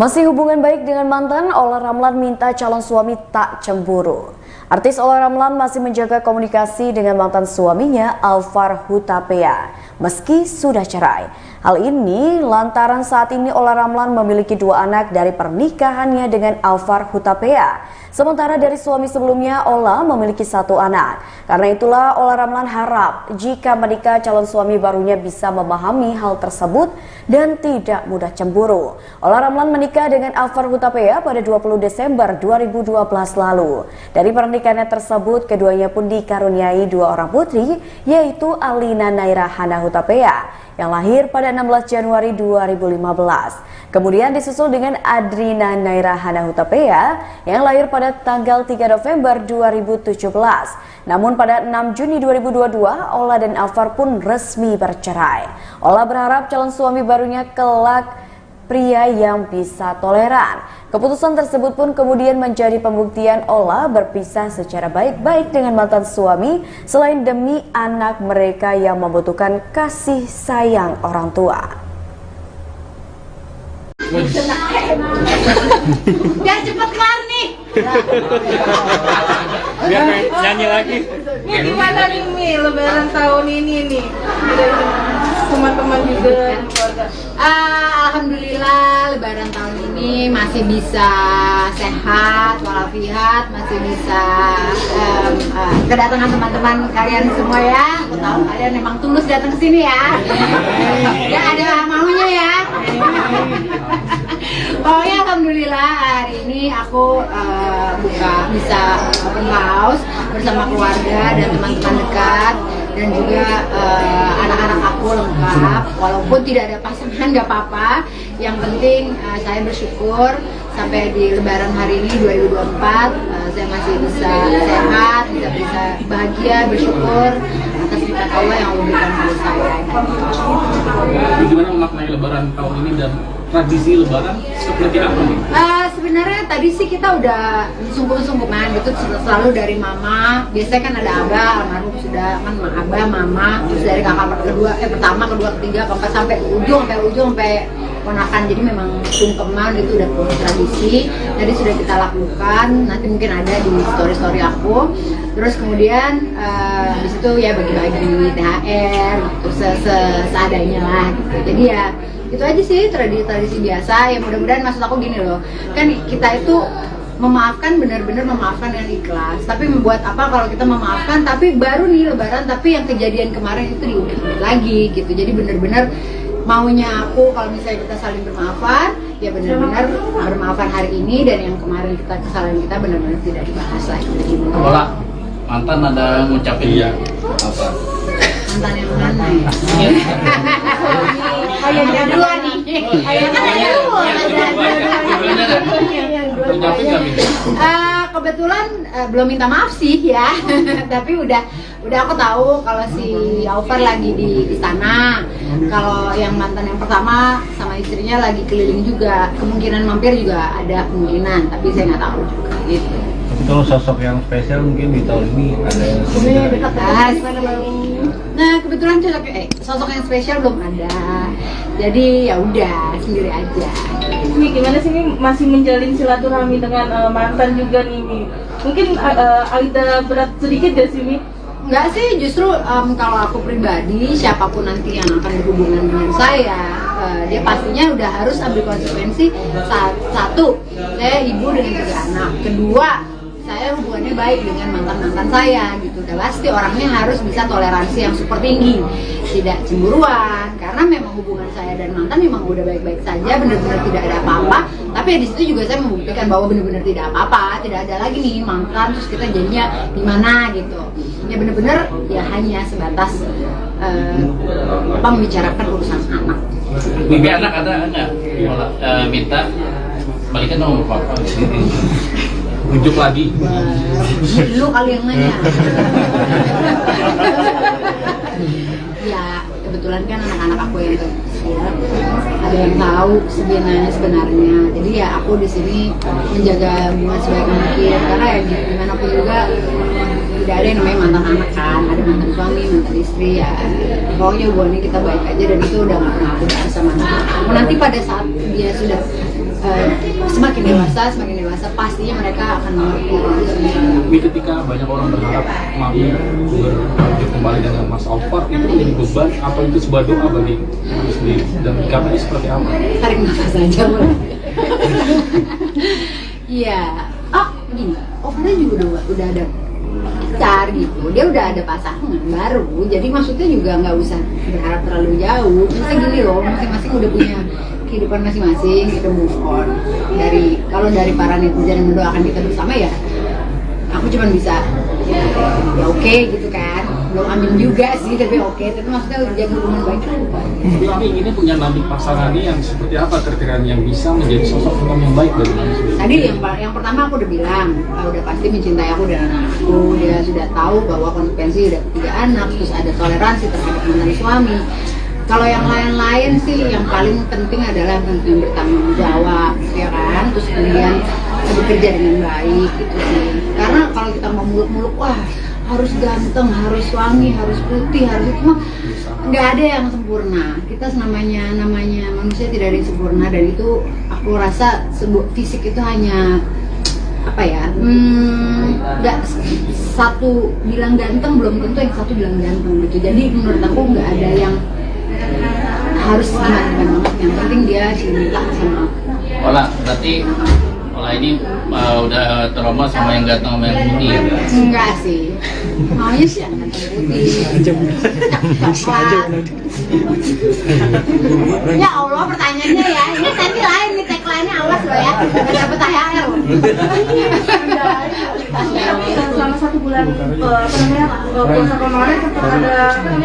Masih hubungan baik dengan mantan, Olla Ramlan minta calon suami tak cemburu. Artis Olla Ramlan masih menjaga komunikasi dengan mantan suaminya Alvar Hutapea meski sudah cerai. Hal ini lantaran saat ini Olla Ramlan memiliki 2 anak dari pernikahannya dengan Alvar Hutapea. Sementara dari suami sebelumnya, Olla memiliki 1 anak. Karena itulah Olla Ramlan harap jika menikah calon suami barunya bisa memahami hal tersebut dan tidak mudah cemburu. Olla Ramlan menikah dengan Alvar Hutapea pada 20 Desember 2012 lalu. Dari pernikahannya tersebut, keduanya pun dikaruniai 2 orang putri, yaitu Alina Naira Hana Hutapea yang lahir pada 16 Januari 2015. Kemudian disusul dengan Adrina Naira Hana Hutapea yang lahir pada tanggal 3 November 2017. Namun pada 6 Juni 2022, Olla dan Alvar pun resmi bercerai. Olla berharap calon suami barunya kelak pria yang bisa toleran. Keputusan tersebut pun kemudian menjadi pembuktian Olla berpisah secara baik-baik dengan mantan suami selain demi anak mereka yang membutuhkan kasih sayang orang tua. Biar cepet kelar nih. Biar nyanyi lagi. Ini gimana nih Mi, lebaran tahun ini nih? Teman-teman juga keluarga. Alhamdulillah lebaran tahun ini masih bisa sehat walafiat, masih bisa kedatangan teman-teman kalian semua ya. Aku tahu kalian memang tulus datang ke sini ya. Ya ada maunya ya. Pokoknya alhamdulillah hari ini aku bisa open house bersama keluarga dan teman-teman dekat dan juga anak-anak aku lengkap. Walaupun tidak ada pasangan nggak apa-apa, yang penting saya bersyukur sampai di lebaran hari ini 2024 saya masih bisa sehat, bisa bahagia, bersyukur atas nikmat Allah yang Allah berikan kepada saya. Gimana memaknai lebaran tahun ini dan tradisi lebaran seperti apa nih? Sebenarnya tadi sih kita udah sungkem-sungkeman gitu, selalu dari mama. Biasanya kan ada abah, almarhum sudah kan abah, mama, terus dari kakak pertama, kedua, ketiga, keempat sampai ujung sampai ponakan. Jadi memang sungkeman itu udah tradisi. Tadi sudah kita lakukan, nanti mungkin ada di story aku. Terus kemudian di situ ya bagi-bagi THR, terus seadanya lah gitu. Jadi ya itu aja sih tradisi biasa. Ya mudah-mudahan, maksud aku gini loh, kan kita itu memaafkan, benar-benar memaafkan dengan ikhlas. Tapi membuat apa kalau kita memaafkan tapi baru nih lebaran, tapi yang kejadian kemarin itu diungkit lagi gitu. Jadi benar-benar maunya aku kalau misalnya kita saling bermaafan, ya benar-benar bermaafan hari ini, dan yang kemarin kesalahan kita benar-benar tidak dibahas lagi. Olah, mantan ada ngucapin ya apa? Mantan yang mana ya? Ayah dua nih. Kebetulan belum minta maaf sih ya. Tapi udah aku tahu kalau si Alvar lagi di sana. Kalau yang mantan yang pertama sama istrinya lagi keliling juga. Kemungkinan mampir juga ada kemungkinan, tapi saya nggak tahu juga gitu. Tapi kalau sosok yang spesial mungkin di tahun ini ada yang Nah kebetulan sosok yang spesial belum ada, jadi ya udah sendiri aja. Mi, gimana sih Mi masih menjalin silaturahmi dengan mantan juga nih Mi? Mungkin ada berat sedikit gak sih Mi? Enggak sih, justru kalau aku pribadi, siapapun nanti yang akan berhubungan dengan saya, dia pastinya udah harus ambil konsekuensi. Satu, saya ibu dengan 3 anak. Kedua, saya hubungannya baik dengan mantan-mantan saya gitu. Dan pasti orangnya harus bisa toleransi yang super tinggi, tidak cemburuan, karena memang hubungan saya dan mantan memang udah baik-baik saja, benar-benar tidak ada apa-apa. Tapi ya di situ juga saya membuktikan bahwa benar-benar tidak apa-apa, tidak ada lagi nih mantan terus kita jadinya gimana gitu. Ya benar-benar ya hanya sebatas membicarakan urusan anak. Bibi anak ada nggak? Minta balikan nomor papa. Ujuk lagi. Lu kali yang nanya. Ya kebetulan kan anak-anak aku yang kecil ada yang tahu sebenarnya. Jadi ya aku di sini menjaga hubungan sebaik mungkin, karena ya gimana pun juga tidak ada yang namanya mantan anak kan, ada mantan suami, mantan istri ya. Pokoknya hubungannya kita baik aja dan itu udah nggak pernah aku bahas sama anak. Nanti pada saat dia sudah semakin dewasa pastinya mereka akan mengerti. Tapi ketika banyak orang berharap Mami berlanjut kembali dengan Mas Alfar, itu menjadi beban atau itu sebuah doa bagi Mami sendiri? Dan kabarnya seperti apa? Tarik nafas aja mulai. Iya, gini, Alfar juga udah ada pacar gitu, dia udah ada pasangan baru, jadi maksudnya juga nggak usah berharap terlalu jauh. Misalnya gini loh, masing-masing udah punya kehidupan masing-masing, kita move on. Kalau dari para netizen yang mendoakan kita bersama ya, aku cuma bisa ya oke gitu kan, belum amin juga sih, tapi oke. Tapi maksudnya jaga hubungan baik kan. Tapi Mami ini punya nanti pasangannya yang seperti apa kira-kira yang bisa menjadi sosok imam yang baik bagi Mami sendiri? Tadi yang pertama aku udah bilang, udah pasti mencintai aku dan anak-anakku. Dia sudah tahu bahwa konsekuensi udah 3 anak, terus ada toleransi terhadap mantan suami. Kalau yang lain-lain sih, yang paling penting adalah yang bertanggung jawab, ya kan? Terus kemudian bekerja dengan baik, gitu sih. Karena kalau kita mau muluk-muluk, wah harus ganteng, harus wangi, harus putih, harus itu mah nggak ada yang sempurna. Kita namanya manusia tidak ada yang sempurna, dan itu aku rasa sebuah fisik itu hanya apa ya? Nggak satu bilang ganteng belum tentu yang satu bilang ganteng gitu. Jadi menurut aku nggak ada yang harus gimana banget, yang penting dia cinta sama aku. Berarti Ola ini udah trauma sama yang ganteng sama yang putih ya? Enggak sih, maunya sih yang ganteng putih. Ya Allah, pertanyaannya ya, ini nanti lain nih, tagline-nya awas loh ya, nggak dapet THR loh. Selama 1 bulan puasa kemarin sempat ada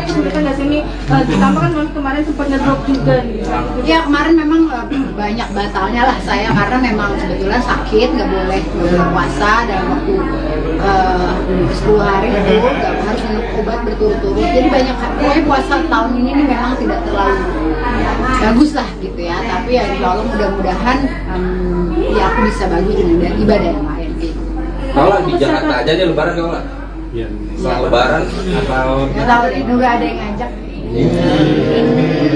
kesulitan nggak sih? Ini ditambah kan Mami kemarin sempat ngedrop juga nih. Ya kemarin memang banyak batalnya lah saya, karena memang kebetulan sakit, nggak boleh puasa dalam waktu 10 hari itu, nggak harus minum obat berturut-turut. Jadi banyak, pokoknya puasa tahun ini nih memang tidak terlalu bagus lah gitu ya. Tapi ya insya Allah mudah-mudahan ya aku bisa bagus dengan ibadah yang lain gitu. Kalau di Jakarta aja nih lebaran kalau nggak? Iya. Setelah lebaran atau? Nggak tahu deh, nggak ada yang ngajak.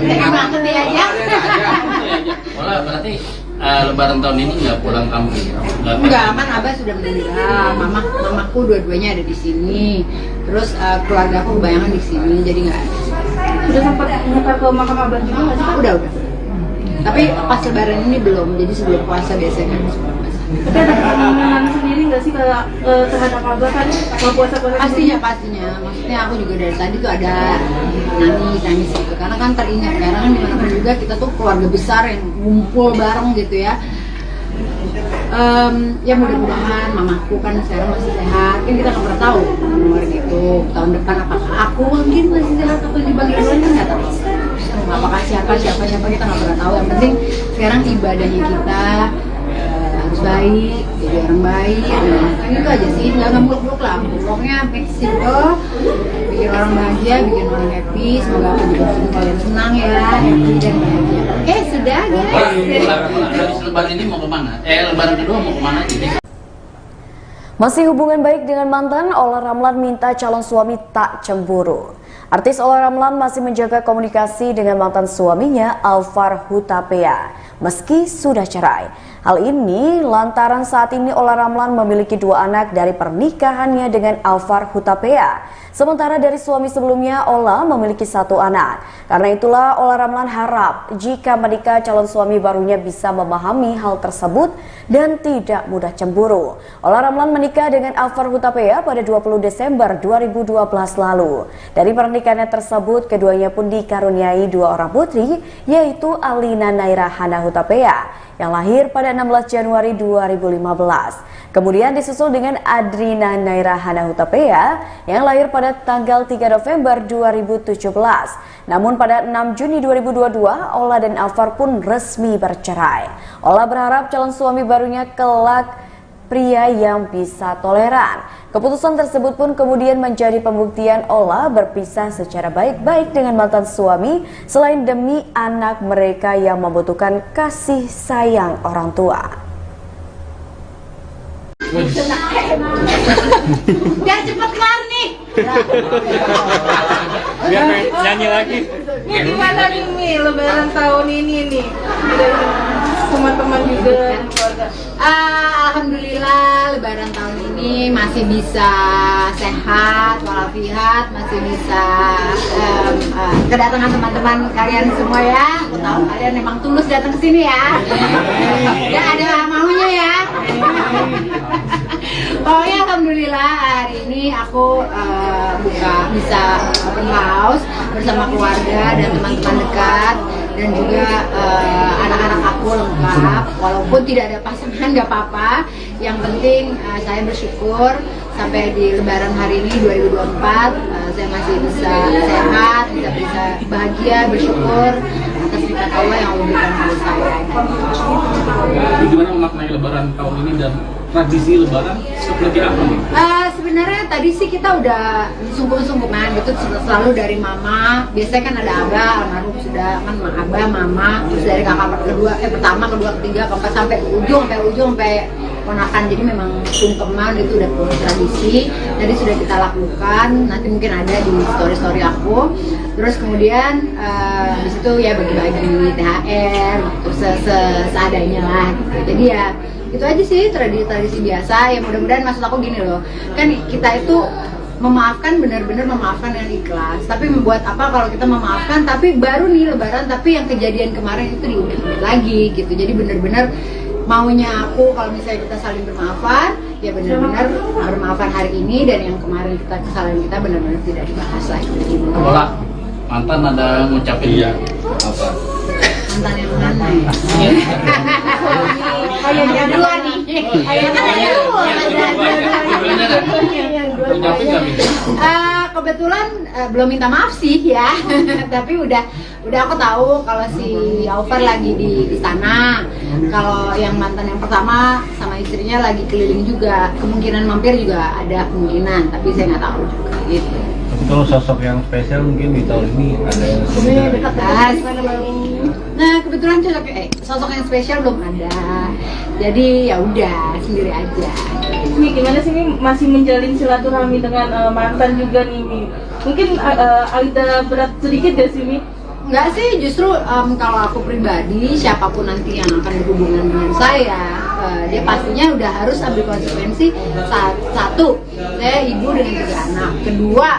Emang nanti aja. Ola berarti lebaran tahun ini nggak pulang kampung? Enggak, kan Abah sudah meninggal, mamaku dua-duanya ada di sini, terus keluarga aku kebanyakan di sini, jadi nggak ada. Sudah sempat nyekar ke makam Abah juga nggak sih? Udah. Tapi pas lebaran ini belum, jadi sebelum puasa biasanya kan sebelum puasa. Tapi ada keinginan sendiri nggak sih terhadap Abah kan mau puasa-puasa? Pastinya. Maksudnya aku juga dari tadi tuh ada nangis gitu, karena kan teringat, karena kan dimanapun juga kita tuh keluarga besar yang ngumpul bareng gitu ya. Ya mudah-mudahan mamaku kan sekarang masih sehat, kan kita nggak pernah tahu nomor gitu tahun depan apakah aku mungkin masih sehat atau di bagian lain kan nggak tahu, apakah siapa kita nggak pernah tahu. Yang penting sekarang ibadahnya kita harus baik, jadi orang baik, itu aja sih, nggak muluk-muluk lah, pokoknya make simple, bikin orang bahagia, bikin orang happy. Semoga aku juga bikin kalian senang ya, happy dan bahagia. Oke, sudah guys. Habis lebaran ini mau kemana? Lebaran kedua mau kemana? Masih hubungan baik dengan mantan, Ola Ramlan minta calon suami tak cemburu. Artis Ola Ramlan masih menjaga komunikasi dengan mantan suaminya Alfar Hutapea meski sudah cerai. Hal ini lantaran saat ini Ola Ramlan memiliki 2 anak dari pernikahannya dengan Alfar Hutapea. Sementara dari suami sebelumnya, Ola memiliki 1 anak. Karena itulah Ola Ramlan harap jika menikah calon suami barunya bisa memahami hal tersebut dan tidak mudah cemburu. Ola Ramlan menikah dengan Alfar Hutapea pada 20 Desember 2012 lalu. Dari pernikahannya tersebut, keduanya pun dikaruniai 2 orang putri, yaitu Alina Naira Hana Hutapea yang lahir pada 16 Januari 2015. Kemudian disusul dengan Adrina Naira Hana Hutapea yang lahir pada tanggal 3 November 2017. Namun pada 6 Juni 2022, Ola dan Alfar pun resmi bercerai. Ola berharap calon suami barunya kelak pria yang bisa toleran. Keputusan tersebut pun kemudian menjadi pembuktian Ola berpisah secara baik-baik dengan mantan suami selain demi anak mereka yang membutuhkan kasih sayang orang tua. Biar cepet kelar nih. Biar nyanyi lagi. Nih gimana nih Mi, lebaran tahun ini nih? Teman-teman juga keluarga. Alhamdulillah lebaran tahun ini masih bisa sehat walafiat, masih bisa kedatangan teman-teman kalian semua ya. Aku tahu kalian memang tulus datang ke sini ya. Dan ada maunya ya. Pokoknya alhamdulillah hari ini aku bisa open house bersama keluarga dan teman-teman dekat dan juga anak-anak aku lengkap. Walaupun tidak ada pasangan nggak apa-apa. Yang penting saya bersyukur sampai di Lebaran hari ini 2024 saya masih bisa sehat, bisa bahagia, bersyukur atas nikmat Allah yang Allah berikan kepada saya. Gimana memaknai Lebaran tahun ini dan tradisi Lebaran seperti apa nih? Sebenarnya tadi sih kita udah sungguh-sungguhan gitu selalu dari mama. Biasanya kan ada abah, almarhum sudah kan abah, mama, terus dari kakak pertama, kedua, ketiga, keempat sampai ujung sampai ponakan. Jadi memang sungkeman itu udah tradisi. Tadi sudah kita lakukan. Nanti mungkin ada di story aku. Terus kemudian di situ ya bagi-bagi THR, terus seadanya lah. Gitu. Jadi ya itu aja sih tradisi biasa. Ya mudah-mudahan maksud aku gini loh, kan kita itu memaafkan, benar-benar memaafkan dengan ikhlas. Tapi membuat apa kalau kita memaafkan tapi baru nih Lebaran tapi yang kejadian kemarin itu diungkit lagi gitu. Jadi benar-benar maunya aku kalau misalnya kita saling bermaafan, ya benar-benar bermaafan hari ini dan yang kemarin kesalahan kita benar-benar tidak dibahas lagi. Bola mantan ada ngucapin Iya. apa? Mantan yang mana ya? Ayahnya dua nih. Ayahnya dua. Ngucapin nggak nih? Kebetulan belum minta maaf sih ya, tapi udah aku tahu kalau si Alvar lagi di sana. Kalau yang mantan yang pertama sama istrinya lagi keliling juga, kemungkinan mampir juga ada kemungkinan, tapi saya nggak tahu juga gitu. Tapi kalau sosok yang spesial mungkin di tahun ini ada yang Dekat. Nah kebetulan sosok yang spesial belum ada, jadi ya udah sendiri aja. Mi, gimana sih Mi masih menjalin silaturahmi dengan mantan juga nih Mi? Mungkin ada berat sedikit gak sih Mi? Enggak sih, justru kalau aku pribadi, siapapun nanti yang akan berhubungan dengan saya, dia pastinya udah harus ambil konsekuensi. Satu, saya ibu dengan 3 anak. Kedua,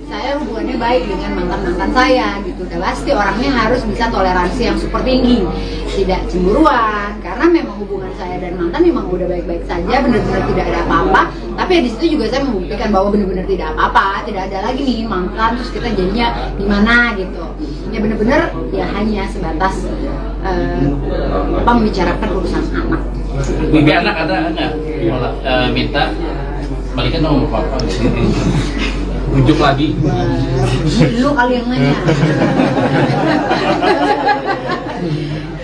saya hubungannya baik dengan mantan-mantan saya gitu. Udah pasti orangnya harus bisa toleransi yang super tinggi, tidak cemburuan, karena memang hubungan saya dan mantan memang udah baik-baik saja, benar-benar tidak ada apa-apa. Tapi ya di situ juga saya membuktikan bahwa benar-benar tidak apa-apa, tidak ada lagi nih mantan terus kita jadinya gimana gitu. Ya benar-benar ya hanya sebatas membicarakan urusan anak. Mimpi anak ada nggak? Minta balikan sama papa. Unjuk lagi. Lu kali yang nanya.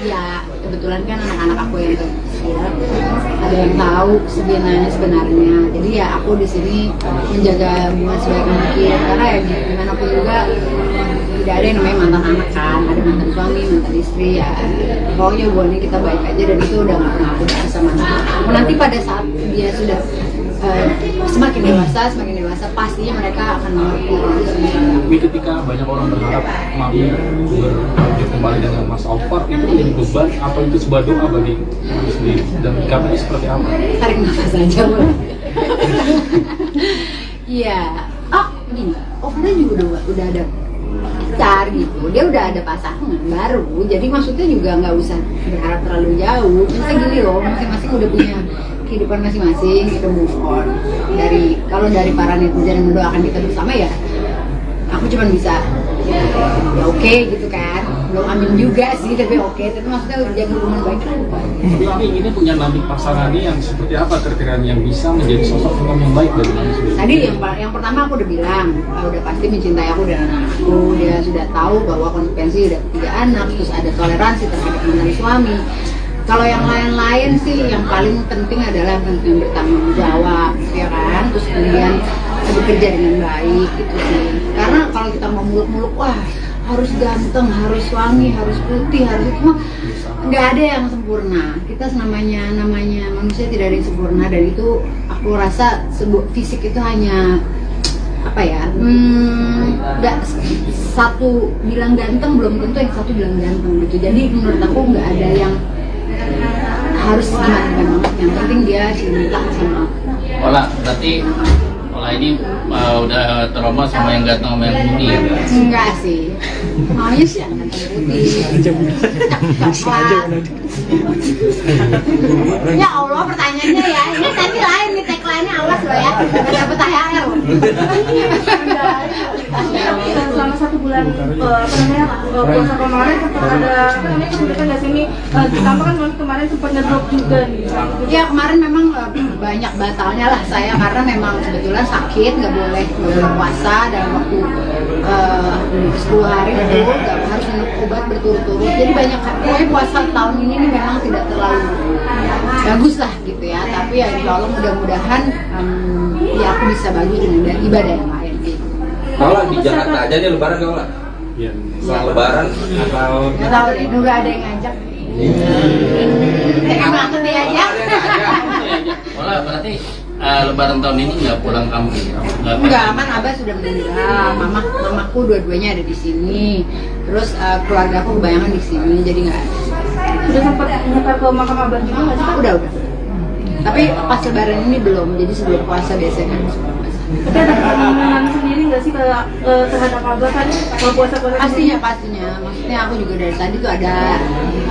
Ya kebetulan kan anak-anak aku yang kecil ada yang tahu sebenarnya. Jadi ya aku di sini menjaga hubungan sebaik mungkin, karena ya gimana pun juga tidak ada yang namanya mantan anak kan, ada mantan suami, mantan istri ya. Pokoknya hubungannya kita baik aja dan itu udah nggak pernah aku bahas sama anak. Nanti pada saat dia sudah semakin dewasa pastinya mereka akan mengerti. Tapi ketika banyak orang berharap mami berlanjut kembali dengan Mas Alvar, itu menjadi beban atau itu sebuah doa bagi mami sendiri? Dan kabarnya seperti apa? Tarik nafas aja boleh. Iya. Gini, Alvar juga udah ada pacar gitu. Dia udah ada pasangan baru. Jadi maksudnya juga nggak usah berharap terlalu jauh. Misalnya gini loh, masing-masing udah punya kehidupan masing-masing, kita move on. Kalau dari para netizen yang mendoakan kita bersama ya, aku cuma bisa ya oke gitu kan, belum amin juga sih tapi oke. Tapi maksudnya jaga hubungan baik kan. Tapi mami ini punya nanti pasangannya yang seperti apa kriteria yang bisa menjadi sosok yang baik dari mami sendiri? Tadi yang pertama aku udah bilang, udah pasti mencintai aku dan anak-anakku. Dia sudah tahu bahwa konsekuensi udah 3 anak, terus ada toleransi terhadap mantan suami. Kalau yang lain-lain sih yang paling penting adalah yang bertanggung jawab, ya kan? Terus kemudian bekerja dengan baik gitu sih. Karena kalau kita mau muluk-muluk, wah harus ganteng, harus wangi, harus putih, harus itu mah nggak ada yang sempurna. Kita namanya manusia tidak ada yang sempurna dan itu aku rasa fisik itu hanya apa ya, nggak satu bilang ganteng belum tentu yang satu bilang ganteng gitu. Jadi menurut aku nggak ada yang harus gimana banget, yang penting dia cinta sama aku. Ola, berarti Ola ini udah trauma sama yang ganteng sama yang putih ya? Enggak sih, maunya sih yang ganteng putih. Ya Allah, pertanyaannya ya, ini nanti lain nih, tagline-nya awas loh ya, nggak dapet THR. Selama 1 bulan puasa kemarin sempat ada kesulitan nggak sih ini? Ditambah kan Mami kemarin sempat ngedrop juga nih. Ya kemarin memang banyak batalnya lah saya, karena memang kebetulan sakit, nggak boleh puasa dalam waktu 10 hari itu, nggak harus minum obat berturut-turut. Jadi banyak, puasa tahun ini nih memang tidak terlalu bagus lah gitu ya. Tapi ya insya Allah mudah-mudahan ya aku bisa bagi dengan ibadah yang lain gitu. Kalau di Jakarta aja nih lebaran kalau nggak? Iya. Setelah lebaran atau Nggak tahu deh, nggak ada yang ngajak. Emang aku dia aja. Ola, berarti lebaran tahun ini nggak pulang kampung? Enggak, aman, Abah sudah meninggal, mamaku dua-duanya ada di sini, terus keluarga aku kebanyakan di sini, jadi nggak ada. Sudah sempat nyekar ke makam Abah juga nggak sih? Udah. Tapi pas lebaran ini belum, jadi sebelum puasa biasanya kan sebelum puasa. Tapi ada keinginan sendiri nggak sih terhadap Abah kan kalau puasa? Pastinya, maksudnya aku juga dari tadi tuh ada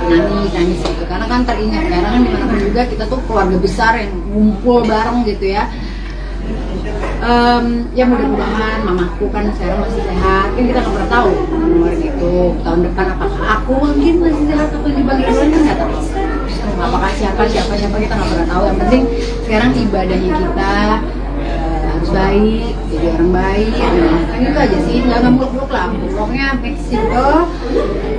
nangis gitu, karena kan teringat, karena kan dimanapun juga kita tuh keluarga besar yang ngumpul bareng gitu ya. Ya mudah-mudahan mamaku kan sekarang masih sehat, kan kita nggak pernah tahu umur gitu, tahun depan apakah aku mungkin masih sehat atau di bagian lain kan nggak tahu, apakah siapa kita nggak pernah tahu. Yang penting sekarang ibadahnya kita harus baik, jadi orang baik, kan itu aja sih, nggak muluk-muluk lah, pokoknya make simple,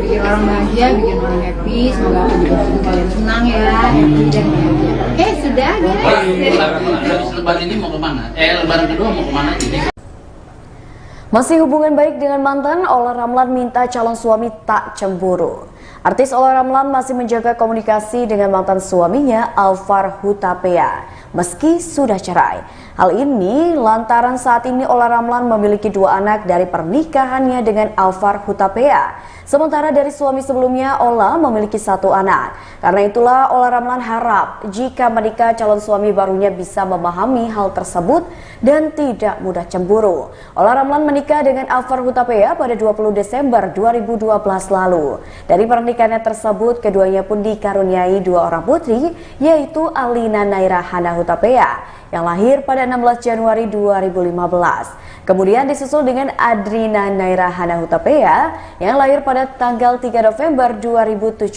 bikin orang bahagia, bikin orang happy. Semoga aku juga bikin kalian senang ya, happy dan bahagia. Oke, sudah guys. Habis lebaran ini mau kemana? Lebaran kedua mau kemana? Masih hubungan baik dengan mantan, Ola Ramlan minta calon suami tak cemburu. Artis Ola Ramlan masih menjaga komunikasi dengan mantan suaminya Alvar Hutapea meski sudah cerai. Hal ini lantaran saat ini Ola Ramlan memiliki 2 anak dari pernikahannya dengan Alvar Hutapea. Sementara dari suami sebelumnya, Ola memiliki 1 anak. Karena itulah Ola Ramlan harap jika menikah calon suami barunya bisa memahami hal tersebut dan tidak mudah cemburu. Ola Ramlan menikah dengan Alvar Hutapea pada 20 Desember 2012 lalu. Dari pernikahannya tersebut, keduanya pun dikaruniai 2 orang putri, yaitu Alina Naira Hana Hutapea yang lahir pada 16 Januari 2015. Kemudian disusul dengan Adrina Naira Hana Hutapea yang lahir pada tanggal 3 November 2017.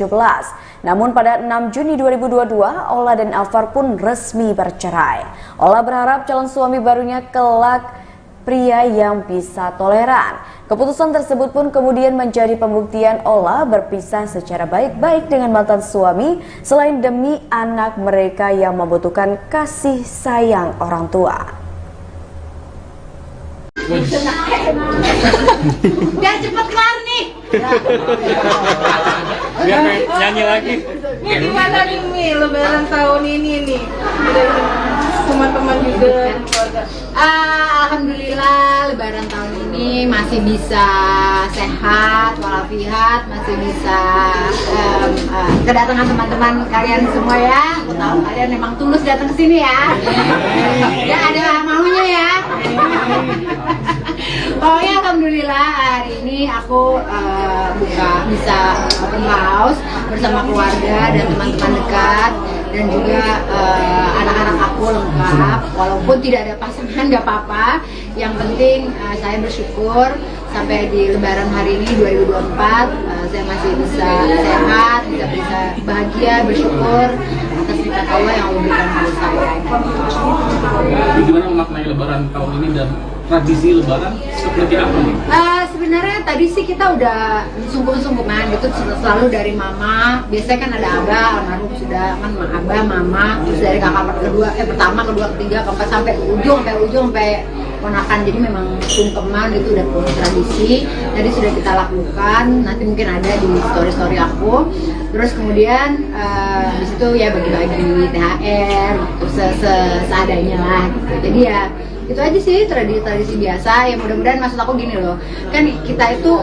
Namun pada 6 Juni 2022, Ola dan Alvar pun resmi bercerai. Ola berharap calon suami barunya kelak pria yang bisa toleran. Keputusan tersebut pun kemudian menjadi pembuktian Ola berpisah secara baik-baik dengan mantan suami selain demi anak mereka yang membutuhkan kasih sayang orang tua. Biar cepet kelar nih. Biar nyanyi lagi. Ini gimana nih Mi, lebaran tahun ini nih? Teman-teman juga keluarga. Alhamdulillah lebaran tahun ini masih bisa sehat walafiat, masih bisa kedatangan teman-teman kalian semua ya. Aku tahu kalian memang tulus datang ke sini ya. Ya ada maunya ya. Pokoknya alhamdulillah hari ini aku bisa open house bersama keluarga dan teman-teman dekat, dan juga anak-anak aku lengkap. Walaupun tidak ada pasangan nggak apa-apa, yang penting saya bersyukur sampai di lebaran hari ini 2024 saya masih bisa sehat, bisa bahagia, bersyukur atas nikmat Allah yang Allah berikan kepada saya. Gimana memaknai lebaran tahun ini dan tradisi lebaran seperti apa nih? Sebenarnya tadi sih kita udah sungkem-sungkeman gitu, selalu dari mama. Biasanya kan ada abah, almarhum sudah kan, abah, mama, terus dari kakak pertama, kedua, ketiga, keempat sampai ujung, sampai ponakan, jadi memang sungkeman itu udah tradisi. Tadi sudah kita lakukan, nanti mungkin ada di story aku. Terus kemudian di situ ya bagi-bagi THR gitu, seadanya lah gitu. Jadi ya itu aja sih tradisi biasa. Ya mudah-mudahan, maksud aku gini loh, kan kita itu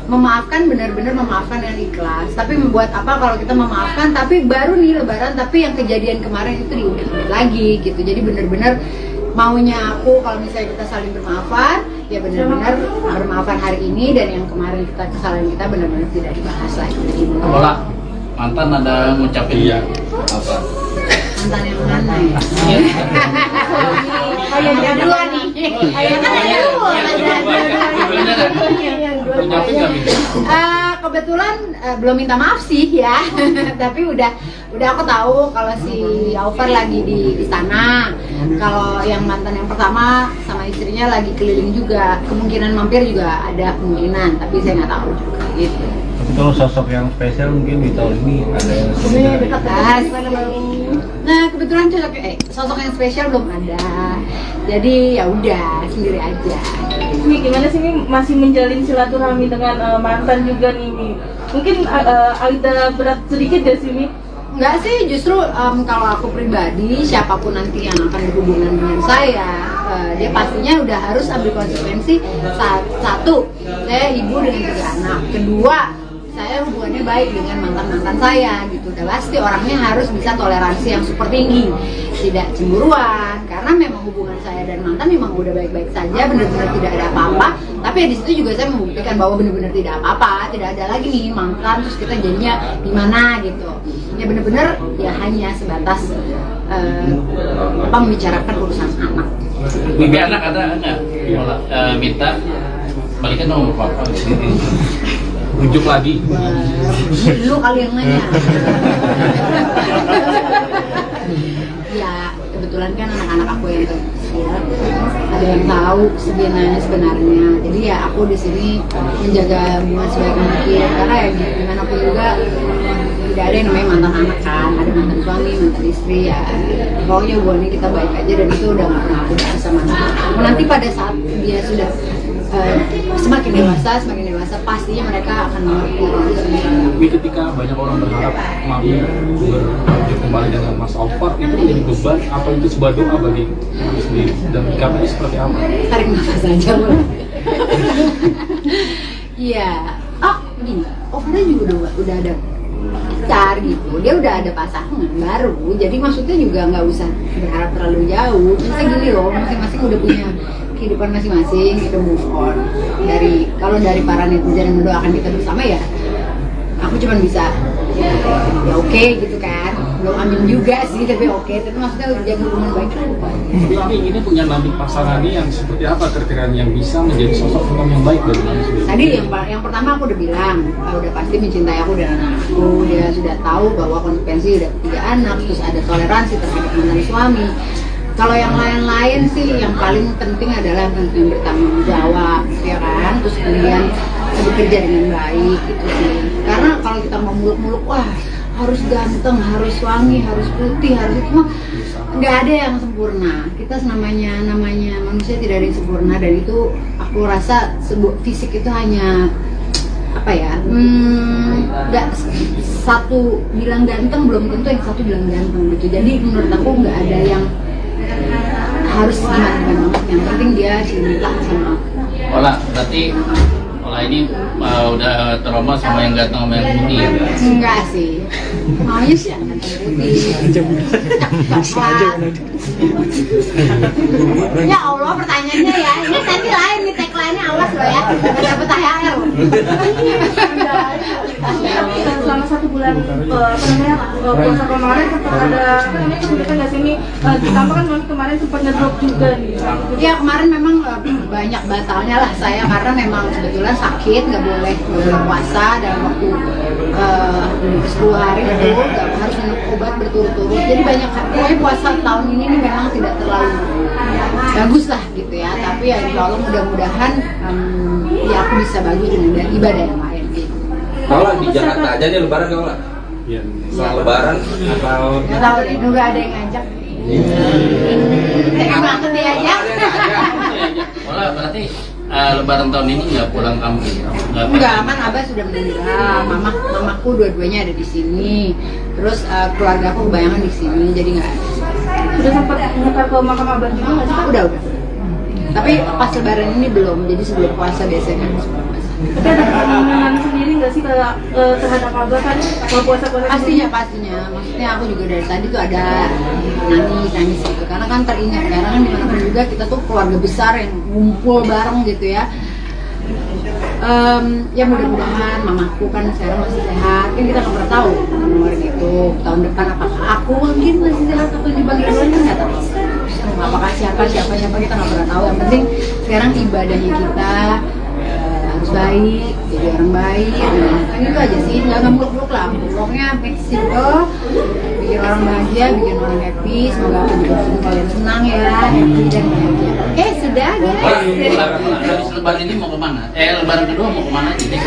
memaafkan, benar-benar memaafkan yang ikhlas. Tapi membuat apa kalau kita memaafkan tapi baru nih lebaran, tapi yang kejadian kemarin itu diungkit lagi gitu. Jadi benar-benar maunya aku kalau misalnya kita saling bermaafan, ya benar-benar bermaafan hari ini, dan yang kemarin kesalahan kita benar-benar tidak dibahas lagi. Ola, mantan ada ngucapin Iya. apa? Mantan yang mana ya? Yang dua nih. Ngucapin nggak minta? Kebetulan belum minta maaf sih ya, tapi udah aku tahu kalau si Alvar lagi di istana, kalau yang mantan yang pertama sama istrinya lagi keliling juga, kemungkinan mampir juga ada kemungkinan, tapi saya nggak tahu juga gitu. Tapi kalau sosok yang spesial mungkin di tahun ini ada yang Dekat. Nah kebetulan sosok yang spesial belum ada, jadi ya udah sendiri aja. Mi, gimana sih Mi masih menjalin silaturahmi dengan mantan juga nih Mi? Mungkin agak berat sedikit ya sih Mi? Enggak sih, justru kalau aku pribadi, siapapun nanti yang akan berhubungan dengan saya, dia pastinya udah harus ambil konsekuensi. Satu, saya ibu dengan 3 anak. Kedua, saya hubungannya baik dengan mantan-mantan saya gitu. Udah pasti orangnya harus bisa toleransi yang super tinggi, tidak cemburuan, karena memang hubungan saya dan mantan memang udah baik-baik saja, benar-benar tidak ada apa-apa. Tapi di situ juga saya membuktikan bahwa benar-benar tidak apa-apa, tidak ada lagi nih mantan terus kita jadinya gimana gitu. Ya benar-benar ya hanya sebatas membicarakan urusan anak. Mimpi anak ada nggak? Ola, minta balikan sama papa. Unjuk lagi. Lu kali yang nanya. Ya kebetulan kan anak-anak aku yang kecil ada yang tahu sebenarnya. Jadi ya aku di sini menjaga hubungan sebaik mungkin, karena ya gimana pun juga tidak ada yang namanya mantan anak kan, ada mantan suami, mantan istri ya. Pokoknya hubungannya kita baik aja, dan itu udah nggak pernah aku bahas sama anak. Nanti pada saat dia sudah semakin dewasa pastinya mereka akan mengerti. Tapi ketika banyak orang berharap Mami berlanjut kembali dengan Mas Alvar, itu menjadi beban apa itu sebuah doa bagi Mami sendiri, dan kamu seperti apa? Tarik nafas aja boleh. Iya. Begini, Alvar juga udah ada pacar gitu, dia udah ada pasangan baru, jadi maksudnya juga nggak usah berharap terlalu jauh. Maksudnya gini loh, masing-masing udah punya kehidupan masing-masing, kita move on. Kalau dari para netizen yang mendoakan kita bersama, ya aku cuma bisa ya oke gitu kan, belum amin juga sih, tapi oke. Tapi maksudnya udah jaga hubungan baik kan. Tapi Mami ini punya nanti pasangannya yang seperti apa kriteria yang bisa menjadi sosok imam yang baik bagi Mami sendiri? Tadi yang pertama aku udah bilang, udah pasti mencintai aku dan anakku. Dia sudah tahu bahwa konsekuensi udah 3 anak, terus ada toleransi terhadap mantan suami. Kalau yang lain-lain sih, yang paling penting adalah yang bertanggung jawab, ya kan? Terus kemudian bekerja dengan baik, gitu sih. Karena kalau kita mau muluk-muluk, wah harus ganteng, harus wangi, harus putih, harus itu mah nggak ada yang sempurna. Kita namanya manusia tidak ada yang sempurna, dan itu aku rasa sebuah fisik itu hanya apa ya? Nggak satu bilang ganteng belum tentu yang satu bilang ganteng gitu. Jadi menurut aku nggak ada yang harus gimana banget, yang penting dia cinta sama aku. Ola, berarti Ola ini udah trauma sama yang ganteng sama yang putih ya? Enggak sih, maunya sih yang ganteng putih. Ya Allah, pertanyaannya ya, ini nanti lain nih, tagline-nya awas loh ya, nggak dapet THR. Selama 1 bulan puasa kemarin sempat ada kesulitan nggak sih Mi? Ditambah kan kemarin sempat ngedrop juga nih. Ya kemarin memang banyak batalnya lah saya, karena memang kebetulan sakit, nggak boleh puasa dalam waktu 10 hari itu, harus minum obat berturut-turut. Jadi banyak, pokoknya puasa tahun ini nih memang tidak terlalu bagus lah gitu ya. Tapi ya insya Allah mudah-mudahan ya aku bisa bagus dengan ibadah yang lain gitu. Kalau di Jakarta aja nih lebaran gak lah? Iya. Setelah lebaran atau Nggak tahu deh, nggak ada yang ngajak. Kayak banget dia aja. Olah berarti Lebaran tahun ini nggak pulang kampung? Enggak, kan Abah sudah meninggal, mamaku dua-duanya ada di sini, terus keluarga aku kebayangan di sini, jadi nggak ada. Sudah sempat nyekar ke makam abah juga nggak sih, Kak? Udah. Tapi pas Lebaran ini belum, jadi sebelum puasa biasanya kan sebelum puasa. Tapi ada kemenangan sendiri nggak sih terhadap abah kan kalau puasa-puasa? Pastinya. Maksudnya aku juga dari tadi tuh ada nangis gitu, karena kan teringat, karena kan dimanapun juga kita tuh keluarga besar yang ngumpul bareng gitu ya. Ya mudah-mudahan mamaku kan sekarang masih sehat, kan kita nggak pernah tahu nomor gitu tahun depan apakah aku mungkin masih sehat atau dipanggil lagi, nggak tahu. Apakah siapa kita nggak pernah tahu. Yang penting sekarang ibadahnya kita harus baik, jadi orang baik. Kan itu aja sih, nggak muluk-muluk lah. Pokoknya make simple, bikin orang bahagia, bikin orang happy. Semoga aku juga bikin kalian senang ya, happy dan bahagia. Sudah guys. Habis Lebaran ini mau kemana? Lebaran kedua mau kemana aja?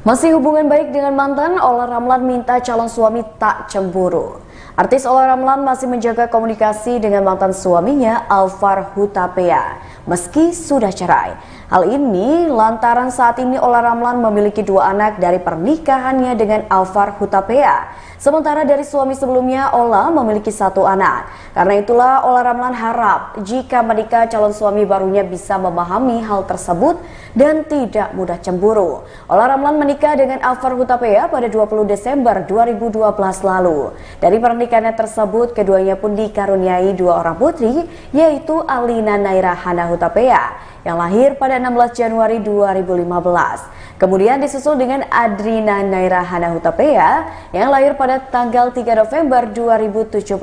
Masih hubungan baik dengan mantan, Olla Ramlan minta calon suami tak cemburu. Artis Olla Ramlan masih menjaga komunikasi dengan mantan suaminya Alvar Hutapea meski sudah cerai. Hal ini lantaran saat ini Olla Ramlan memiliki 2 anak dari pernikahannya dengan Alvar Hutapea. Sementara dari suami sebelumnya, Olla memiliki 1 anak. Karena itulah Olla Ramlan harap jika menikah calon suami barunya bisa memahami hal tersebut dan tidak mudah cemburu. Olla Ramlan menikah dengan Alvar Hutapea pada 20 Desember 2012 lalu. Dari pernikahannya tersebut, keduanya pun dikaruniai 2 orang putri, yaitu Alina Naira Hana Hutapea yang lahir pada 16 Januari 2015. Kemudian disusul dengan Adrina Naira Hana Hutapea yang lahir pada tanggal 3 November 2017.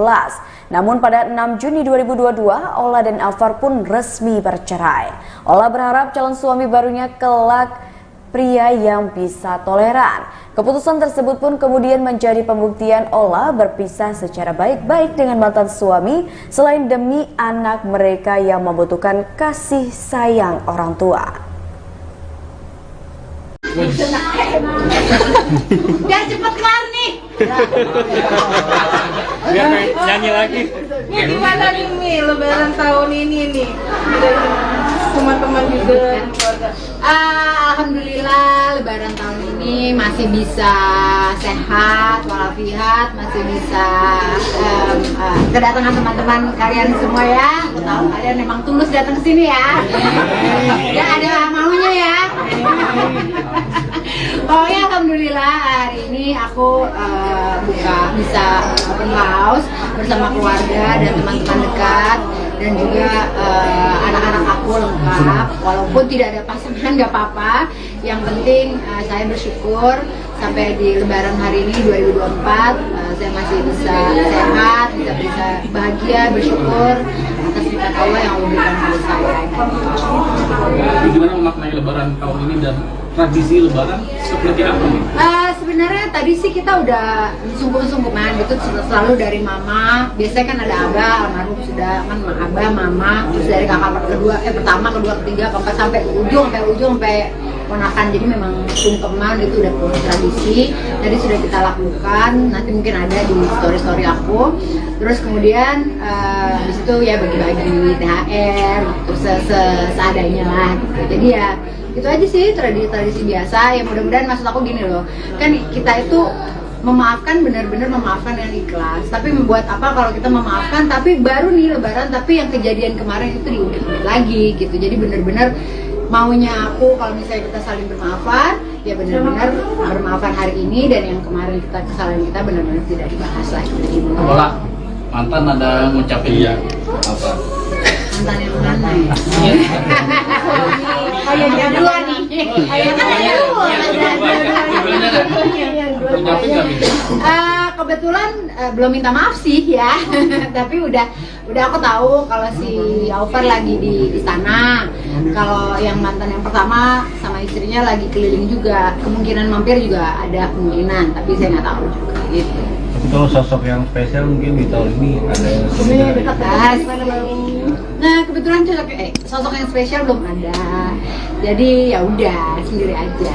Namun pada 6 Juni 2022, Olla dan Alvar pun resmi bercerai. Olla berharap calon suami barunya kelak pria yang bisa toleran. Keputusan tersebut pun kemudian menjadi pembuktian Olla berpisah secara baik-baik dengan mantan suami selain demi anak mereka yang membutuhkan kasih sayang orang tua. Biar cepet kelar nih. Biar nyanyi lagi. Ini gimana nih Mi, Lebaran tahun ini nih? Teman-teman juga keluarga. Alhamdulillah Lebaran tahun ini masih bisa sehat walafiat, masih bisa kedatangan teman-teman kalian semua ya. Aku tahu kalian memang tulus datang ke sini ya. Ya ada maunya ya. Pokoknya alhamdulillah hari ini aku bisa open house bersama keluarga dan teman-teman dekat dan juga anak-anak aku lengkap. Walaupun tidak ada pasangan nggak apa-apa. Yang penting saya bersyukur sampai di Lebaran hari ini 2024 saya masih bisa sehat, bisa bahagia, bersyukur atas nikmat Allah yang Allah berikan kepada saya. Gimana memaknai Lebaran tahun ini dan tradisi Lebaran seperti apa nih? Sebenarnya tadi sih kita udah sungguh-sungguhan gitu, selalu dari mama. Biasanya kan ada abah, almarhum sudah kan abah, mama, terus dari kakak pertama, kedua, ketiga, keempat sampai ujung sampai ponakan. Jadi memang sungkeman itu udah tradisi. Tadi sudah kita lakukan, nanti mungkin ada di story aku. Terus kemudian di situ ya bagi-bagi THR, terus seadanya lah gitu. Jadi ya itu aja sih tradisi biasa. Ya mudah-mudahan, maksud aku gini loh, kan kita itu memaafkan, benar-benar memaafkan yang ikhlas. Tapi membuat apa kalau kita memaafkan tapi baru nih Lebaran, tapi yang kejadian kemarin itu diungkit lagi gitu. Jadi benar-benar maunya aku kalau misalnya kita saling bermaafan, ya benar-benar bermaafan hari ini, dan yang kemarin kesalahan kita benar-benar tidak dibahas lagi. Olah, mantan ada ngucapin apa? Mantan yang mana ya? Ayahnya dua nih. Ayahnya dua. Kebetulan belum minta maaf sih ya, tapi udah aku tahu kalau si Alvar lagi di sana. Kalau yang mantan yang pertama sama istrinya lagi keliling juga, kemungkinan mampir juga ada kemungkinan, tapi saya nggak tahu juga gitu. Tapi kalau sosok yang spesial mungkin di tahun ini ada yang dekat. Nah kebetulan sosok yang spesial belum ada, jadi ya udah sendiri aja.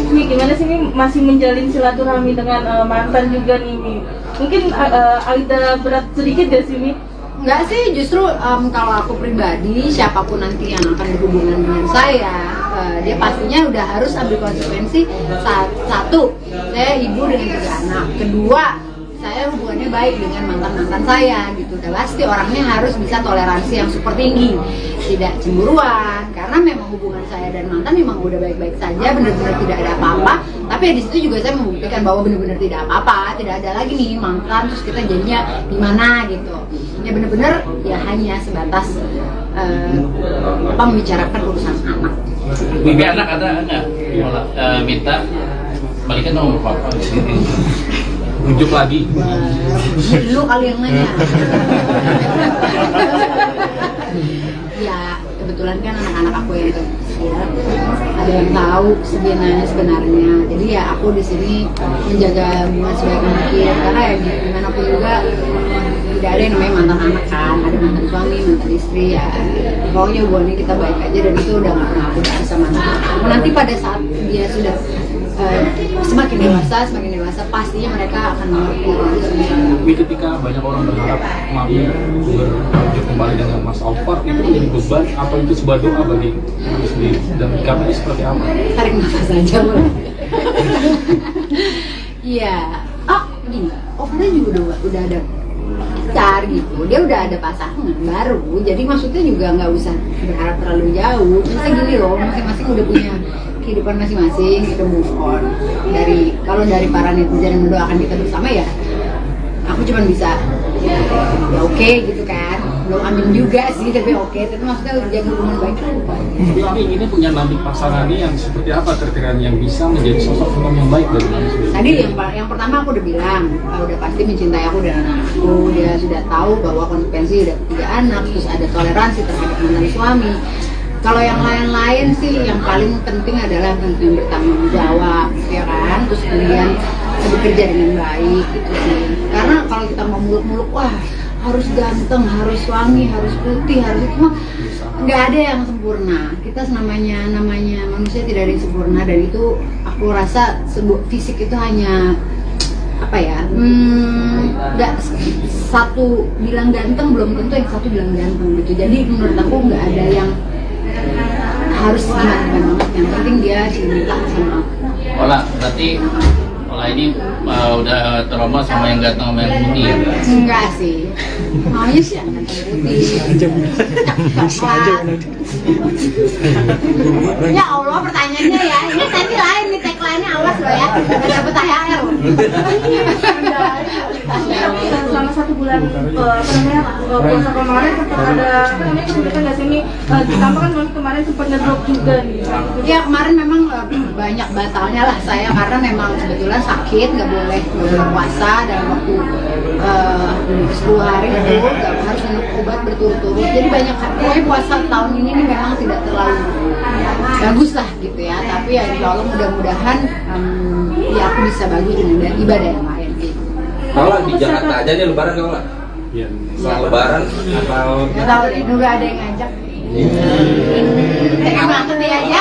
Mi, gimana sih Mi masih menjalin silaturahmi dengan mantan juga nih Mi? Mungkin agak berat sedikit gak sih Mi? Enggak sih, justru kalau aku pribadi, siapapun nanti yang akan berhubungan dengan saya, dia pastinya udah harus ambil konsekuensi. Satu, saya ibu dengan 3 anak. Kedua, saya hubungannya baik dengan mantan-mantan saya gitu. Dan pasti orangnya harus bisa toleransi yang super tinggi, tidak cemburuan, karena memang hubungan saya dan mantan memang udah baik-baik saja, benar-benar tidak ada apa-apa. Tapi di situ juga saya membuktikan bahwa benar-benar tidak apa-apa, tidak ada lagi nih mantan terus kita jadinya gimana gitu. Ya benar-benar ya hanya sebatas membicarakan urusan anak. Bibi anak ada nggak minta balikan nomor papa di sini. Rujuk lagi. Lu kali yang nanya. Ya kebetulan kan anak-anak aku yang kecil ada yang tahu sebenarnya. Jadi ya aku di sini menjaga hubungan sebaik mungkin, karena ya gimana pun juga tidak ada yang namanya mantan anak kan, ada mantan suami, mantan istri ya. Pokoknya hubungannya kita baik aja, dan itu udah nggak pernah aku bahas sama anak. Nanti pada saat dia sudah semakin dewasa pastinya mereka akan mengerti. Tapi ketika banyak orang berharap mami berlanjut kembali dengan Mas Alfar, itu menjadi beban atau itu sebuah doa bagi mami sendiri, dan kamu seperti apa? Tarik nafas aja boleh. Iya, gini, Alfarnya juga udah ada pacar gitu, dia udah ada pasangan baru, jadi maksudnya juga nggak usah berharap terlalu jauh. Misalnya gini loh, masing-masing udah punya kehidupan masing-masing, kita move on. Kalau dari para netizen yang mendoakan kita bersama ya, aku cuma bisa ya oke gitu kan, belum amin juga sih, tapi oke. Tapi maksudnya jaga hubungan baik kan. Tapi ini punya nanti pasangannya yang seperti apa kriteria yang bisa menjadi sosok suami yang baik dari mami sendiri? Tadi yang pertama aku udah bilang, udah pasti mencintai aku dan anak-anakku. Dia sudah tahu bahwa konsekuensi udah 3 anak, terus ada toleransi terhadap mantan suami. Kalau yang lain-lain sih, yang paling penting adalah yang bertanggung jawab, ya kan? Terus kemudian bekerja dengan baik, gitu sih. Karena kalau kita mau muluk-muluk, wah harus ganteng, harus wangi, harus putih, harus itu mah nggak ada yang sempurna. Kita namanya manusia tidak ada yang sempurna, dan itu aku rasa fisik itu hanya apa ya? Nggak satu bilang ganteng belum tentu yang satu bilang ganteng gitu. Jadi menurut aku nggak ada yang harus gimana banget, yang penting dia cinta sama aku. Berarti ini udah trauma sama yang ganteng sama yang putih. Enggak sih, maunya sih yang ganteng putih. Ya Allah, pertanyaannya ya, ini nanti lain nih, tagline-nya awas loh ya, nggak dapet THR. Selama 1 bulan puasa kemarin sempat ada kesulitan nggak sih ini? Ditambah kan kemarin sempat ngedrop juga nih. Ya kemarin memang banyak batalnya lah saya, karena memang kebetulan sakit, nggak boleh puasa dalam waktu 10 hari itu, harus minum obat berturut-turut. Jadi banyak, pokoknya puasa tahun ini nih memang tidak terlalu bagus lah gitu ya. Tapi ya insya Allah mudah-mudahan ya aku bisa bagus dengan ibadah yang lain gitu. Kalau di Jakarta aja nih lebaran kalau lah. Iya. Setelah lebaran atau Nggak tahu deh, nggak ada yang ngajak. Emang nanti aja.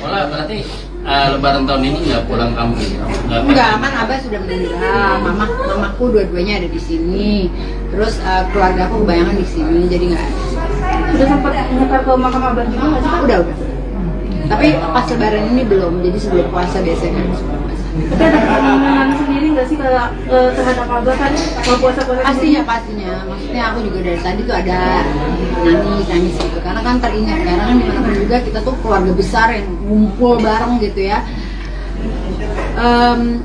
Berarti lebaran tahun ini nggak pulang kampung? Enggak, kan Abah sudah meninggal, mamaku dua-duanya ada di sini, terus keluarga aku kebayangan di sini, jadi nggak ada. Sudah sempat nyetar ke makam Abah juga nggak sih? Udah. Tapi pas lebaran ini belum, jadi sebelum puasa biasanya kan sebelum puasa. Tapi ada keinginan sendiri nggak sih terhadap Abah kan kalau puasa-puasa? Pastinya. Maksudnya aku juga dari tadi tuh ada nangis gitu, karena kan teringat, karena kan dimanapun juga kita tuh keluarga besar yang ngumpul bareng gitu ya.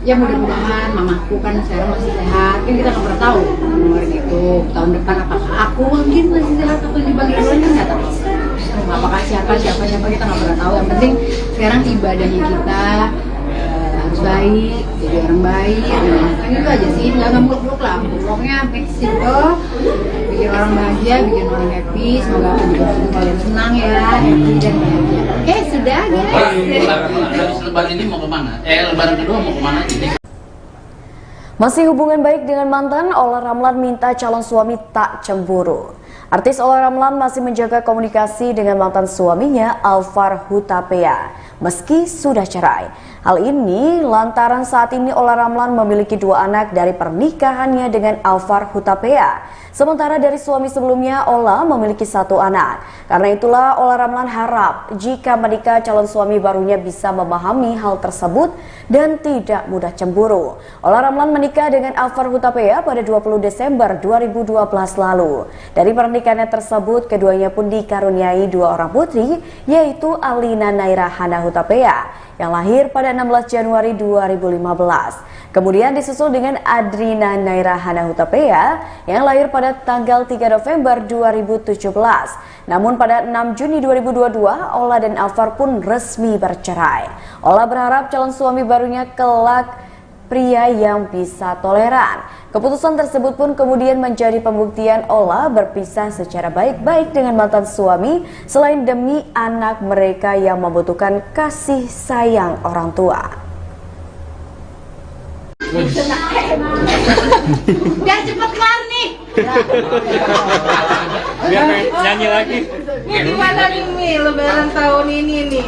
Ya mudah-mudahan mamaku kan sekarang masih sehat, kan kita nggak pernah tahu kemarin itu tahun depan apakah aku mungkin masih sehat atau dibagi duluan, kan nggak tahu. Apakah siapa kita nggak pernah tahu. Yang penting sekarang ibadahnya kita harus baik, jadi orang baik, kan itu aja sih, nggak muluk-muluk lah. Pokoknya make simple, bikin orang bahagia, bikin orang happy. Semoga aku juga bikin kalian senang ya, happy dan bahagia. Oke, sudah guys. Habis lebaran ini mau kemana? Lebaran kedua mau kemana? Masih hubungan baik dengan mantan, Olla Ramlan minta calon suami tak cemburu. Artis Olla Ramlan masih menjaga komunikasi dengan mantan suaminya Alfar Hutapea meski sudah cerai. Hal ini lantaran saat ini Ola Ramlan memiliki 2 anak dari pernikahannya dengan Alvar Hutapea. Sementara dari suami sebelumnya, Ola memiliki 1 anak. Karena itulah Ola Ramlan harap jika menikah calon suami barunya bisa memahami hal tersebut dan tidak mudah cemburu. Ola Ramlan menikah dengan Alvar Hutapea pada 20 Desember 2012 lalu. Dari pernikahannya tersebut, keduanya pun dikaruniai 2 orang putri, yaitu Alina Naira Hana Hutapea yang lahir pada 16 Januari 2015. Kemudian disusul dengan Adrina Naira Hana Hutapea yang lahir pada tanggal 3 November 2017. Namun pada 6 Juni 2022, Ola dan Alvar pun resmi bercerai. Ola berharap calon suami barunya kelak pria yang bisa toleran. Keputusan tersebut pun kemudian menjadi pembuktian Ola berpisah secara baik-baik dengan mantan suami selain demi anak mereka yang membutuhkan kasih sayang orang tua. Biar cepet kelar nih. Biar nyanyi lagi. Ini gimana nih Mi, lebaran tahun ini nih?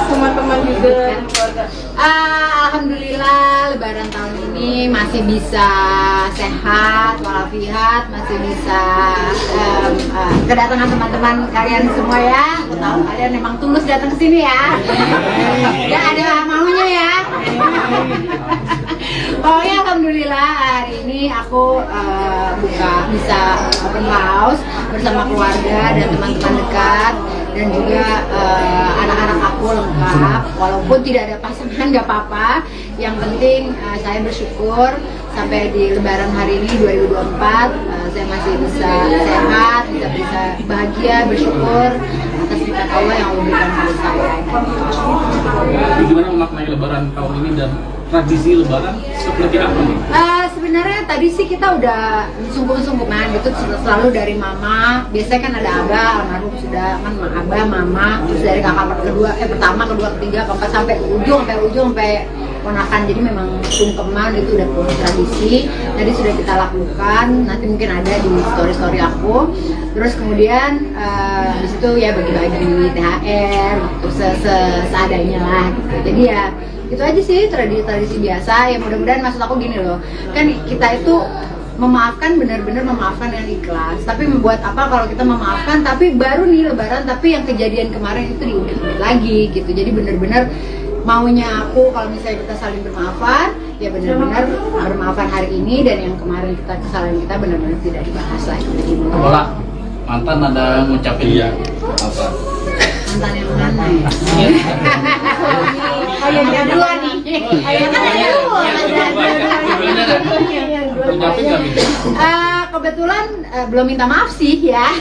Teman-teman juga keluarga. Alhamdulillah lebaran tahun ini masih bisa sehat walafiat, masih bisa kedatangan teman-teman kalian semua ya. Aku tahu kalian memang tulus datang ke sini ya. Dan ada maunya ya. Pokoknya alhamdulillah hari ini aku bisa open house bersama keluarga dan teman-teman dekat dan juga anak-anak aku lengkap. Walaupun tidak ada pasangan nggak apa-apa, yang penting saya bersyukur sampai di lebaran hari ini 2024 saya masih bisa sehat, bisa bahagia, bersyukur atas nikmat Allah yang Allah berikan kepada saya. Gimana memaknai lebaran tahun ini dan tradisi lebaran seperti apa nih? Sebenarnya tadi sih kita udah sungkem-sungkeman gitu, selalu dari mama. Biasanya kan ada abah, almarhum sudah kan abah, mama, terus dari kakak pertama, kedua, ketiga, keempat sampai ujung sampai ponakan. Jadi memang sungkeman itu udah tradisi. Tadi sudah kita lakukan, nanti mungkin ada di story aku. Terus kemudian di situ ya bagi-bagi THR, terus seadanya lah gitu. Jadi ya itu aja sih tradisi biasa. Ya mudah-mudahan, maksud aku gini loh, kan kita itu memaafkan, benar-benar memaafkan dengan ikhlas. Tapi membuat apa kalau kita memaafkan tapi baru nih lebaran tapi yang kejadian kemarin itu diungkit lagi gitu. Jadi benar-benar maunya aku kalau misalnya kita saling bermaafan, ya benar-benar bermaafan hari ini, dan yang kemarin kesalahan kita benar-benar tidak dibahas lagi. Ola, mantan ada ngucapin Iya. apa? Mantan yang mana ya? Yang dua nih. Yang Ngucapin nggak nih? kebetulan belum minta maaf sih ya.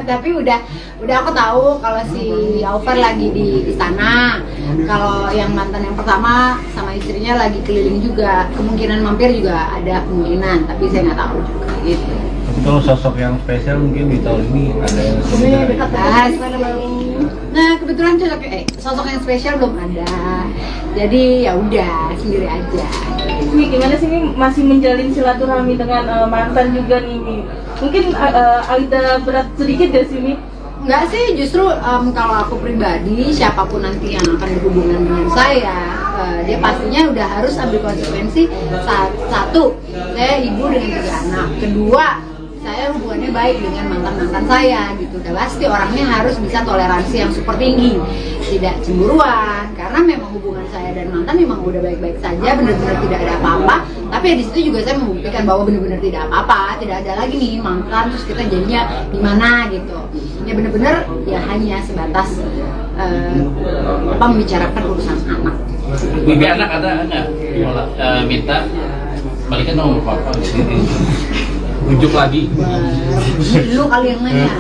Tapi udah aku tahu kalau si Alvar lagi di sana. Kalau yang mantan yang pertama sama istrinya lagi keliling juga. Kemungkinan mampir juga ada kemungkinan, tapi saya nggak tahu juga gitu. Tapi kalau sosok yang spesial mungkin di tahun ini ada yang Dekat. Nah kebetulan sosok yang spesial belum ada. Jadi ya udah sendiri aja. Mi, gimana sih Mi masih menjalin silaturahmi dengan mantan juga nih Mi? Mungkin Alida berat sedikit gak sih Mi? Enggak sih, justru kalau aku pribadi, siapapun nanti yang akan berhubungan dengan saya, dia pastinya udah harus ambil konsekuensi. Satu, saya ibu dengan 3 anak. Kedua, saya hubungannya baik dengan mantan-mantan saya gitu. Dan pasti orangnya harus bisa toleransi yang super tinggi, tidak cemburuan, karena memang hubungan saya dan mantan memang udah baik-baik saja, benar-benar tidak ada apa-apa. Tapi ya di situ juga saya membuktikan bahwa benar-benar tidak apa-apa, tidak ada lagi nih mantan terus kita jadinya gimana gitu. Ya benar-benar ya hanya sebatas membicarakan urusan anak. Bibi anak ada nggak? Ola minta balikan nomor papa. Rujuk lagi. Lu kali yang nanya.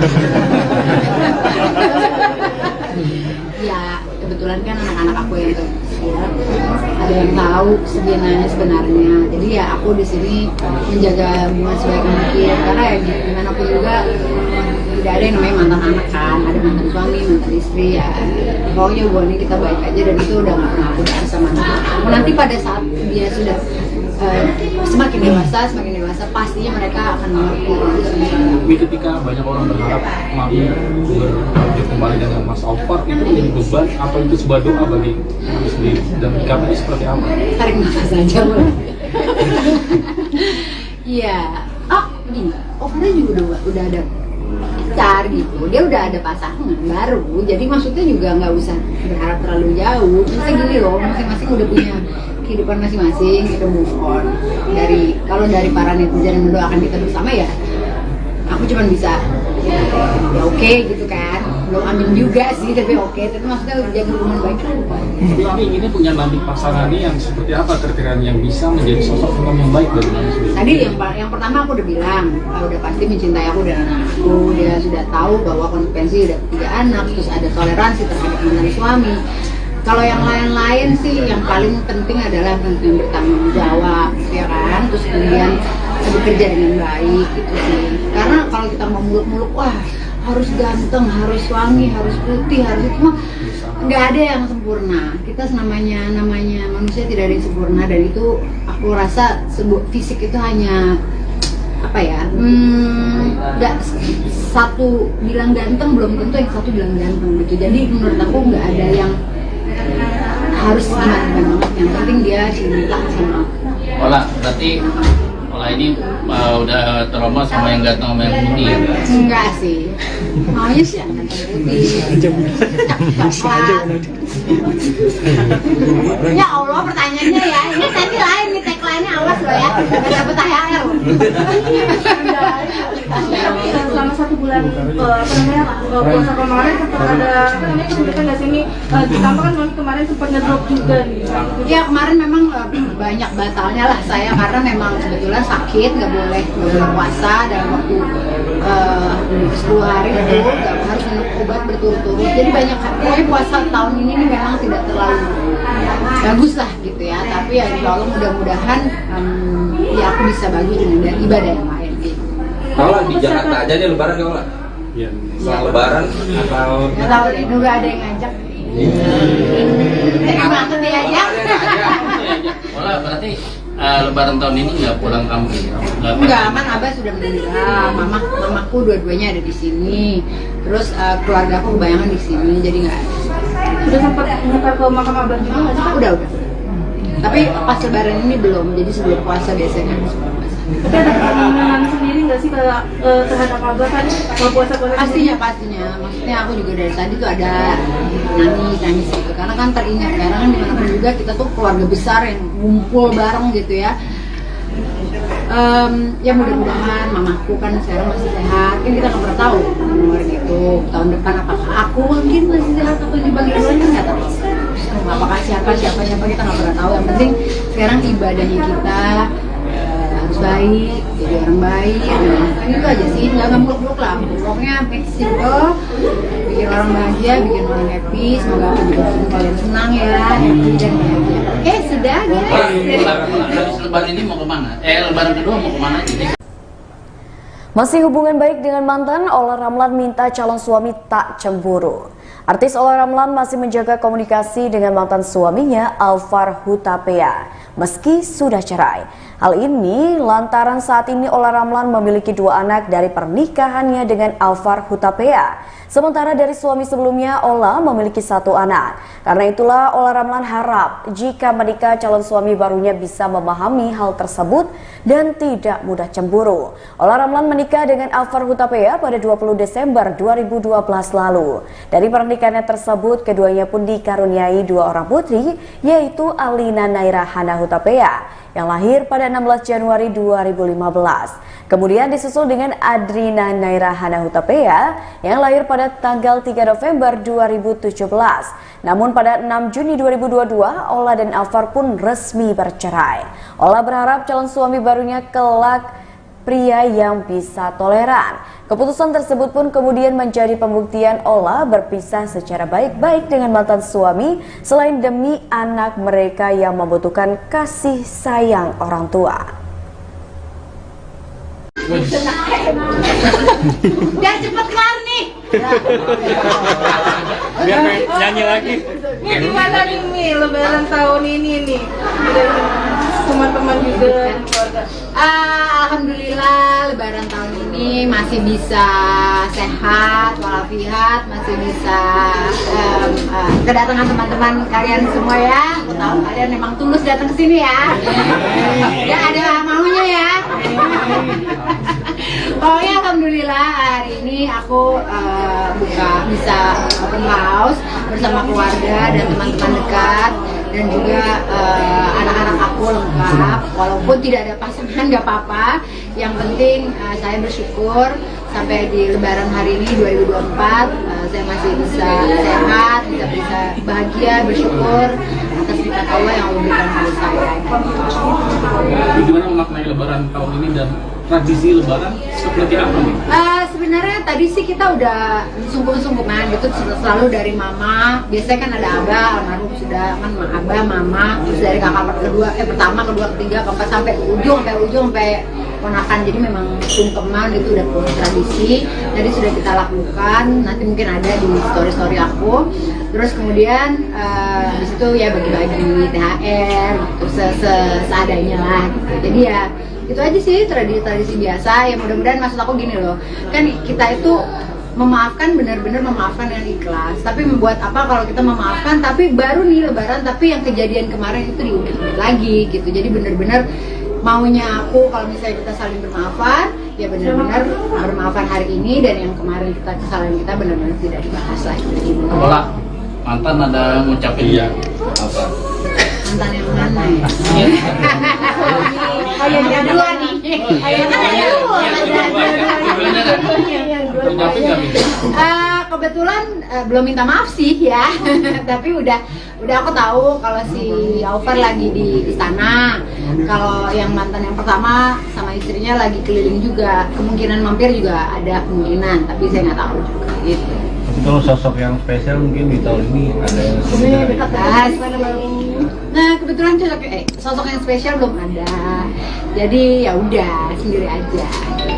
Ya kebetulan kan anak-anak aku yang kecil ada yang tahu sebenarnya. Jadi ya aku di sini menjaga hubungan sebaik mungkin, karena ya gimana pun juga tidak ada yang namanya mantan anak kan, ada mantan suami, mantan istri ya. Pokoknya hubungannya kita baik aja, dan itu udah nggak pernah aku sama anak. Nanti pada saat dia sudah semakin dewasa pastinya mereka akan mengerti. Tapi ketika banyak orang berharap mami berlanjut kembali dengan Mas Alfar, itu menjadi beban atau itu sebuah doa bagi mami sendiri? Dan kamu seperti apa? Tarik nafas aja boleh. Iya. Gini, Ofra juga udah ada pacar gitu, dia udah ada pasangan baru, jadi maksudnya juga nggak usah berharap terlalu jauh. Misalnya gini loh, masing-masing udah punya kehidupan masing-masing, kita move on. Kalau dari para netizen yang mendoakan kita bersama ya, aku cuma bisa ya oke gitu kan, belum amin juga sih, tapi oke. Tapi maksudnya jaga hubungan baik kan. Tapi kami inginnya punya nanti pasangannya yang seperti apa ketika yang bisa menjadi sosok imam yang baik dari mami sendiri? Tadi yang pertama aku udah bilang, udah pasti mencintai aku dan anak aku. Dia sudah tahu bahwa konsekuensi udah 3 anak, terus ada toleransi terhadap mantan suami. Kalau yang lain-lain sih, yang paling penting adalah yang bertanggung jawab, ya kan? Terus kemudian bekerja dengan baik, gitu sih. Karena kalau kita mau muluk-muluk, wah harus ganteng, harus wangi, harus putih, harus itu mah nggak ada yang sempurna. Kita namanya manusia tidak ada yang sempurna, dan itu aku rasa sebuah fisik itu hanya apa ya? Nggak satu bilang ganteng belum tentu yang satu bilang ganteng gitu. Jadi menurut aku nggak ada yang harus gimana banget. Yang penting dia cinta sama aku. Berarti Ola ini udah trauma sama yang ganteng sama yang putih ya? Enggak sih, maunya sih yang ganteng putih. Ya Allah, pertanyaannya ya, ini nanti lain nih, tagline-nya awas loh ya, gak dapet THR. Selama 1 bulan puasa kemarin sempat ada kesulitan nggak sih? Ini ditambah kan Mami kemarin sempat ngedrop juga nih. Ya kemarin memang banyak batalnya lah saya, karena memang kebetulan sakit, nggak boleh puasa dalam waktu 10 hari itu, harus minum obat berturut-turut. Jadi banyak, pokoknya puasa tahun ini nih memang tidak terlalu bagus lah gitu ya. Tapi ya insya Allah mudah-mudahan ya aku bisa bagi dengan ibadah yang lain gitu. Kalau di Jakarta aja nih lebaran kalau nggak? Iya. Setelah lebaran atau Nggak tahu deh, nggak ada yang ngajak. Terima kasih diajak. Ola, berarti lebaran tahun ini nggak pulang kampung? Enggak, kan Abah sudah meninggal, mamaku dua-duanya ada di sini, terus keluarga aku kebayangan di sini, jadi nggak ada. Sudah sempat nyekar ke makam Abah juga nggak sih? Udah. Tapi pas lebaran ini belum, jadi sebelum puasa biasanya harus puasa. Tapi ada keinginan sendiri nggak sih terhadap Abah kan kalau puasa-puasa? Pastinya. Maksudnya aku juga dari tadi tuh ada nangis gitu, karena kan teringat, karena kan dimanapun juga kita tuh keluarga besar yang ngumpul bareng gitu ya. Ya mudah-mudahan mamaku kan sekarang masih sehat, kan kita nggak pernah tahu nomor gitu tahun depan apakah aku mungkin masih sehat atau di bagian lain kan nggak tahu, apakah siapa kita nggak pernah tahu. Yang penting sekarang ibadahnya kita harus baik, jadi orang baik, itu aja sih, nggak muluk-muluk lah, pokoknya make simple, bikin orang bahagia, bikin orang happy. Semoga aku juga bikin kalian senang ya, happy dan bahagia. Oke, sudah guys. Habis lebaran ini mau kemana? Lebaran kedua mau kemana? Masih hubungan baik dengan mantan, Ola Ramlan minta calon suami tak cemburu. Artis Ola Ramlan masih menjaga komunikasi dengan mantan suaminya Alfar Hutapea meski sudah cerai. Hal ini lantaran saat ini Ola Ramlan memiliki 2 anak dari pernikahannya dengan Alfar Hutapea. Sementara dari suami sebelumnya, Ola memiliki 1 anak. Karena itulah Ola Ramlan harap jika menikah calon suami barunya bisa memahami hal tersebut dan tidak mudah cemburu. Ola Ramlan menikah dengan Alfar Hutapea pada 20 Desember 2012 lalu. Dari pernikahannya tersebut, keduanya pun dikaruniai 2 orang putri, yaitu Alina Naira Hana Hutapea yang lahir pada 16 Januari 2015. Kemudian disusul dengan Adrina Naira Hana Hutapea yang lahir pada tanggal 3 November 2017. Namun pada 6 Juni 2022, Ola dan Alfar pun resmi bercerai. Ola berharap calon suami barunya kelak pria yang bisa toleran. Keputusan tersebut pun kemudian menjadi pembuktian Ola berpisah secara baik-baik dengan mantan suami selain demi anak mereka yang membutuhkan kasih sayang orang tua. Biar cepet kelar nih. Biar nyanyi lagi. Ini gimana nih Mi, lebaran tahun ini nih? Teman-teman juga juga dengan keluarga? Alhamdulillah Lebaran tahun ini masih bisa sehat walafiat, masih bisa kedatangan teman-teman kalian semua ya. Aku tahu kalian memang tulus datang ke sini ya. Gak ada maunya ya. Pokoknya alhamdulillah hari ini aku bisa open house bersama keluarga dan teman-teman dekat, dan juga anak-anak aku lengkap. Walaupun tidak ada pasangan nggak apa-apa, yang penting saya bersyukur sampai di Lebaran hari ini 2024 saya masih bisa sehat, bisa bahagia, bersyukur atas nikmat Allah yang Allah berikan kepada saya. Gimana memaknai Lebaran tahun ini dan tradisi Lebaran seperti apa nih? Sebenarnya tadi sih kita udah sungkem-sungkeman gitu, selalu dari mama. Biasanya kan ada abah, almarhum sudah kan abah, mama, terus dari kakak pertama, kedua, ketiga, keempat sampai ujung sampai ponakan. Jadi memang sungkeman itu udah tradisi. Jadi sudah kita lakukan. Nanti mungkin ada di story aku. Terus kemudian di situ ya bagi-bagi THR, terus seadanya lah gitu. Jadi ya itu aja sih tradisi biasa. Ya mudah-mudahan, maksud aku gini loh, kan kita itu memaafkan, benar-benar memaafkan dengan ikhlas. Tapi membuat apa kalau kita memaafkan tapi baru nih Lebaran, tapi yang kejadian kemarin itu diungkit lagi gitu. Jadi benar-benar maunya aku kalau misalnya kita saling bermaafan, ya benar-benar bermaafan hari ini, dan yang kemarin kesalahan kita benar-benar tidak dibahas lagi. Kalau mantan ada ngucapin Iya. apa? Mantan yang mana ya? Yang dua nih. Ngucapin nggak nih? Kebetulan belum minta maaf sih ya, tapi udah aku tahu kalau si Aufar lagi di istana, kalau yang mantan yang pertama sama istrinya lagi keliling juga, kemungkinan mampir juga ada kemungkinan, tapi saya nggak tahu juga gitu. Tapi kalau sosok yang spesial mungkin di tahun ini ada yang sebenarnya. Nah kebetulan sosok yang spesial belum ada, jadi ya udah sendiri aja.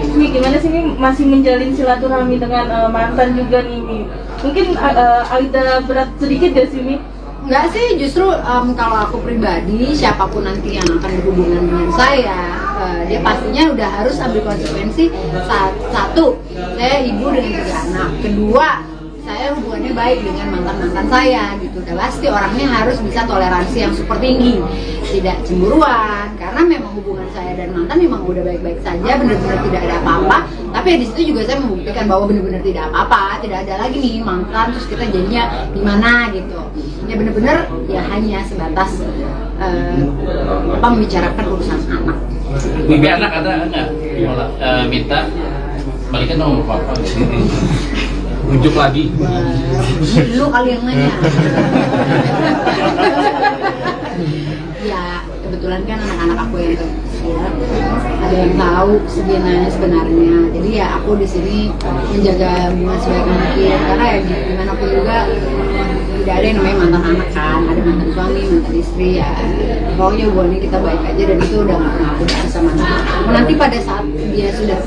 Ini gimana sih, ini masih menjalin silaturahmi dengan mantan juga nih, Mi? Mungkin Alida berat sedikit gak sih, Mi? Enggak sih, justru kalau aku pribadi, siapapun nanti yang akan berhubungan dengan saya, dia pastinya udah harus ambil konsekuensi. Satu, saya ibu dengan 3 anak. Kedua, saya hubungannya baik dengan mantan-mantan saya gitu. Dan pasti orangnya harus bisa toleransi yang super tinggi, tidak cemburuan, karena memang hubungan saya dan mantan memang udah baik-baik saja, benar-benar tidak ada apa-apa. Tapi ya di situ juga saya membuktikan bahwa benar-benar tidak apa-apa, tidak ada lagi nih mantan terus kita jadinya gimana gitu. Ya benar-benar ya hanya sebatas membicarakan urusan anak. Bibi anak ada nggak? Minta balikan dong papa. Unjuk lagi. Lu kali yang nanya. Ya kebetulan kan anak-anak aku yang kecil ada yang tahu sebenarnya. Jadi ya aku di sini menjaga hubungan sebaik mungkin, karena ya gimana pun juga tidak ada yang namanya mantan anak kan, ada mantan suami, mantan istri ya. Pokoknya hubungannya kita baik aja, dan itu udah nggak pernah aku sama anak. Nanti pada saat dia sudah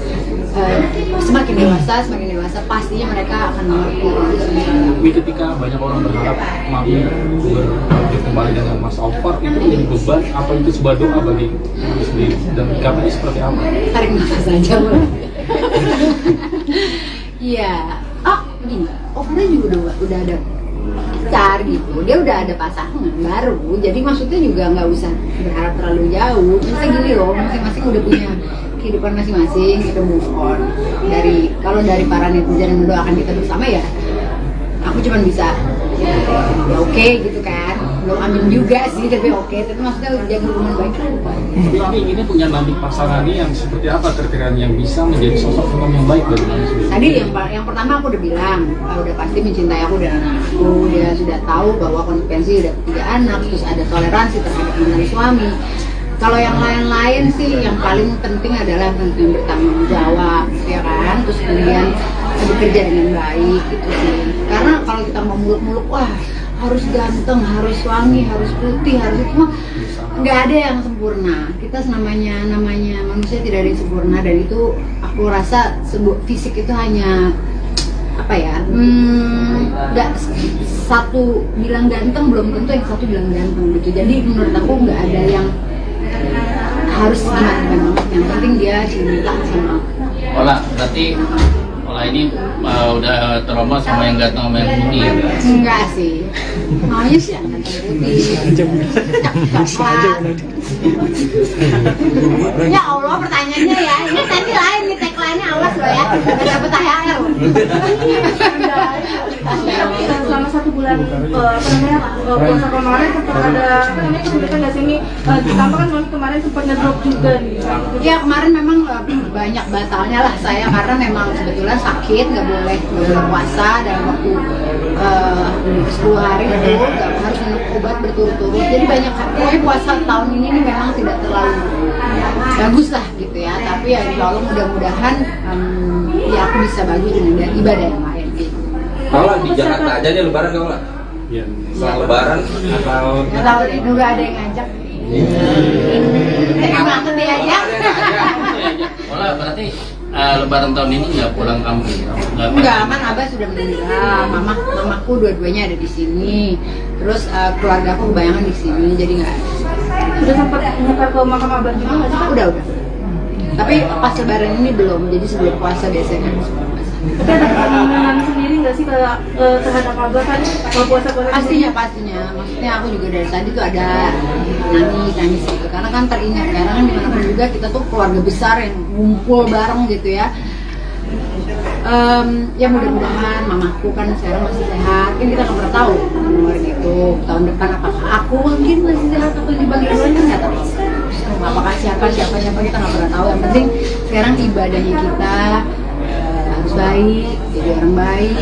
semakin dewasa pastinya mereka akan mengerti. Tapi ketika banyak orang berharap mami berlanjut kembali dengan Mas Aufar, itu menjadi beban atau itu sebuah doa bagi mami sendiri, dan kabarnya seperti apa? Tarik nafas aja boleh. Iya. Begini, Aufar juga udah ada pacar gitu, dia udah ada pasangan baru, jadi maksudnya juga nggak usah berharap terlalu jauh. Misalnya gini loh, masing-masing udah punya kehidupan masing-masing, kita move on. Kalau dari para netizen yang mendoakan kita bersama, ya aku cuma bisa ya oke gitu kan, belum amin juga sih, tapi oke. Tapi maksudnya jaga hubungan baik kan. Tapi kami inginnya punya nanti pasangannya yang seperti apa, kira-kira yang bisa menjadi sosok imam yang baik bagi kami sendiri. Tadi yang pertama aku udah bilang, udah pasti mencintai aku dan anakku. Dia sudah tahu bahwa konsekuensi udah 3 anak, terus ada toleransi terhadap mantan suami. Kalau yang lain-lain sih, yang paling penting adalah yang bertanggung jawab, ya kan? Terus kemudian bekerja dengan baik gitu sih. Karena kalau kita mau muluk-muluk, wah harus ganteng, harus wangi, harus putih, harus itu mah nggak ada yang sempurna. Kita namanya manusia tidak ada yang sempurna, dan itu aku rasa fisik itu hanya apa ya? Nggak satu bilang ganteng belum tentu yang satu bilang ganteng gitu. Jadi menurut aku nggak ada yang harus gimana banget, yang penting dia cinta sama aku. Olah, berarti Olah ini udah trauma sama yang ganteng sama yang putih ya? Enggak sih, maunya sih yang ganteng putih. Ya Allah, pertanyaannya ya, ini nanti lain nih tagline-nya, awas loh ya, nggak dapet THR. Tapi selama 1 bulan puasa kemarin sempat ada kesulitan nggak sih? Ini ditambah kan Mami kemarin sempat ngedrop juga nih. Ya kemarin memang banyak batalnya lah saya, karena memang kebetulan sakit, nggak boleh puasa dalam waktu 10 hari itu, nggak harus minum obat berturut-turut. Jadi banyak, pokoknya puasa tahun ini nih memang tidak terlalu bagus lah gitu ya. Tapi ya insya Allah mudah-mudahan ya aku bisa bagi dengan ibadah yang lain gitu. Kalau di Jakarta aja nih lebaran kau lah. Iya. Setelah lebaran atau Nggak tahu deh, nggak ada yang ngajak. Emang aku diajak. Olah, berarti lebaran tahun ini nggak pulang kampung? Enggak, kan Abah sudah meninggal, mamaku dua-duanya ada di sini, terus keluarga aku kebayangan di sini, jadi nggak ada. Sudah sempat nyekar ke makam Abah juga nggak sih? Udah. Tapi pas lebaran ini belum, jadi sebelum puasa biasanya kan sebelum puasa. Tapi ada keinginan sendiri nggak sih terhadap Abah kan kalau puasa-puasa? Pastinya, maksudnya aku juga dari tadi tuh ada nangis gitu, karena kan teringat, karena kan dimanapun juga kita tuh keluarga besar yang ngumpul bareng gitu ya. Ya mudah-mudahan mamaku kan sekarang masih sehat, kan kita nggak pernah tahu umur gitu, tahun depan apakah aku mungkin masih sehat atau di bagian lain kan nggak tahu, apakah siapa kita nggak pernah tahu. Yang penting sekarang ibadahnya kita harus baik, jadi orang baik,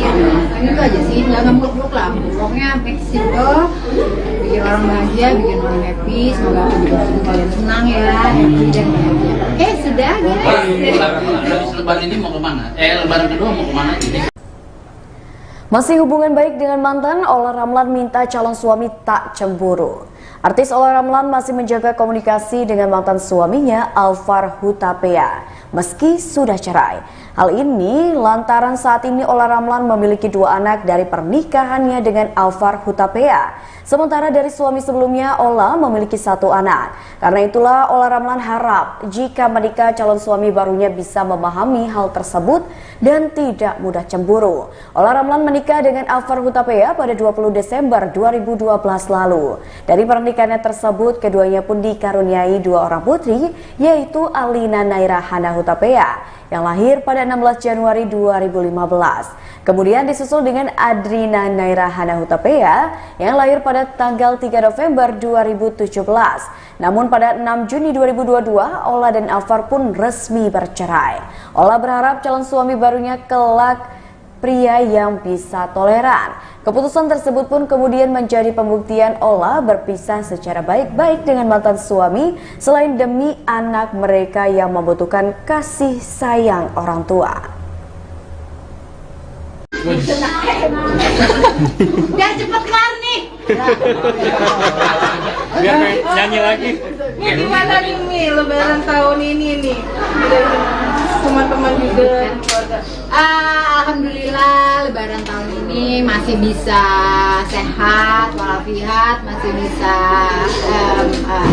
kan itu aja sih, nggak muluk-muluk lah, pokoknya make simple, bikin orang bahagia, bikin orang happy. Semoga aku juga bikin kalian senang ya, happy dan bahagia. Oke, sudah guys. Habis lebaran ini mau kemana? Lebaran kedua mau kemana? Masih hubungan baik dengan mantan, Ola Ramlan minta calon suami tak cemburu. Artis Ola Ramlan masih menjaga komunikasi dengan mantan suaminya Alvar Hutapea meski sudah cerai. Hal ini lantaran saat ini Ola Ramlan memiliki 2 anak dari pernikahannya dengan Alvar Hutapea. Sementara dari suami sebelumnya Ola memiliki 1 anak. Karena itulah Ola Ramlan harap jika menikah calon suami barunya bisa memahami hal tersebut dan tidak mudah cemburu. Ola Ramlan menikah dengan Alvar Hutapea pada 20 Desember 2012 lalu. Dari pernikahannya tersebut keduanya pun dikaruniai 2 orang putri, yaitu Alina Naira Hana Hutapea yang lahir pada 16 Januari 2015. Kemudian disusul dengan Adrina Naira Hana Hutapea yang lahir pada tanggal 3 November 2017. Namun pada 6 Juni 2022, Ola dan Alvar pun resmi bercerai. Ola berharap calon suami barunya kelak pria yang bisa toleran. Keputusan tersebut pun kemudian menjadi pembuktian Ola berpisah secara baik-baik dengan mantan suami selain demi anak mereka yang membutuhkan kasih sayang orang tua. Biar cepet kelar nih. Biar nyanyi lagi. Gimana nih Mi, lebaran tahun ini nih? Teman-teman juga keluarga. Alhamdulillah lebaran tahun ini masih bisa sehat walafiat, masih bisa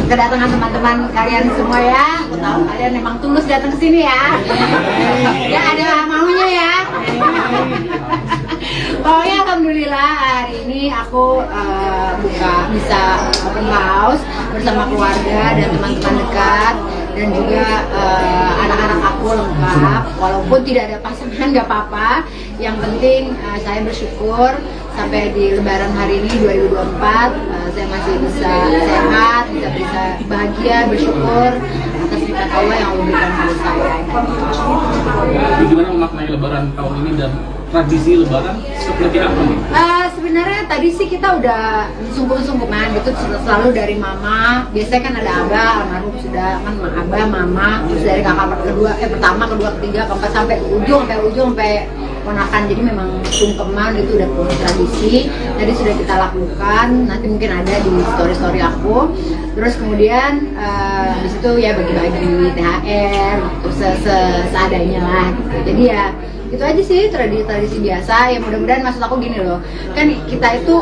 kedatangan teman-teman kalian semua ya. Aku tahu kalian memang tulus datang ke sini ya. Ya ada maunya ya. Pokoknya alhamdulillah hari ini aku bisa open house bersama keluarga dan teman-teman dekat, dan juga anak-anak aku lengkap. Walaupun tidak ada pasangan nggak apa-apa, yang penting saya bersyukur sampai di lebaran hari ini 2024 saya masih bisa sehat, bisa bahagia, bersyukur atas nikmat Allah yang Allah berikan pada saya. Bagaimana memaknai lebaran tahun ini dan tradisi lebaran seperti apa nih? Sebenarnya tadi sih kita udah sungguh-sungguhan gitu, selalu dari mama. Biasanya kan ada abah, almarhum sudah kan abah, mama, terus dari kakak pertama, kedua, ketiga, keempat sampai ujung sampai ponakan. Jadi memang sungkeman itu udah punya tradisi. Tadi sudah kita lakukan, nanti mungkin ada di story aku. Terus kemudian di situ ya bagi-bagi THR, terus seadanya lah gitu. Jadi ya itu aja sih tradisi biasa. Ya mudah-mudahan, maksud aku gini loh, kan kita itu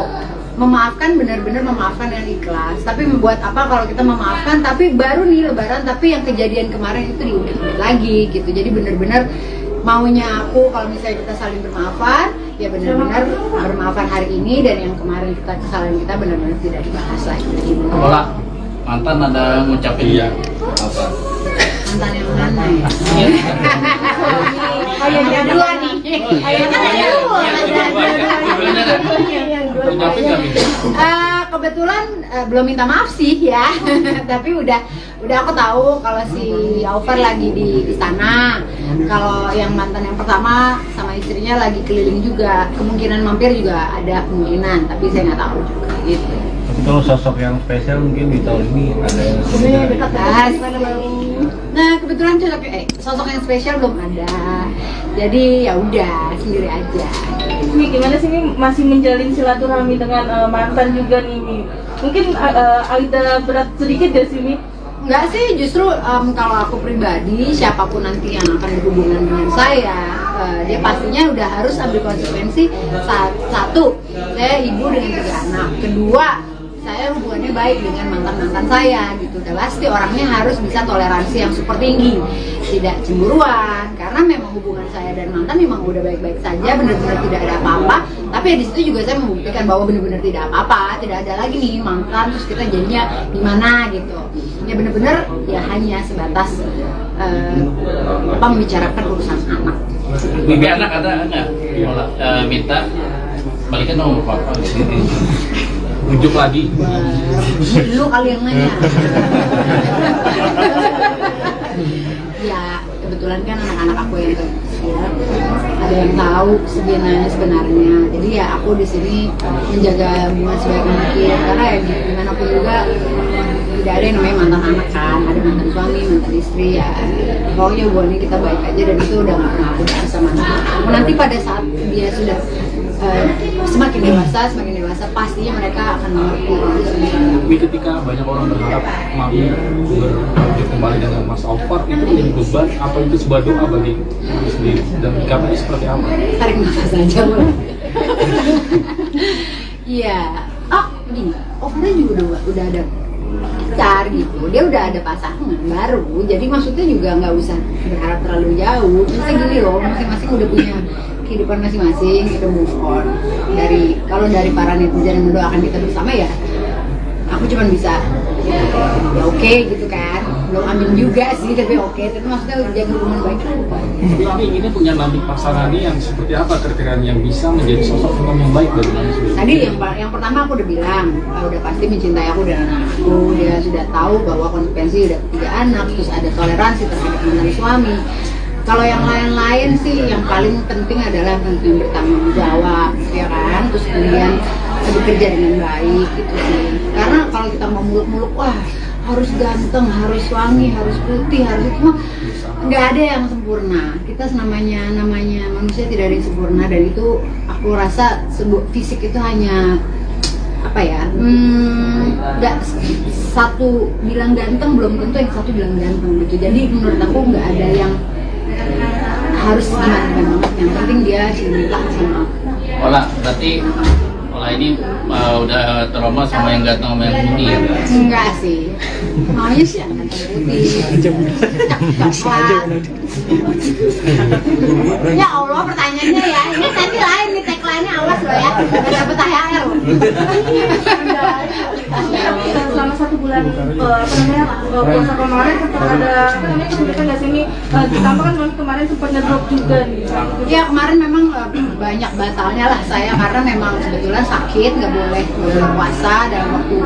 memaafkan, benar-benar memaafkan dengan ikhlas. Tapi membuat apa kalau kita memaafkan tapi baru nih lebaran tapi yang kejadian kemarin itu diungkit lagi gitu. Jadi benar-benar maunya aku kalau misalnya kita saling bermaafan, ya benar-benar bermaafan hari ini, dan yang kemarin kesalahan kita benar-benar tidak dibahas lagi gitu. Bola mantan ada ngucapin Iya. apa? Mantan yang mana ya? Ayahnya Dua nih. Ayahnya Ngucapin nggak, Mi? Kebetulan belum minta maaf sih ya, tapi udah aku tahu kalau si Alvar lagi di sana. Kalau yang mantan yang pertama sama istrinya lagi keliling juga, kemungkinan mampir juga ada kemungkinan, tapi saya nggak tahu juga gitu. Tapi kalau sosok yang spesial mungkin di tahun ini ada yang Dekat. Nah kebetulan sosok yang spesial belum ada, jadi ya udah sendiri aja. Mi, gimana sih Mi masih menjalin silaturahmi dengan mantan juga nih Mi? Mungkin ada berat sedikit gak sih Mi? Enggak sih, justru kalau aku pribadi, siapapun nanti yang akan berhubungan dengan saya, dia pastinya udah harus ambil konsekuensi. Satu, saya ibu dengan 3 anak. Kedua, saya hubungannya baik dengan mantan-mantan saya gitu. Dan pasti orangnya harus bisa toleransi yang super tinggi, tidak cemburuan, karena memang hubungan saya dan mantan memang udah baik-baik saja, benar-benar tidak ada apa-apa. Tapi ya di situ juga saya membuktikan bahwa benar-benar tidak apa-apa, tidak ada lagi nih mantan terus kita jadinya gimana gitu. Ya benar-benar ya hanya sebatas membicarakan urusan anak. Bibi anak ada nggak? Bola minta balikan nomor papa. Unjuk lagi. Lu kali yang nanya. Ya kebetulan kan anak-anak aku yang kecil ada yang tahu sebenarnya. Jadi ya aku di sini menjaga hubungan sebaik mungkin, karena ya gimana pun juga tidak ada yang namanya mantan anak kan, ada mantan suami, mantan istri ya. Pokoknya hubungannya kita baik aja, dan itu udah nggak pernah aku bahas sama anak. Nanti pada saat dia sudah semakin dewasa pastinya mereka akan mengerti. Tapi ketika banyak orang berharap Mami berlanjut kembali dengan Mas Alvar, itu menjadi beban atau itu sebuah doa bagi Mami sendiri? Dan kabarnya seperti apa? Tarik nafas aja boleh. Iya. Gini, Alvar juga udah ada pacar gitu. Dia udah ada pasangan baru. Jadi maksudnya juga nggak usah berharap terlalu jauh. Misalnya gini loh, masing-masing udah punya kehidupan masing-masing, kita move on. Kalau dari para netizen yang mendoakan kita bersama ya, aku cuma bisa ya oke gitu kan, belum amin juga sih, tapi oke. Tapi maksudnya jaga hubungan baik kan. Tapi Mami ini punya nanti pasangannya yang seperti apa kriteria yang bisa menjadi sosok imam yang baik bagi Mami sendiri? Tadi yang pertama aku udah bilang, udah pasti mencintai aku dan anak-anakku. Dia sudah tahu bahwa konsekuensi udah 3 anak, terus ada toleransi terhadap mantan suami. Kalau yang lain-lain sih, yang paling penting adalah yang bertanggung jawab, ya kan? Terus kemudian bekerja dengan baik gitu sih. Karena kalau kita mau muluk-muluk, wah harus ganteng, harus wangi, harus putih, harus itu mah nggak ada yang sempurna. Kita namanya manusia tidak ada yang sempurna, dan itu aku rasa fisik itu hanya apa ya? Nggak satu bilang ganteng belum tentu yang satu bilang ganteng gitu. Jadi menurut aku nggak ada yang harus gimana banget, yang penting dia cinta sama aku. Berarti ini udah trauma sama yang ganteng sama yang putih ya? Enggak sih, maunya sih yang ganteng putih. Ya Allah, pertanyaannya ya, ini nanti lain nih, tagline-nya awas loh ya, nggak dapet THR loh. Selama 1 bulan puasa kemarin sempat ada kesulitan nggak sih Mi? Ditambah kan Mami kemarin sempat ngedrop juga nih. Ya kemarin memang banyak batalnya lah saya, karena memang kebetulan sakit, nggak boleh puasa dalam waktu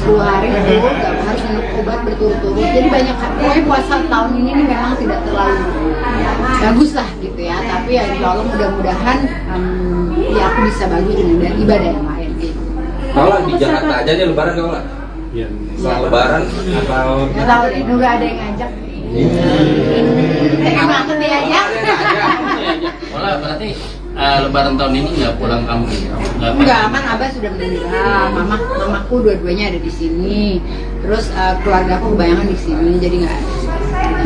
10 hari itu, nggak harus minum obat berturut-turut. Jadi banyak, pokoknya puasa tahun ini nih memang tidak terlalu bagus lah gitu ya. Tapi ya insya Allah mudah-mudahan ya aku bisa bagi dengan ibadah yang lain gitu. Kalau di Jakarta aja nih lebaran kalau nggak? Iya. Setelah lebaran atau Nggak tahu deh, nggak ada yang ngajak. Kayak banget dia aja. Berarti lebaran tahun ini nggak pulang kampung? Enggak, kan Abah sudah meninggal, mamaku dua-duanya ada di sini, terus keluarga aku kebanyakan di sini, jadi nggak ada.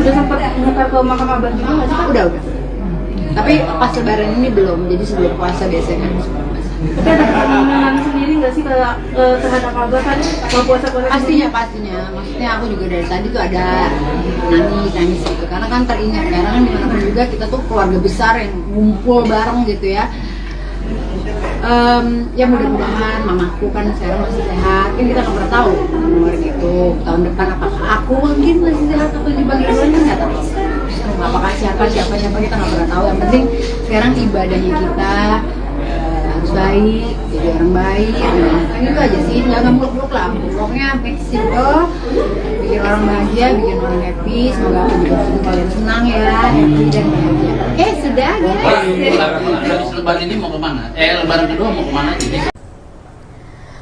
Udah sempat ngantar ke makam Abah juga nggak sih? Udah. Tapi pas lebaran ini belum, jadi sebelum puasa biasanya. Tapi ada kemenangan sendiri nggak sih terhadap abah kan mau puasa-puasa? Pastinya. Maksudnya aku juga dari tadi tuh ada nangis gitu. Karena kan teringat, karena kan dimanapun juga kita tuh keluarga besar yang ngumpul bareng gitu ya. Ya mudah-mudahan mamaku kan sekarang masih sehat, kan kita nggak pernah tahu umur gitu tahun depan apakah aku mungkin masih sehat atau dipanggil lagi nggak tahu, apakah siapa kita nggak pernah tahu. Yang penting sekarang ibadahnya kita harus baik, jadi orang baik, kan itu aja sih, jangan muluk-muluk lah, pokoknya make simple, bikin orang bahagia, bikin orang happy. Semoga aku juga kalian senang ya, happy dan bahagia. Oke, sudah guys. Habis lebaran ini mau kemana? Lebaran kedua mau kemana jadi?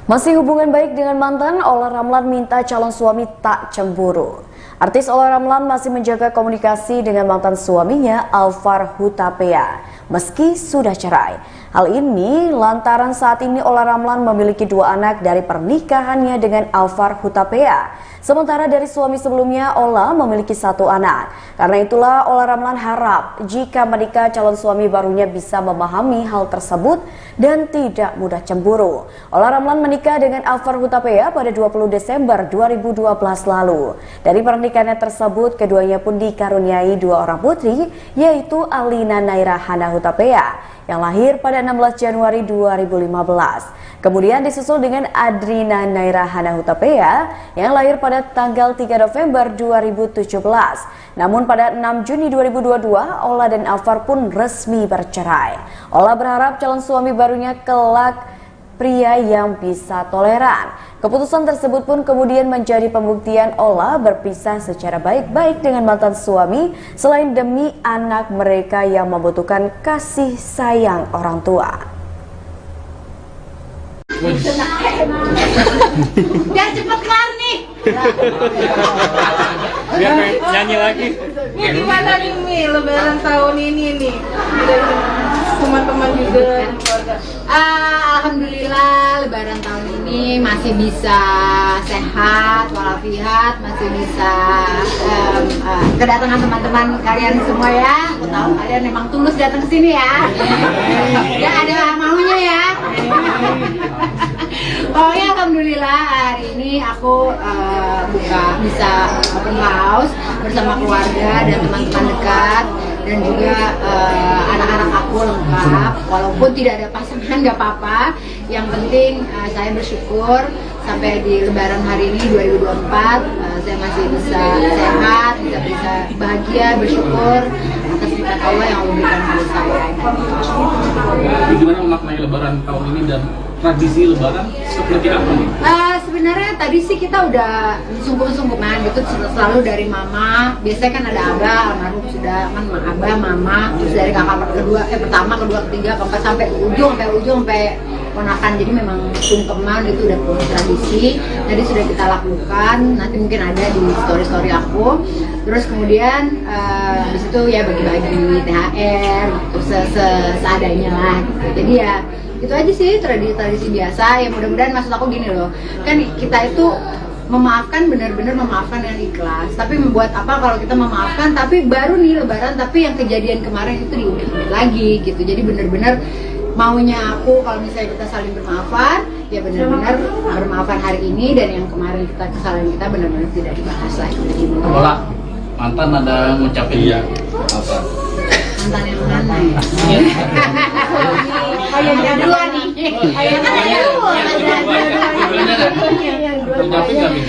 Masih hubungan baik dengan mantan, Olla Ramlan minta calon suami tak cemburu. Artis Olla Ramlan masih menjaga komunikasi dengan mantan suaminya Alvar Hutapea meski sudah cerai. Hal ini lantaran saat ini Olla Ramlan memiliki 2 anak dari pernikahannya dengan Alvar Hutapea. Sementara dari suami sebelumnya, Olla memiliki 1 anak. Karena itulah Olla Ramlan harap jika menikah calon suami barunya bisa memahami hal tersebut dan tidak mudah cemburu. Olla Ramlan menikah dengan Alvar Hutapea pada 20 Desember 2012 lalu. Dari pernikahannya tersebut, keduanya pun dikaruniai 2 orang putri, yaitu Alina Naira Hana Hutapea yang lahir pada 16 Januari 2015. Kemudian disusul dengan Adrina Naira Hana Hutapea yang lahir pada tanggal 3 November 2017. Namun pada 6 Juni 2022, Olla dan Alvar pun resmi bercerai. Olla berharap calon suami barunya kelak pria yang bisa toleran. Keputusan tersebut pun kemudian menjadi pembuktian Olla berpisah secara baik-baik dengan mantan suami selain demi anak mereka yang membutuhkan kasih sayang orang tua. Biar cepet kelar nih. Biar nyanyi lagi. Ini gimana nih Mi, lebaran tahun ini nih? Teman-teman juga keluarga. Alhamdulillah lebaran tahun ini masih bisa sehat walafiat, masih bisa kedatangan teman-teman kalian semua ya. Aku tahu kalian memang tulus datang ke sini ya. Ya ada maunya ya. Pokoknya alhamdulillah hari ini aku bisa open house bersama keluarga dan teman-teman dekat dan juga anak-anak aku lengkap. Walaupun tidak ada pasangan nggak apa-apa, yang penting saya bersyukur sampai di lebaran hari ini 2024 saya masih bisa sehat, bisa bahagia, bersyukur atas berkat Allah yang Allah berikan kepada saya. Gimana memaknai lebaran tahun ini dan tradisi lebaran seperti apa nih? Sebenarnya tadi sih kita udah sungguh-sungguhan gitu, selalu dari mama. Biasanya kan ada abah, almarhum sudah kan abah, mama, terus dari kakak pertama, kedua, ketiga, keempat sampai ujung sampai ponakan. Jadi memang sungkeman itu udah tradisi. Tadi sudah kita lakukan, nanti mungkin ada di story aku. Terus kemudian di situ ya bagi-bagi THR, terus seadanya lah. Gitu. Jadi ya itu aja sih tradisi biasa. Ya mudah-mudahan, maksud aku gini loh, kan kita itu memaafkan, benar-benar memaafkan yang ikhlas. Tapi membuat apa kalau kita memaafkan tapi baru nih lebaran, tapi yang kejadian kemarin itu diungkit lagi gitu. Jadi benar-benar maunya aku kalau misalnya kita saling bermaafan, ya benar-benar bermaafan hari ini, dan yang kemarin kesalahan kita benar-benar tidak dibahas lagi. Ola, mantan ada ngucapin Iya. apa? Mantan yang mana ya? Ayahnya dua nih. Ayahnya dua. Ngucapin nggak nih?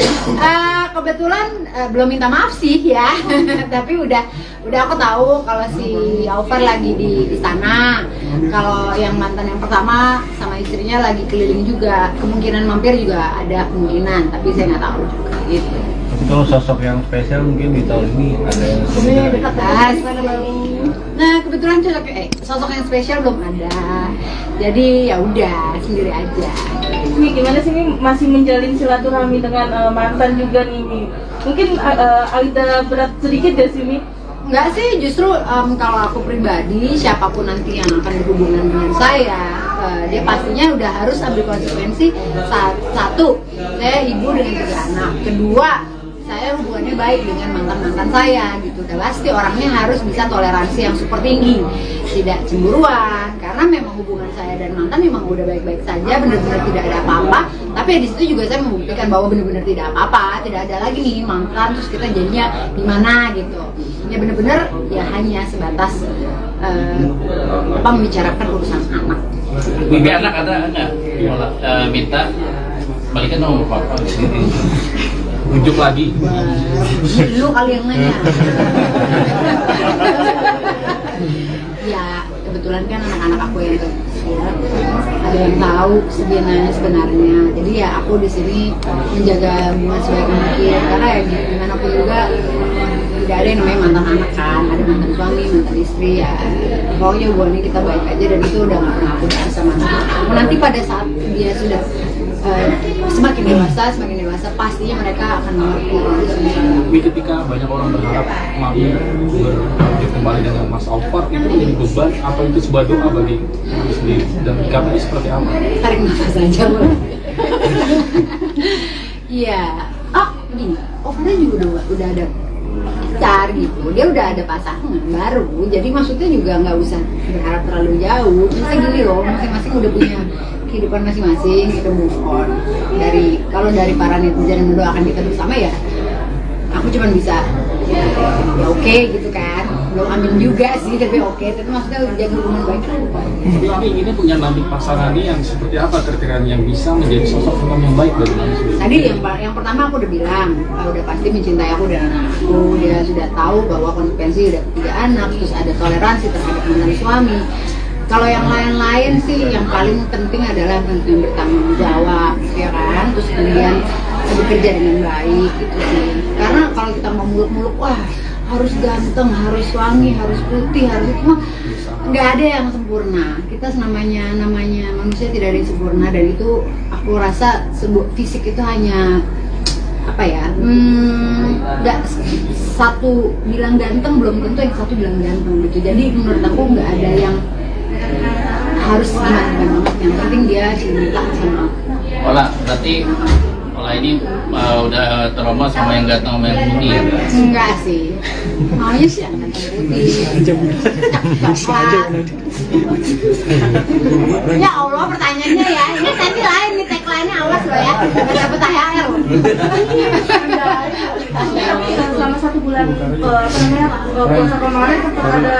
Kebetulan belum minta maaf sih ya, tapi udah aku tahu kalau si Alvar lagi di sana. Kalau yang mantan yang pertama sama istrinya lagi keliling juga, kemungkinan mampir juga ada kemungkinan, tapi saya nggak tahu juga gitu. Tapi kalau sosok yang spesial mungkin di tahun ini ada yang sebenarnya. Nah kebetulan sosok yang spesial belum ada, jadi ya udah sendiri aja. Mi, gimana sih Mi masih menjalin silaturahmi dengan mantan juga nih Mi? Mungkin agak berat sedikit gak sih Mi? Enggak sih, justru kalau aku pribadi, siapapun nanti yang akan berhubungan dengan saya, dia pastinya udah harus ambil konsekuensi. Satu, saya ibu dengan 3 anak. Kedua, saya hubungannya baik dengan mantan-mantan saya gitu. Dan pasti orangnya harus bisa toleransi yang super tinggi, tidak cemburuan, karena memang hubungan saya dan mantan memang udah baik-baik saja, benar-benar tidak ada apa-apa. Tapi di situ juga saya membuktikan bahwa benar-benar tidak apa-apa, tidak ada lagi nih mantan terus kita jadinya gimana gitu. Ya benar-benar ya hanya sebatas membicarakan urusan anak. Bibi anak ada nggak minta balikan nomor papa? Unjuk lagi. Lu kali yang nanya. Ya kebetulan kan anak-anak aku yang kecil ada yang tahu sebenarnya. Jadi ya aku di sini menjaga hubungan sebaik mungkin, karena ya gimana pun juga tidak ada yang namanya mantan anak kan, ada mantan suami, mantan istri ya. Pokoknya hubungannya kita baik aja, dan itu udah nggak pernah aku bahas sama anak. Nanti pada saat dia sudah semakin dewasa pastinya mereka akan mengerti. Tapi ketika banyak orang berharap Mami berlanjut kembali dengan Mas Alfar, itu menjadi beban apa itu sebuah doa bagi Mami sendiri, dan sikapnya seperti apa? Tarik nafas aja boleh. Iya. Begini, Alfar juga udah ada pacar gitu, dia udah ada pasangan baru, jadi maksudnya juga nggak usah berharap terlalu jauh. Misalnya gini loh, masing-masing udah punya kehidupan masing-masing, kita move on. Kalau dari para netizen yang mendoakan kita bersama ya, aku cuma bisa ya oke gitu kan, belum amin juga sih, tapi oke. Tapi maksudnya jaga hubungan baik kan. Jadi Mami ini punya nanti pasangannya yang seperti apa kriteria yang bisa menjadi sosok imam yang baik bagi Mami sendiri? Tadi yang pertama aku udah bilang, udah pasti mencintai aku dan anakku. Dia sudah tahu bahwa konsekuensi udah 3 anak, terus ada toleransi terhadap mantan suami. Kalau yang lain-lain sih, yang paling penting adalah yang bertanggung jawab, ya kan? Terus kemudian bekerja dengan baik, gitu sih. Karena kalau kita mau muluk-muluk, wah harus ganteng, harus wangi, harus putih, harus itu mah nggak ada yang sempurna. Kita namanya manusia tidak ada yang sempurna, dan itu aku rasa fisik itu hanya apa ya? Nggak satu bilang ganteng belum tentu yang satu bilang ganteng gitu. Jadi menurut aku nggak ada yang harus gimana banget, yang penting dia cinta sama aku. Berarti ini udah trauma sama yang ganteng sama yang putih ya? Enggak sih, maunya sih yang ganteng putih. Ya Allah, pertanyaannya ya, ini nanti lain nih, tagline-nya awas loh ya, nggak dapet THR. Selama 1 bulan puasa kemarin sempat ada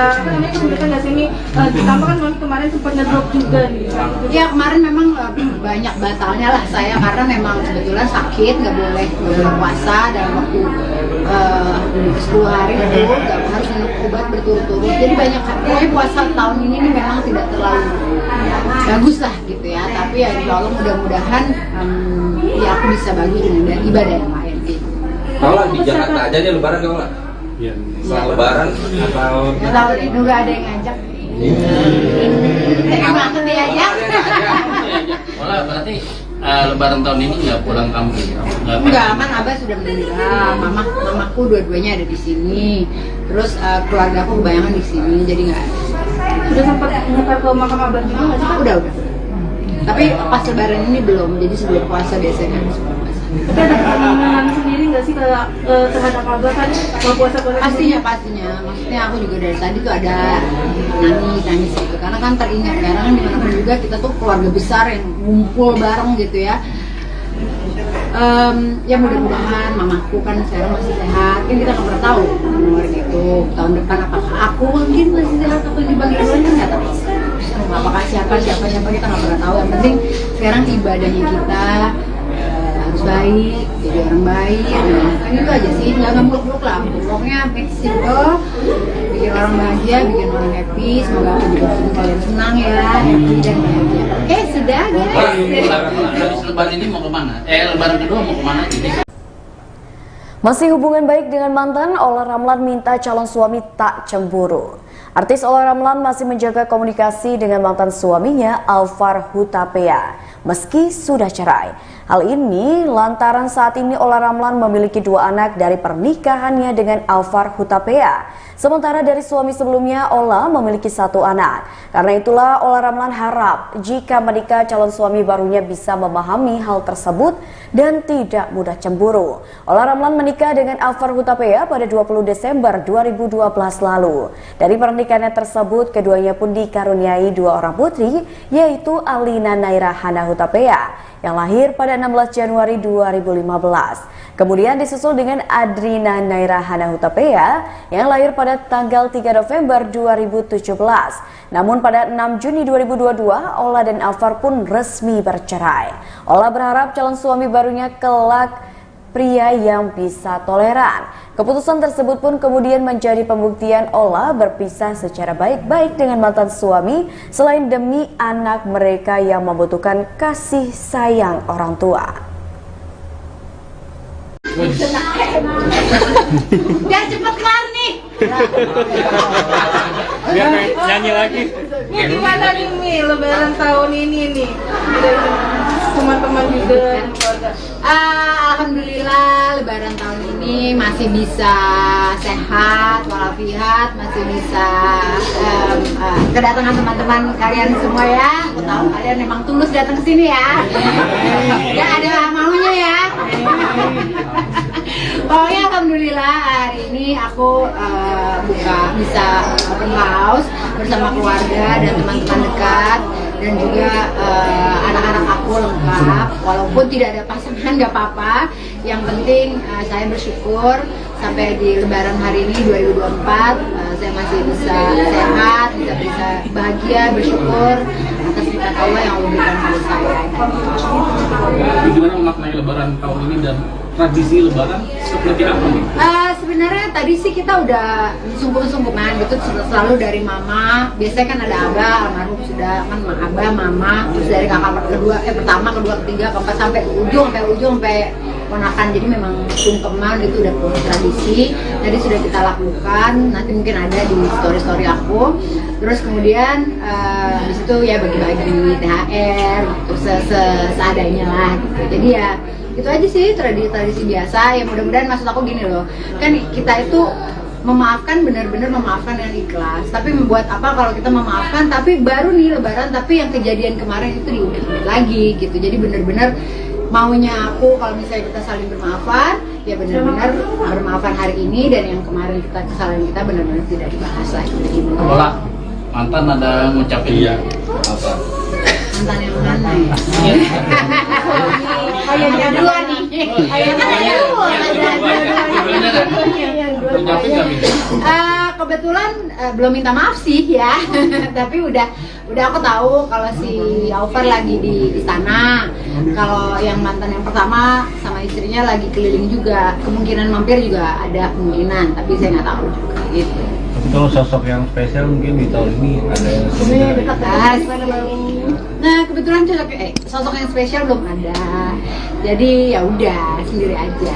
kesulitan nggak sih nih? Ditambah kan kemarin sempat ngedrop juga nih. Ya kemarin memang banyak batalnya lah saya, karena memang kebetulan sakit, nggak boleh puasa dalam waktu 10 hari itu, harus minum obat berturut-turut. Jadi banyak, pokoknya puasa tahun ini nih memang tidak terlalu bagus lah gitu ya. Tapi ya insya Allah mudah-mudahan ya aku bisa bagi dengan ibadah yang lain gitu. Kalau di Jakarta aja nih lebaran kalau nggak? Iya. Lebaran atau Nggak tahu deh, nggak ada yang ngajak. Emang aku diajak. Berarti lebaran tahun ini nggak pulang kampung? Enggak, kan Abah sudah meninggal, mamaku dua-duanya ada di sini, terus keluarga aku kebanyakan di sini, jadi nggak ada. Sudah sempat nyamper ke makam Abah juga nggak sih? Udah. Tapi pas lebaran ini belum, jadi sebelum puasa biasanya kan sebelum puasa. Tapi ada keinginan sendiri nggak sih terhadap Abah kan kalau puasa-puasa? Pastinya, maksudnya aku juga dari tadi tuh ada nangis gitu, karena kan teringat, karena kan dimanapun juga kita tuh keluarga besar yang ngumpul bareng gitu ya. Ya mudah-mudahan mamaku kan sekarang masih sehat, kan kita nggak pernah tahu nomor itu tahun depan apakah aku mungkin masih sehat atau dipanggil kan nggak tahu, apakah siapa kita nggak pernah tahu. Yang penting sekarang ibadahnya kita harus baik, jadi orang baik, kan itu aja sih, nggak muluk-muluk lah, pokoknya make simple, bikin orang bahagia, bikin orang happy. Semoga aku juga bikin kalian senang ya, happy dan bahagia. Sudah guys. Habis lebaran ini mau kemana? Lebaran kedua mau kemana? Masih hubungan baik dengan mantan, Olla Ramlan minta calon suami tak cemburu. Artis Olla Ramlan masih menjaga komunikasi dengan mantan suaminya Alfar Hutapea meski sudah cerai. Hal ini lantaran saat ini Ola Ramlan memiliki 2 anak dari pernikahannya dengan Alvar Hutapea. Sementara dari suami sebelumnya, Ola memiliki 1 anak. Karena itulah Ola Ramlan harap jika menikah calon suami barunya bisa memahami hal tersebut dan tidak mudah cemburu. Ola Ramlan menikah dengan Alvar Hutapea pada 20 Desember 2012 lalu. Dari pernikahannya tersebut, keduanya pun dikaruniai 2 orang putri, yaitu Alina Naira Hana Hutapea yang lahir pada 16 Januari 2015. Kemudian disusul dengan Adrina Naira Hana Hutapea yang lahir pada tanggal 3 November 2017. Namun pada 6 Juni 2022, Ola dan Alvar pun resmi bercerai. Ola berharap calon suami barunya kelak pria yang bisa toleran. Keputusan tersebut pun kemudian menjadi pembuktian Ola berpisah secara baik-baik dengan mantan suami selain demi anak mereka yang membutuhkan kasih sayang orang tua. Biar cepet kelar nih. Biar nyanyi lagi. Ini gimana nih Mi, lebaran tahun ini nih? Teman-teman juga keluarga. Alhamdulillah lebaran tahun ini masih bisa sehat walafiat, masih bisa kedatangan teman-teman kalian semua ya. Aku tahu kalian memang tulus datang ke sini ya. Ya ada maunya ya. Pokoknya alhamdulillah hari ini aku bisa open house bersama keluarga dan teman-teman dekat dan juga anak-anak aku lengkap. Walaupun tidak ada pasangan nggak apa-apa. Yang penting saya bersyukur sampai di lebaran hari ini 2024 saya masih bisa sehat, bisa bahagia, bersyukur atas nikmat Allah yang Allah berikan kepada saya. Gimana memaknai lebaran tahun ini dan tradisi lebaran seperti apa nih? Sebenarnya tadi sih kita udah sungkem-sungkeman gitu selalu dari mama. Biasanya kan ada abah, almarhum sudah kan abah, mama, terus dari kakak pertama, kedua, ketiga, keempat sampai ujung sampai ponakan. Jadi memang sungkeman gitu udah punya tradisi. Tadi sudah kita lakukan, nanti mungkin ada di story aku. Terus kemudian habis itu ya bagi-bagi THR gitu, seadanya lah gitu. Jadi ya itu aja sih tradisi biasa. Ya mudah-mudahan maksud aku gini loh, kan kita itu memaafkan, benar-benar memaafkan yang ikhlas. Tapi membuat apa kalau kita memaafkan tapi baru nih lebaran tapi yang kejadian kemarin itu diungkit lagi gitu. Jadi benar-benar maunya aku kalau misalnya kita saling bermaafan, ya benar-benar bermaafan hari ini dan yang kemarin kesalahan kita benar-benar tidak dibahas lagi. Ola, mantan ada ngucapin apa? Mantan yang mana ya? Ayahnya dua nih. Ayahnya dua. Ngucapin nggak minta? Kebetulan belum minta maaf sih ya, tapi udah aku tahu kalau si Alvar lagi di sana. Kalau yang mantan yang pertama sama istrinya lagi keliling juga, kemungkinan mampir juga ada kemungkinan, tapi saya nggak tahu juga gitu. Tapi kalau sosok yang spesial mungkin di tahun ini ada yang sebenarnya. Nah kebetulan sosok yang spesial belum ada, jadi ya udah sendiri aja.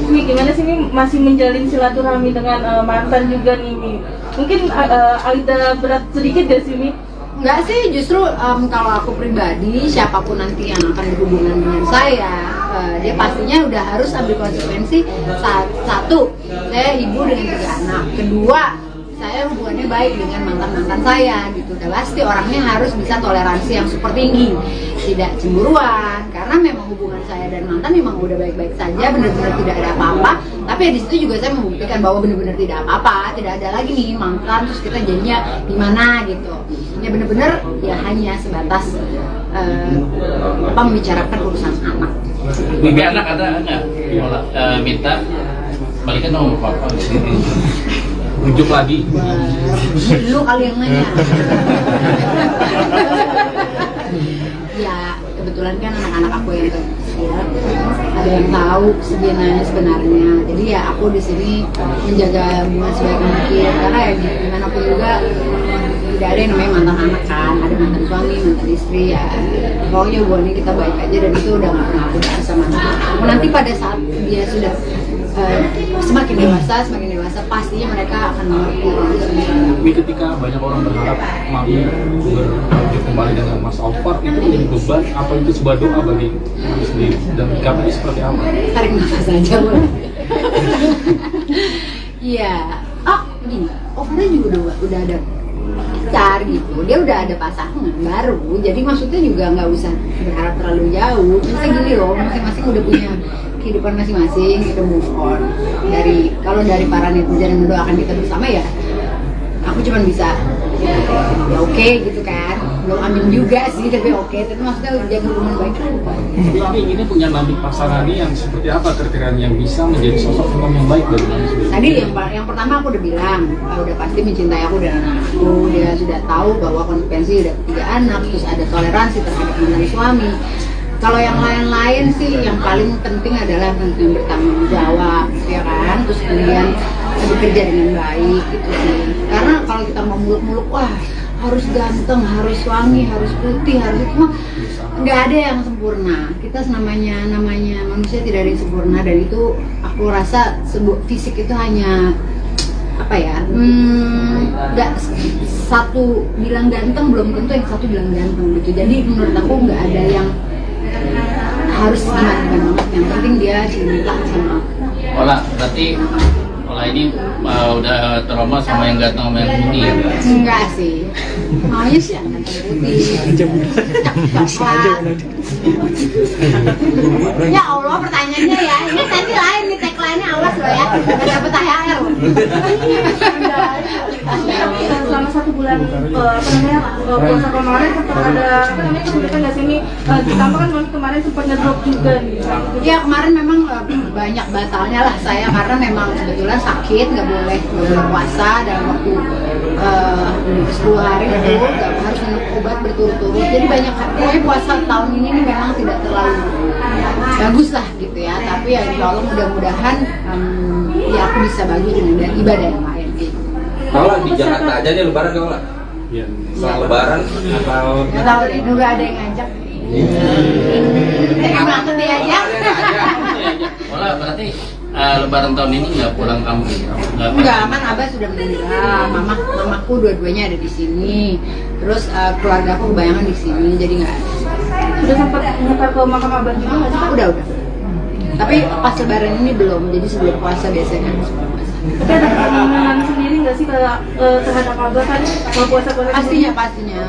Mi, gimana sih Mi masih menjalin silaturahmi dengan mantan juga nih Mi? Mungkin ada berat sedikit gak sih Mi? Enggak sih, justru kalau aku pribadi, siapapun nanti yang akan berhubungan dengan saya, dia pastinya udah harus ambil konsekuensi. Satu, saya ibu dengan 3 anak. Kedua, saya hubungannya baik dengan mantan-mantan saya gitu. Dan pasti orangnya harus bisa toleransi yang super tinggi, tidak cemburuan. Karena memang hubungan saya dan mantan memang udah baik-baik saja, benar-benar tidak ada apa-apa. Tapi di situ juga saya membuktikan bahwa benar-benar tidak apa-apa, tidak ada lagi nih mantan terus kita jadinya gimana gitu. Ya benar-benar ya hanya sebatas membicarakan urusan anak. Bibi anak ada nggak? Minta balikan sama papa. Rujuk lagi. Lu kali yang nanya. Ya kebetulan kan anak-anak aku yang kecil ada yang tahu sebenarnya. Jadi ya aku di sini menjaga hubungan sebaik mungkin karena ya gimana pun juga tidak ada yang namanya mantan anak kan, ada mantan suami, mantan istri ya. Pokoknya hubungannya kita baik aja dan itu udah nggak pernah aku bahas sama anak. Nanti pada saat dia sudah semakin dewasa pastinya mereka akan mengerti. Tapi ketika banyak orang berharap mami berwujud kembali dengan Mas Alfar, itu menjadi beban atau itu sebuah doa bagi mami sendiri? Dan kabarnya seperti apa? Tarik nafas aja boleh. Iya. Gini, Alfarnya juga udah ada pacar gitu, dia udah ada pasangan baru, jadi maksudnya juga nggak usah berharap terlalu jauh. Misalnya gini loh, masing-masing udah punya kehidupan masing-masing, kita move on. Kalau dari para netizen yang mendoakan kita bersama ya, aku cuma bisa ya oke gitu kan, belum amin juga sih tapi oke, tapi maksudnya jaga hubungan baik kan. Tapi ini punya nanti pasangan yang seperti apa kriteria yang bisa menjadi sosok suami yang baik dari mami sendiri? Tadi yang pertama aku udah bilang, udah pasti mencintai aku dan anakku, dia sudah tahu bahwa konsekuensi udah 3 anak, terus ada toleransi terhadap mantan suami. Kalau yang lain-lain sih yang paling penting adalah yang bertanggung jawab, ya kan, terus kemudian bekerja dengan baik gitu sih. Karena kalau kita mau muluk-muluk, wah harus ganteng, harus wangi, harus putih, harus itu mah nggak ada yang sempurna. Kita namanya manusia tidak ada yang sempurna, dan itu aku rasa fisik itu hanya apa ya, nggak satu bilang ganteng belum tentu yang satu bilang ganteng gitu. Jadi menurut aku nggak ada yang harus gimana banget, yang penting dia cinta sama aku. Berarti Ola ini udah trauma sama yang ganteng sama yang putih? Enggak sih, maunya sih yang ganteng putih. Ya Allah, pertanyaannya ya, ini nanti lain nih, tagline-nya awas loh ya, nggak dapet THR. Selama 1 bulan puasa kemarin sempat ada kesulitan nggak sih ini? Ditambah kan kemarin sempat ngedrop juga nih. Ya kemarin memang banyak batalnya lah saya, karena memang kebetulan sakit, nggak boleh puasa dalam waktu 10 hari itu, harus minum obat berturut-turut. Jadi banyak, pokoknya puasa tahun ini nih memang tidak terlalu bagus lah gitu ya. Tapi ya insya Allah mudah-mudahan ya aku bisa bagi dengan ibadah yang lain gitu. Kalau di Jakarta aja nih lebaran kalau lah. Iya. Setelah lebaran atau Nggak tahu deh, nggak ada yang ngajak. Emang dia aja. Ola berarti lebaran tahun ini nggak pulang kampung? Enggak, kan Abah sudah meninggal, mamaku dua-duanya ada di sini, terus keluarga aku kebayangan di sini, jadi nggak ada. Sudah sempat nyetar ke makam Abah juga nggak sih? Udah. Tapi pas lebaran ini belum, jadi sebelum puasa biasanya sebelum puasa. Tapi ada keinginan sendiri nggak sih terhadap Abah kan kalau puasa-puasa? Pastinya.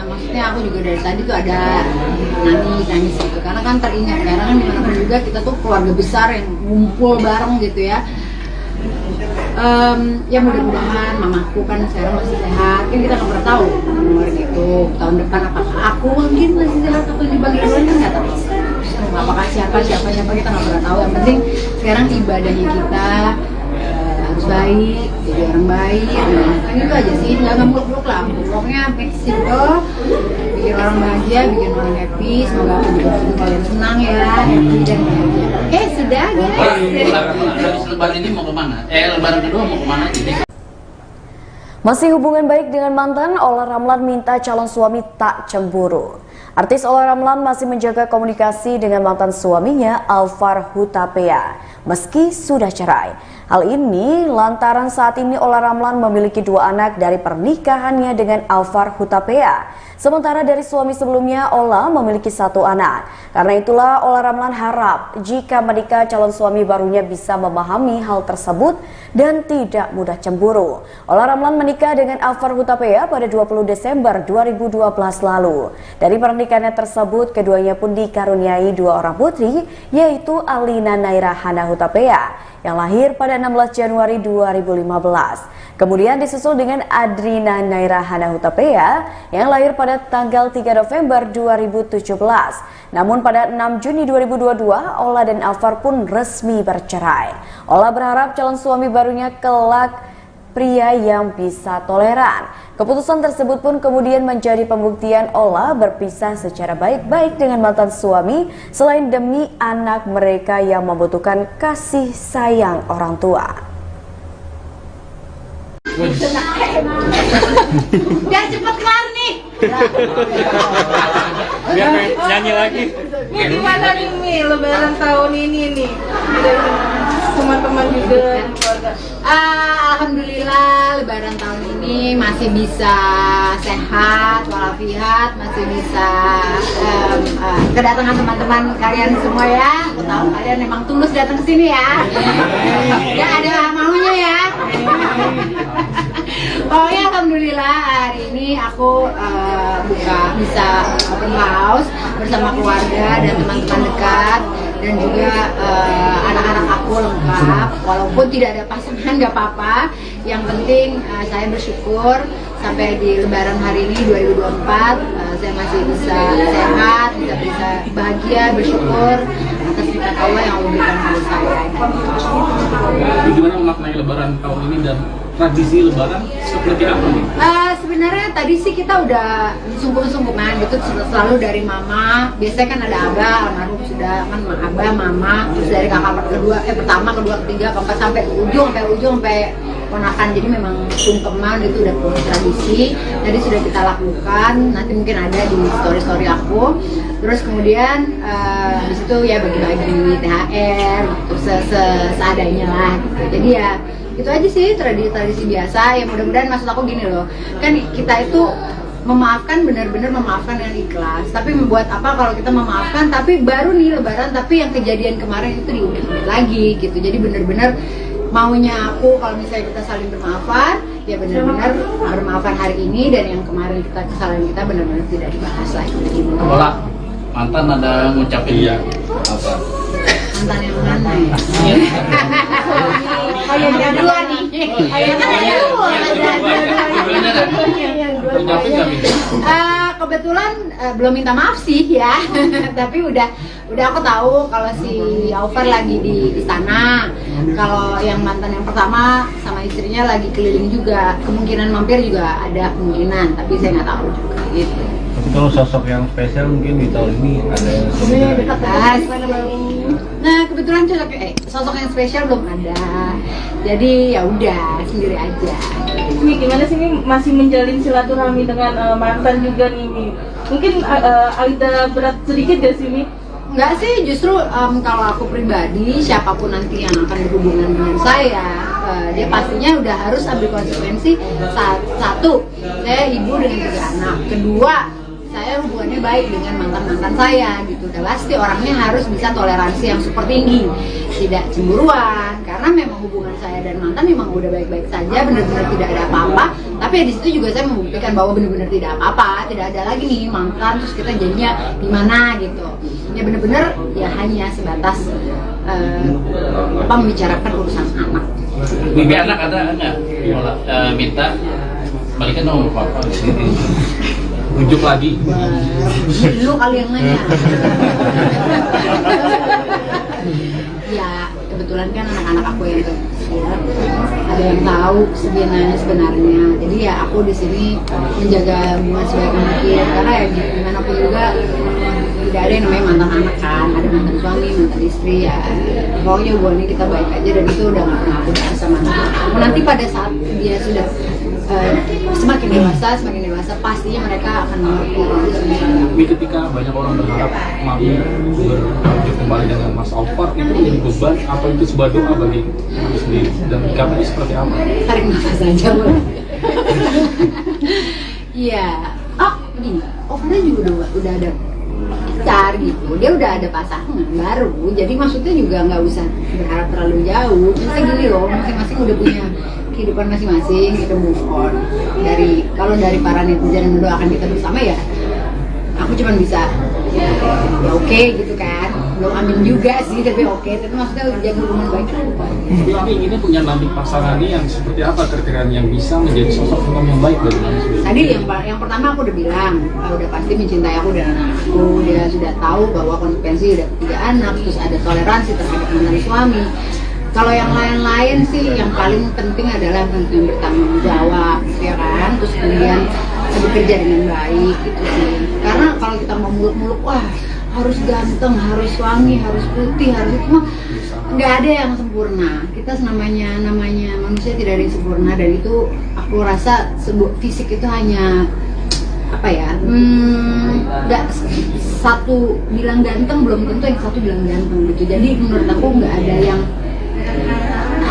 Maksudnya aku juga dari tadi tuh ada nangis gitu, karena kan teringat, karena kan dimanapun juga kita tuh keluarga besar yang ngumpul bareng gitu ya. Ya mudah-mudahan mamaku kan sekarang masih sehat, kan kita nggak pernah tahu umur gitu, tahun depan apakah aku mungkin masih sehat atau dibagi duluan kan nggak tahu, apakah siapanya kita nggak pernah tahu. Yang penting sekarang ibadahnya kita harus baik, jadi orang baik, kan itu aja sih, nggak muluk-muluk lah, pokoknya make simple, bikin orang bahagia, bikin orang happy. Semoga aku juga bikin kalian senang ya, happy dan bahagia. Oke, sudah guys. Habis lebaran ini mau kemana? Lebaran kedua mau kemana jadi? Masih hubungan baik dengan mantan, Ola Ramlan minta calon suami tak cemburu. Artis Ola Ramlan masih menjaga komunikasi dengan mantan suaminya Alfar Hutapea meski sudah cerai. Hal ini lantaran saat ini Ola Ramlan memiliki 2 anak dari pernikahannya dengan Alfar Hutapea. Sementara dari suami sebelumnya, Ola memiliki 1 anak. Karena itulah Ola Ramlan harap jika menikah calon suami barunya bisa memahami hal tersebut dan tidak mudah cemburu. Ola Ramlan menikah dengan Alfar Hutapea pada 20 Desember 2012 lalu. Dari pernikahannya tersebut, keduanya pun dikaruniai 2 orang putri, yaitu Alina Naira Hana Hutapea yang lahir pada 16 Januari 2015. Kemudian disusul dengan Adrina Naira Hana Hutapea yang lahir pada tanggal 3 November 2017. Namun pada 6 Juni 2022, Ola dan Alfar pun resmi bercerai. Ola berharap calon suami barunya kelak pria yang bisa toleran. Keputusan tersebut pun kemudian menjadi pembuktian Ola berpisah secara baik-baik dengan mantan suami selain demi anak mereka yang membutuhkan kasih sayang orang tua. Biar cepet kelar nih. Biar nyanyi lagi. Ini gimana nih Mi, lebaran tahun ini nih? teman-teman juga dan keluarga? Alhamdulillah Lebaran tahun ini masih bisa sehat walafiat, masih bisa kedatangan teman-teman kalian semua ya. Aku tahu kalian memang tulus datang ke sini ya. Gak ada maunya ya. Pokoknya alhamdulillah hari ini aku bisa open house bersama keluarga dan teman-teman dekat dan juga anak-anak aku lengkap. Walaupun tidak ada pasangan nggak apa-apa. Yang penting saya bersyukur sampai di Lebaran hari ini 2024 saya masih bisa sehat, bisa bahagia, bersyukur atas nikmat Allah yang Allah berikan kepada saya. Gimana memaknai Lebaran tahun ini dan tradisi Lebaran seperti apa nih? Sebenarnya tadi sih kita udah sungkem-sungkeman gitu, selalu dari mama. Biasanya kan ada abah, almarhum sudah kan abah, mama, terus dari kakak pertama, kedua, ketiga, keempat sampai ujung sampai ponakan. Jadi memang sungkeman itu udah tradisi. Tadi sudah kita lakukan, nanti mungkin ada di story aku. Terus kemudian habis itu ya bagi-bagi THR, terus seadanya lah gitu. Jadi ya itu aja sih tradisi biasa. Ya mudah-mudahan, maksud aku gini loh, kan kita itu memaafkan, benar-benar memaafkan dengan ikhlas. Tapi membuat apa kalau kita memaafkan tapi baru nih Lebaran, tapi yang kejadian kemarin itu diungkit lagi gitu. Jadi benar-benar maunya aku kalau misalnya kita saling bermaafan, ya benar-benar bermaafan hari ini, dan yang kemarin kesalahan kita benar-benar tidak dibahas lagi gitu. Bola mantan ada ngucapin ya apa? Mantan yang mana ya? Yang dua nih. Kebetulan belum minta maaf sih ya. Tapi udah aku tahu kalau si Alvar lagi di sana. Kalau yang mantan yang pertama sama istrinya lagi keliling juga. Kemungkinan mampir juga ada kemungkinan, tapi saya nggak tahu juga gitu. Tapi kalau sosok yang spesial mungkin di tahun ini ada yang dekat. Nah kebetulan sosok yang spesial belum ada. Jadi ya udah sendiri aja. Ini gimana sih, ini masih menjalin silaturahmi dengan mantan juga nih? Mungkin Alida berat sedikit gak sih, Mi? Enggak sih, justru kalau aku pribadi, siapapun nanti yang akan berhubungan dengan saya, dia pastinya udah harus ambil konsekuensi. Satu, saya ibu dengan 3 anak. Kedua, saya hubungannya baik dengan mantan-mantan saya gitu. Dan pasti orangnya harus bisa toleransi yang super tinggi, tidak cemburuan, karena memang hubungan saya dan mantan memang udah baik-baik saja, benar-benar tidak ada apa-apa. Tapi ya di situ juga saya membuktikan bahwa benar-benar tidak apa-apa, tidak ada lagi nih mantan terus kita jadinya gimana gitu. Ya benar-benar ya hanya sebatas membicarakan urusan anak. Bibi anak ada nggak? Minta balikan dong papa. Rujuk lagi. Lu kali yang nanya. Ya kebetulan kan anak-anak aku yang kecil ada yang tahu sebenarnya. Jadi ya aku di sini menjaga hubungan sebaik mungkin, karena ya gimana pun juga tidak ada yang namanya mantan anak kan, ada mantan suami, mantan istri ya. Pokoknya hubungannya kita baik aja, dan itu udah nggak pernah putus sama anak. Nanti pada saat dia sudah semakin dewasa pastinya mereka akan mengerti. Tapi ketika banyak orang berharap mami berlanjut kembali dengan Mas Alvar, itu menjadi beban atau itu sebuah doa bagi mami sendiri, dan kamu seperti apa? Tarik nafas aja boleh. Iya. Oh begini, Alvar juga udah ada pacar gitu, dia udah ada pasangan baru, jadi maksudnya juga nggak usah berharap terlalu jauh. Misalnya gini loh, masing-masing udah punya kehidupan masing-masing, kita move on. Kalau dari para netizen yang mendoakan kita bersama, ya aku cuma bisa ya oke gitu kan, belum amin juga sih, tapi oke. Tapi maksudnya jaga hubungan baik kan. Tapi kami inginnya punya nanti pasangannya yang seperti apa, kriteria yang bisa menjadi sosok imam yang baik bagi kami sendiri. Tadi yang pertama aku udah bilang, udah pasti mencintai aku dan anakku. Dia sudah tahu bahwa konsekuensi udah 3 anak, terus ada toleransi terhadap mantan suami. Kalau yang lain-lain sih, yang paling penting adalah yang bertanggung jawab, ya kan? Terus kemudian bekerja dengan baik gitu sih. Karena kalau kita mau muluk-muluk, wah harus ganteng, harus wangi, harus putih, harus itu mah nggak ada yang sempurna. Kita namanya manusia tidak ada yang sempurna, dan itu aku rasa sebuah fisik itu hanya apa ya? Nggak satu bilang ganteng belum tentu yang satu bilang ganteng gitu. Jadi menurut aku nggak ada yang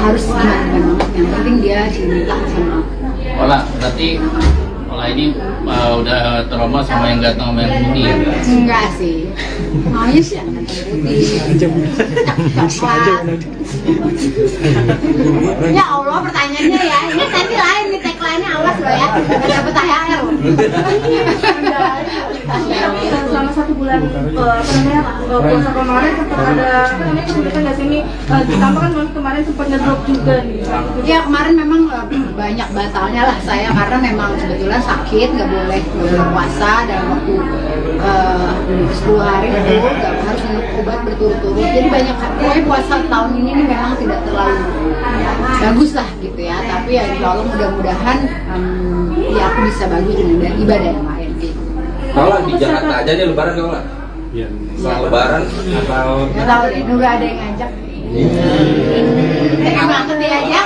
harus gimana banget, yang penting dia cinta sama aku. Olah, berarti Olah ini udah trauma sama yang ganteng sama yang putih ya? Enggak sih, maunya sih yang ganteng putih. Ya Allah, pertanyaannya ya, ini nanti lain nih, tagline-nya awas loh ya, nggak dapet THR loh. Selama 1 bulan puasa kemarin sempat ada kesulitan nggak sih ini? Ditambah kan Mami kemarin sempat ngedrop juga nih. Ya kemarin memang banyak batalnya lah saya, karena memang kebetulan sakit, nggak boleh puasa dalam waktu 10 hari itu, nggak harus minum obat berturut-turut. Jadi banyak, pokoknya puasa tahun ini nih memang tidak terlalu bagus lah gitu ya. Tapi ya insya Allah mudah-mudahan ya aku bisa bagus dengan ibadah yang lain gitu. Kalau di Jakarta aja nih lebaran kalau nggak? Iya. Setelah lebaran atau Nggak tahu deh, nggak ada yang ngajak. Banget dia aja.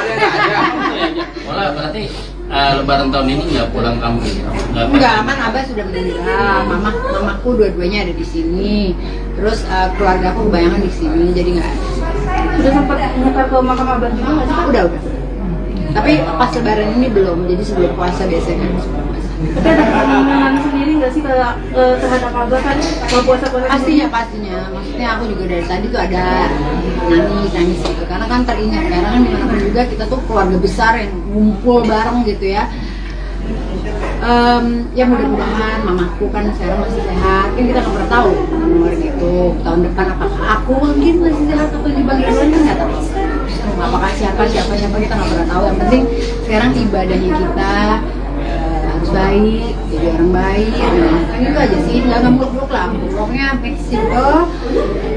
Olah, berarti lebaran tahun ini nggak pulang kampung? Enggak, kan Abah sudah meninggal, mamaku dua-duanya ada di sini, terus keluarga aku kebayangan di sini, jadi nggak ada. Sudah sempat nyekar ke makam Abah juga nggak sih? Udah. Tapi pas lebaran ini belum, jadi sebelum puasa biasanya kan sebelum puasa. Tapi ada keinginan sendiri nggak sih terhadap Abah kan kalau puasa-puasa? Pastinya. Maksudnya aku juga dari tadi tuh ada nangis gitu, karena kan teringat, karena kan dimanapun juga kita tuh keluarga besar yang ngumpul bareng gitu ya. Ya mudah-mudahan mamaku kan sekarang masih sehat, kan kita nggak pernah tahu umur gitu, tahun depan apakah aku mungkin masih sehat atau di bangkitan kan nggak tahu, apakah siapa kita nggak pernah tahu. Yang penting sekarang ibadahnya kita harus baik, jadi orang baik, kan itu aja sih, nggak muluk-muluk lah, pokoknya make simple,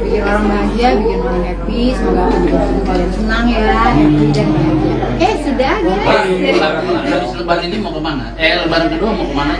bikin orang bahagia, bikin orang happy, semoga kalian senang ya, happy dan bahagia. Oke, sudah guys. Habis lebaran ini mau kemana? Lebaran kedua mau kemana?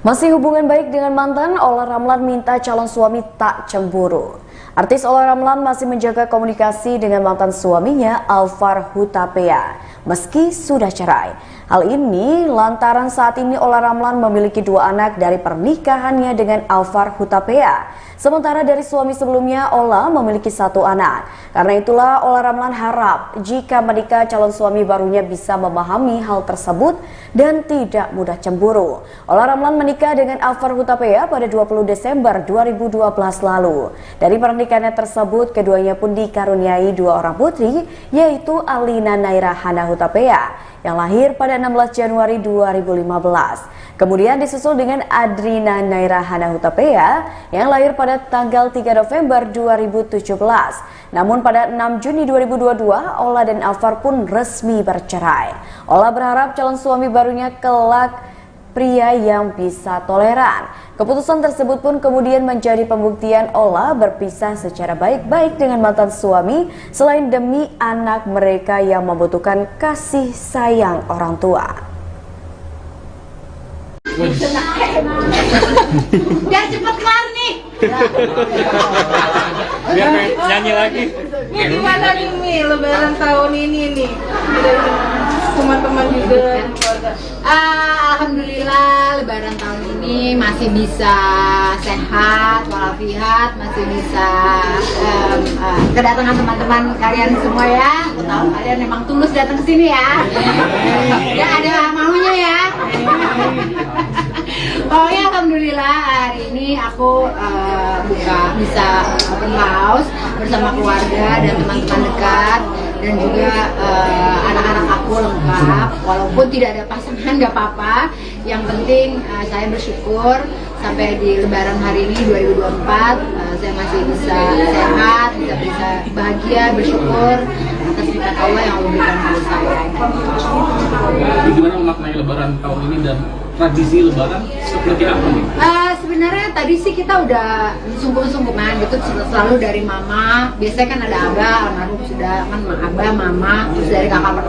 Masih hubungan baik dengan mantan, Ola Ramlan minta calon suami tak cemburu. Artis Ola Ramlan masih menjaga komunikasi dengan mantan suaminya Alvar Hutapea meski sudah cerai. Hal ini lantaran saat ini Ola Ramlan memiliki 2 anak dari pernikahannya dengan Alvar Hutapea. Sementara dari suami sebelumnya, Ola memiliki 1 anak. Karena itulah Ola Ramlan harap jika menikah calon suami barunya bisa memahami hal tersebut dan tidak mudah cemburu. Ola Ramlan menikah dengan Alvar Hutapea pada 20 Desember 2012 lalu. Dari pernikahannya tersebut, keduanya pun dikaruniai 2 orang putri, yaitu Alina Naira Hana Hutapea yang lahir pada 16 Januari 2015. Kemudian disusul dengan Adrina Naira Hana Hutapea yang lahir pada tanggal 3 November 2017. Namun pada 6 Juni 2022, Ola dan Alvar pun resmi bercerai. Ola berharap calon suami barunya kelak pria yang bisa toleran. Keputusan tersebut pun kemudian menjadi pembuktian Ola berpisah secara baik-baik dengan mantan suami selain demi anak mereka yang membutuhkan kasih sayang orang tua. Biar cepet kelar nih. Biar nyanyi lagi. Ini gimana nih Mi, lebaran tahun ini nih? Teman-teman juga keluarga. Alhamdulillah lebaran tahun ini masih bisa sehat walafiat, masih bisa kedatangan teman-teman kalian semua ya. Aku tahu kalian memang tulus datang ke sini ya. Ya ada maunya ya. Pokoknya alhamdulillah hari ini aku bisa open house bersama keluarga dan teman-teman dekat dan juga anak-anak aku lengkap. Walaupun tidak ada pasangan nggak apa-apa, yang penting saya bersyukur sampai di lebaran hari ini 2024 saya masih bisa sehat, bisa bahagia, bersyukur atas nikmat Allah yang Allah berikan kepada saya. Gimana memaknai lebaran tahun ini dan tradisi lebaran seperti apa nih? Sebenarnya tadi sih kita udah sungkem-sungkeman gitu, selalu dari mama. Biasanya kan ada abah, almarhum sudah kan abah, mama, terus dari kakak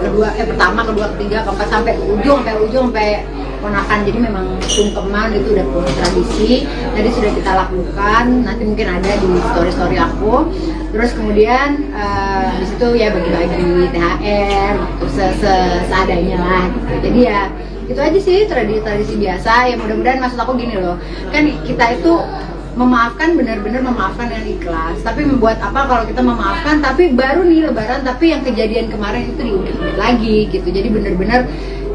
pertama, kedua, ketiga, keempat sampai ujung sampai ponakan. Jadi memang sungkeman itu udah punya tradisi. Tadi sudah kita lakukan, nanti mungkin ada di story aku. Terus kemudian di situ ya bagi-bagi THR, terus seadanya lah. Gitu. Jadi ya itu aja sih tradisi biasa. Ya mudah-mudahan, maksud aku gini loh, kan kita itu memaafkan, benar-benar memaafkan dengan ikhlas. Tapi membuat apa kalau kita memaafkan tapi baru nih lebaran tapi yang kejadian kemarin itu diungkit lagi gitu. Jadi benar-benar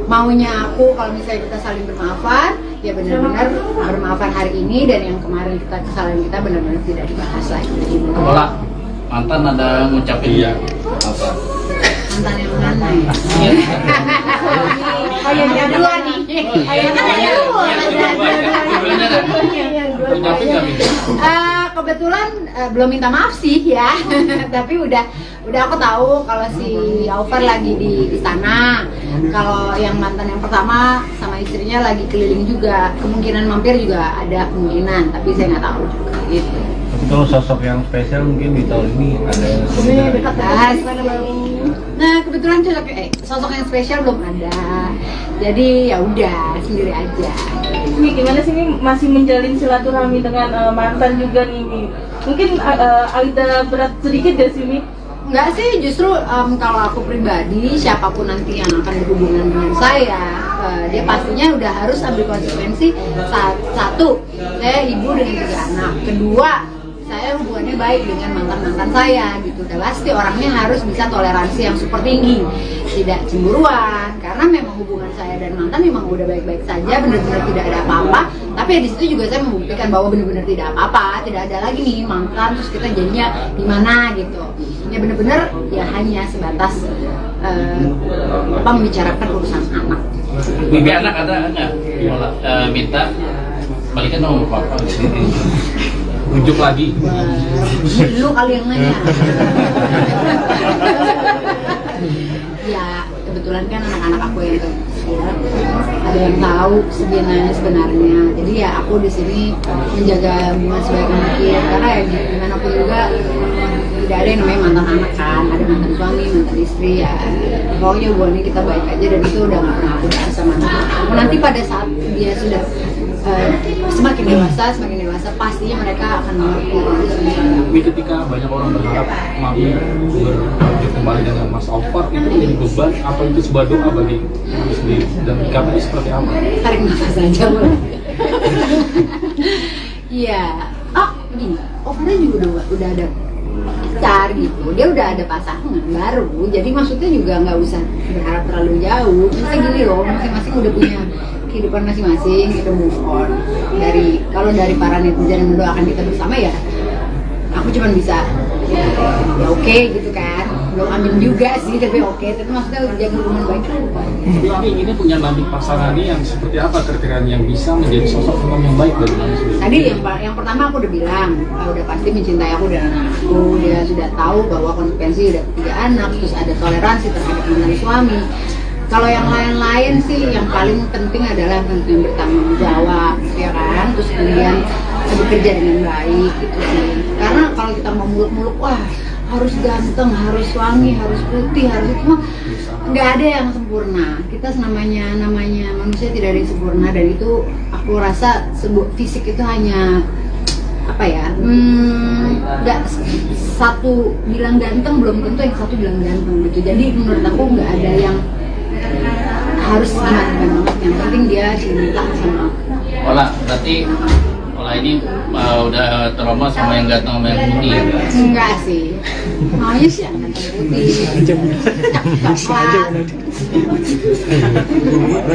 maunya aku kalau misalnya kita saling bermaafan, ya benar-benar bermaafan hari ini, dan yang kemarin kita kesalahan kita benar-benar tidak dibahas lagi. Ola, mantan ada ngucapin Iya. apa? Mantan yang mana ya? Ayahnya Dua nih. Ngucapin nggak Min? Kebetulan belum minta maaf sih ya, tapi udah aku tahu kalau si Alvar lagi di sana. Kalau yang mantan yang pertama sama istrinya lagi keliling juga, kemungkinan mampir juga ada kemungkinan, tapi saya nggak tahu juga gitu. Tapi kalau sosok yang spesial mungkin di tahun ini ada yang Dekat. Nah kebetulan sosok yang spesial belum ada, jadi ya udah sendiri aja. Mi, gimana sih Mi masih menjalin silaturahmi dengan mantan juga nih Mi? Mungkin ada berat sedikit gak sih Mi? Enggak sih, justru kalau aku pribadi, siapapun nanti yang akan berhubungan dengan saya, dia pastinya udah harus ambil konsekuensi. Satu, saya ibu dengan 3 anak. Kedua, saya hubungannya baik dengan mantan-mantan saya gitu. Udah pasti orangnya harus bisa toleransi yang super tinggi, tidak cemburuan, karena memang hubungan saya dan mantan memang udah baik-baik saja, benar-benar tidak ada apa-apa. Tapi ya di situ juga saya membuktikan bahwa benar-benar tidak apa-apa, tidak ada lagi nih mantan terus kita jadinya gimana gitu. Ya benar-benar ya hanya sebatas membicarakan urusan anak. Mimpi anak ada nggak? Ola, minta balikan sama papa. Rujuk lagi. Lu kali yang nanya. Ya kebetulan kan anak-anak aku yang kecil ada yang tahu sebenarnya. Jadi ya aku di sini menjaga hubungan sebaik mungkin, karena ya gimana pun juga tidak ada yang namanya mantan anak kan, ada mantan suami, mantan istri ya. Pokoknya hubungannya kita baik aja, dan itu udah nggak pernah aku bahas sama anak. Nanti pada saat dia sudah semakin dewasa pastinya mereka akan mengerti. Tapi ketika banyak orang berharap Mami berlanjut kembali dengan Mas Alvar, itu menjadi beban apa itu sebuah doa bagi Mami sendiri, dan sikapnya seperti apa? Tarik nafas aja boleh. Iya. Begini, Alvar juga udah ada pacar gitu, dia udah ada pasangan baru, jadi maksudnya juga nggak usah berharap terlalu jauh. Misalnya gini loh, masing-masing udah punya kehidupan masing-masing, kita move on. Kalau dari para netizen yang mendoakan kita bersama ya, aku cuma bisa ya oke gitu kan, belum amin juga sih, tapi oke. Tapi maksudnya jaga hubungan baik kan. Mami ini punya nanti pasangannya yang seperti apa kriteria yang bisa menjadi sosok teman yang baik dari Mami sendiri? Tadi yang pertama aku udah bilang, udah pasti mencintai aku dan anakku. Dia sudah tahu bahwa konsekuensi udah 3 anak, terus ada toleransi terhadap mantan suami. Kalau yang lain-lain sih, yang paling penting adalah yang bertanggung jawab, ya kan? Terus kemudian bekerja dengan baik gitu sih. Karena kalau kita mau muluk-muluk, wah harus ganteng, harus wangi, harus putih, harus itu mah nggak ada yang sempurna. Kita namanya manusia tidak ada yang sempurna, dan itu aku rasa fisik itu hanya apa ya? Nggak satu bilang ganteng belum tentu yang satu bilang ganteng gitu. Jadi menurut aku nggak ada yang harus gimana banget, yang penting dia cinta sama aku. Ola, berarti Ola ini udah trauma sama yang ganteng sama yang putih ya? Enggak sih, maunya sih yang ganteng putih.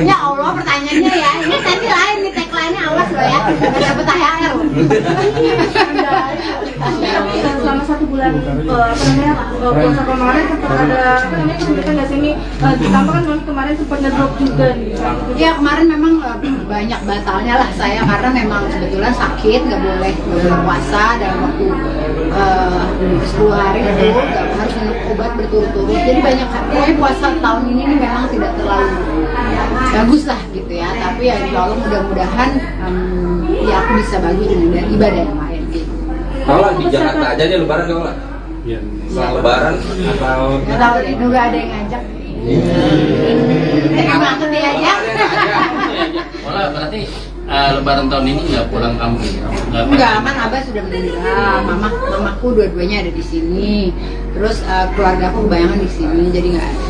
Ya Allah, pertanyaannya ya, ini nanti lain nih, tagline-nya awas loh ya, nggak dapet THR. Selama 1 bulan puasa kemarin sempat ada kesulitan nggak sih Mi? Ditambah kan Mami kemarin sempat ngedrop juga nih. Ya kemarin memang banyak batalnya lah saya, karena memang kebetulan sakit, nggak boleh puasa dalam waktu 10 hari itu, harus minum obat berturut-turut. Jadi banyak, pokoknya puasa tahun ini nih memang tidak terlalu bagus lah gitu ya. Tapi ya insya Allah mudah-mudahan ya aku bisa bagus dengan ibadah yang lain gitu. Kalau di Jakarta aja nih lebaran kalau nggak? Iya. Lebaran atau Nggak tahu deh, nunggu ada yang ngajak. Emang ngerti aja. Ola, berarti lebaran tahun ini nggak pulang kampung? Enggak, kan Abah sudah meninggal, mamaku dua-duanya ada di sini. Terus keluarga aku kebayangan di sini, jadi nggak ada.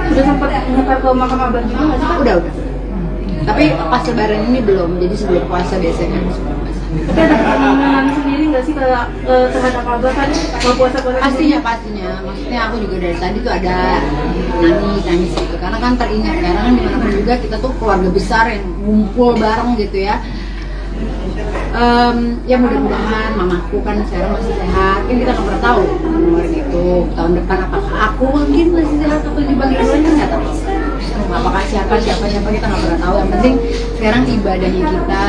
Udah sempat ngepel ke makam Abah juga nggak sih? Udah. Tapi pas lebaran ini belum, jadi sebelum puasa biasanya. Sebelum puasa. Tapi ada keinginan sendiri nggak sih terhadap Abah kan mau puasa-puasa? Pastinya. Maksudnya aku juga dari tadi tuh ada nangis gitu. Karena kan teringat, karena kan dimanapun juga kita tuh keluarga besar yang ngumpul bareng gitu ya. Ya mudah-mudahan mamaku kan sekarang masih sehat, kan kita nggak pernah tahu kemarin itu tahun depan apakah aku mungkin masih sehat atau dipanggil kan nggak tahu, apakah siapa kita nggak pernah tahu. Yang penting sekarang ibadahnya kita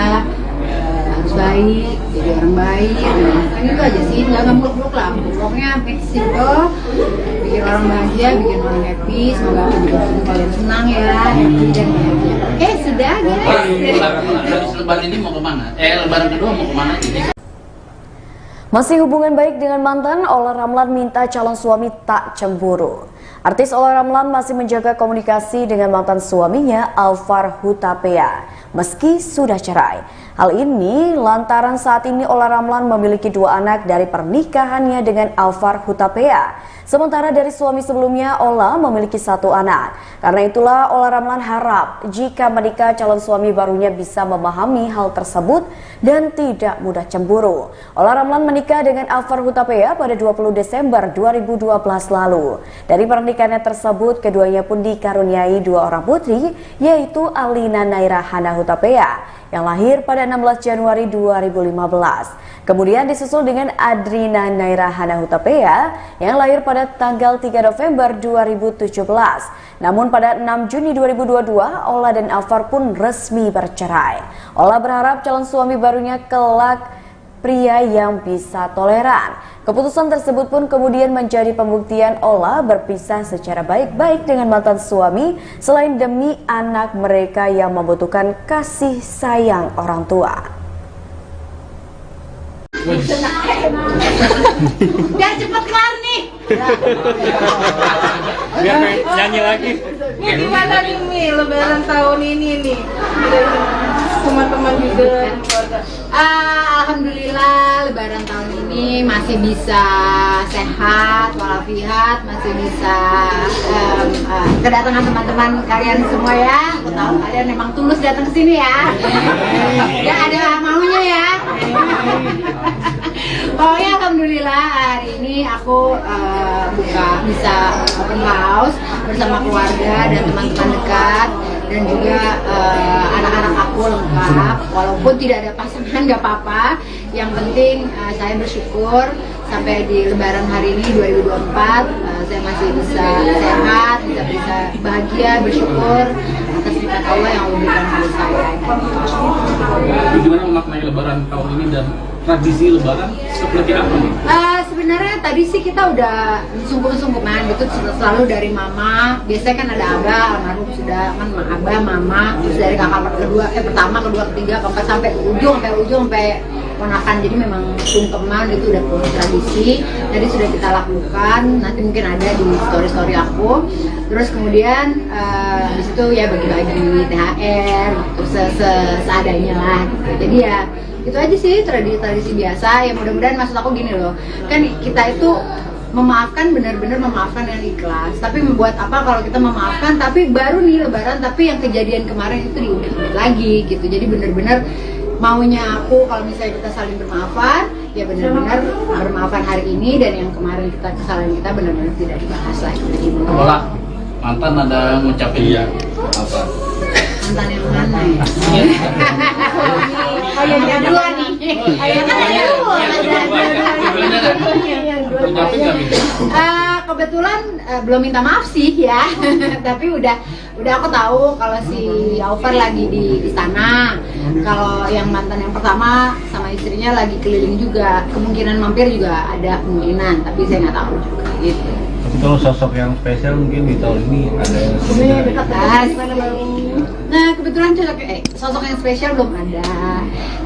harus baik, jadi orang baik, kan itu aja sih, nggak muluk-muluk lah, pokoknya make simple, bikin orang bahagia, bikin orang happy. Semoga aku juga bikin kalian senang ya, happy dan bahagia. Oke, sudah guys. Habis lebaran ini mau kemana? Lebaran kedua mau kemana ini? Masih hubungan baik dengan mantan, Olla Ramlan minta calon suami tak cemburu. Artis Olla Ramlan masih menjaga komunikasi dengan mantan suaminya Alvar Hutapea meski sudah cerai. Hal ini lantaran saat ini Olla Ramlan memiliki 2 anak dari pernikahannya dengan Alvar Hutapea. Sementara dari suami sebelumnya, Olla memiliki 1 anak. Karena itulah Olla Ramlan harap jika menikah calon suami barunya bisa memahami hal tersebut dan tidak mudah cemburu. Olla Ramlan menikah dengan Alvar Hutapea pada 20 Desember 2012 lalu. Dari pernikahannya tersebut, keduanya pun dikaruniai 2 orang putri, yaitu Alina Naira Hana Hutapea yang lahir pada 16 Januari 2015. Kemudian disusul dengan Adrina Naira Hana Hutapea yang lahir pada tanggal 3 November 2017. Namun pada 6 Juni 2022, Olla dan Alvar pun resmi bercerai. Olla berharap calon suami barunya kelak pria yang bisa toleran. Keputusan tersebut pun kemudian menjadi pembuktian Olla berpisah secara baik-baik dengan mantan suami selain demi anak mereka yang membutuhkan kasih sayang orang tua. Biar cepet kelar nih. Biar nyanyi lagi. Ini gimana nih Mi, lebaran tahun ini nih? Teman-teman juga keluarga. Alhamdulillah lebaran tahun ini masih bisa sehat walafiat, masih bisa kedatangan teman-teman kalian semua ya. Aku tahu kalian memang tulus datang ke sini ya. Ya ada maunya ya. Pokoknya alhamdulillah hari ini aku bisa open house bersama keluarga dan teman-teman dekat dan juga anak-anak aku lengkap. Walaupun tidak ada pasangan nggak apa-apa, yang penting saya bersyukur sampai di lebaran hari ini 2024 saya masih bisa sehat, bisa bahagia, bersyukur atas nikmat Allah yang Allah berikan kepada saya. Gimana memaknai lebaran tahun ini dan tradisi lebaran seperti apa nih? Sebenarnya tadi sih kita udah sungkem-sungkeman gitu, selalu dari mama. Biasanya kan ada abah, almarhum sudah kan abah, mama, terus dari kakak pertama, kedua, ketiga, keempat sampai ujung sampai ponakan. Jadi memang sungkeman itu udah tradisi. Tadi sudah kita lakukan, nanti mungkin ada di story aku. Terus kemudian di situ ya bagi-bagi THR, terus seadanya lah. Gitu. Jadi ya itu aja sih tradisi biasa. Ya mudah-mudahan, maksud aku gini loh, kan kita itu memaafkan, benar-benar memaafkan yang ikhlas. Tapi membuat apa kalau kita memaafkan tapi baru nih lebaran tapi yang kejadian kemarin itu diungkit lagi gitu. Jadi benar-benar maunya aku kalau misalnya kita saling bermaafan, ya benar-benar bermaafan hari ini, dan yang kemarin kesalahan kita benar-benar tidak dibahas lagi. Olah, mantan ada ngucapin apa? Mantan yang mana ya? Ayahnya Dua nih. Ayahnya kebetulan belum minta maaf sih ya, tapi udah aku tahu kalau si Alvar lagi di sana, kalau yang mantan yang pertama sama istrinya lagi keliling juga, kemungkinan mampir juga ada kemungkinan, tapi saya nggak tahu juga gitu. Tapi kalau sosok yang spesial mungkin di tahun ini ada yang Dekat. Nah kebetulan sosok yang spesial belum ada,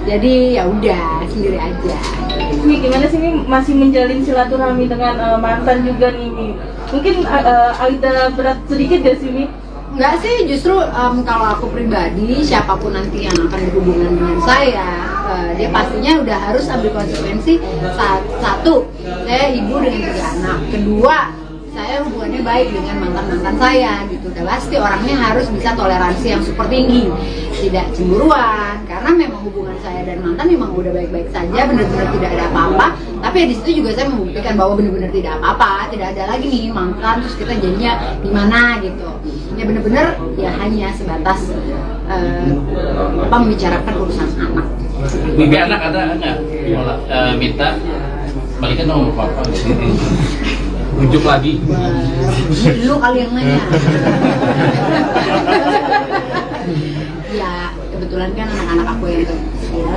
jadi ya udah sendiri aja. Mi, gimana sih Mi masih menjalin silaturahmi dengan mantan juga nih Mi? Mungkin ada berat sedikit gak sih Mi? Enggak sih, justru kalau aku pribadi, siapapun nanti yang akan berhubungan dengan saya, dia pastinya udah harus ambil konsekuensi. Satu, saya ibu dengan 3 anak. Kedua, saya hubungannya baik dengan mantan-mantan saya gitu. Dan pasti orangnya harus bisa toleransi yang super tinggi, tidak cemburuan, karena memang hubungan saya dan mantan memang udah baik-baik saja, benar-benar tidak ada apa-apa. Tapi di situ juga saya membuktikan bahwa benar-benar tidak apa-apa, tidak ada lagi nih mantan terus kita jadinya gimana gitu. Ya benar-benar ya hanya sebatas membicarakan urusan anak. Mimpi anak ada nggak? Minta balikan sama papa. Unjuk lagi. Lu kali yang nanya. Ya kebetulan kan anak-anak aku yang kecil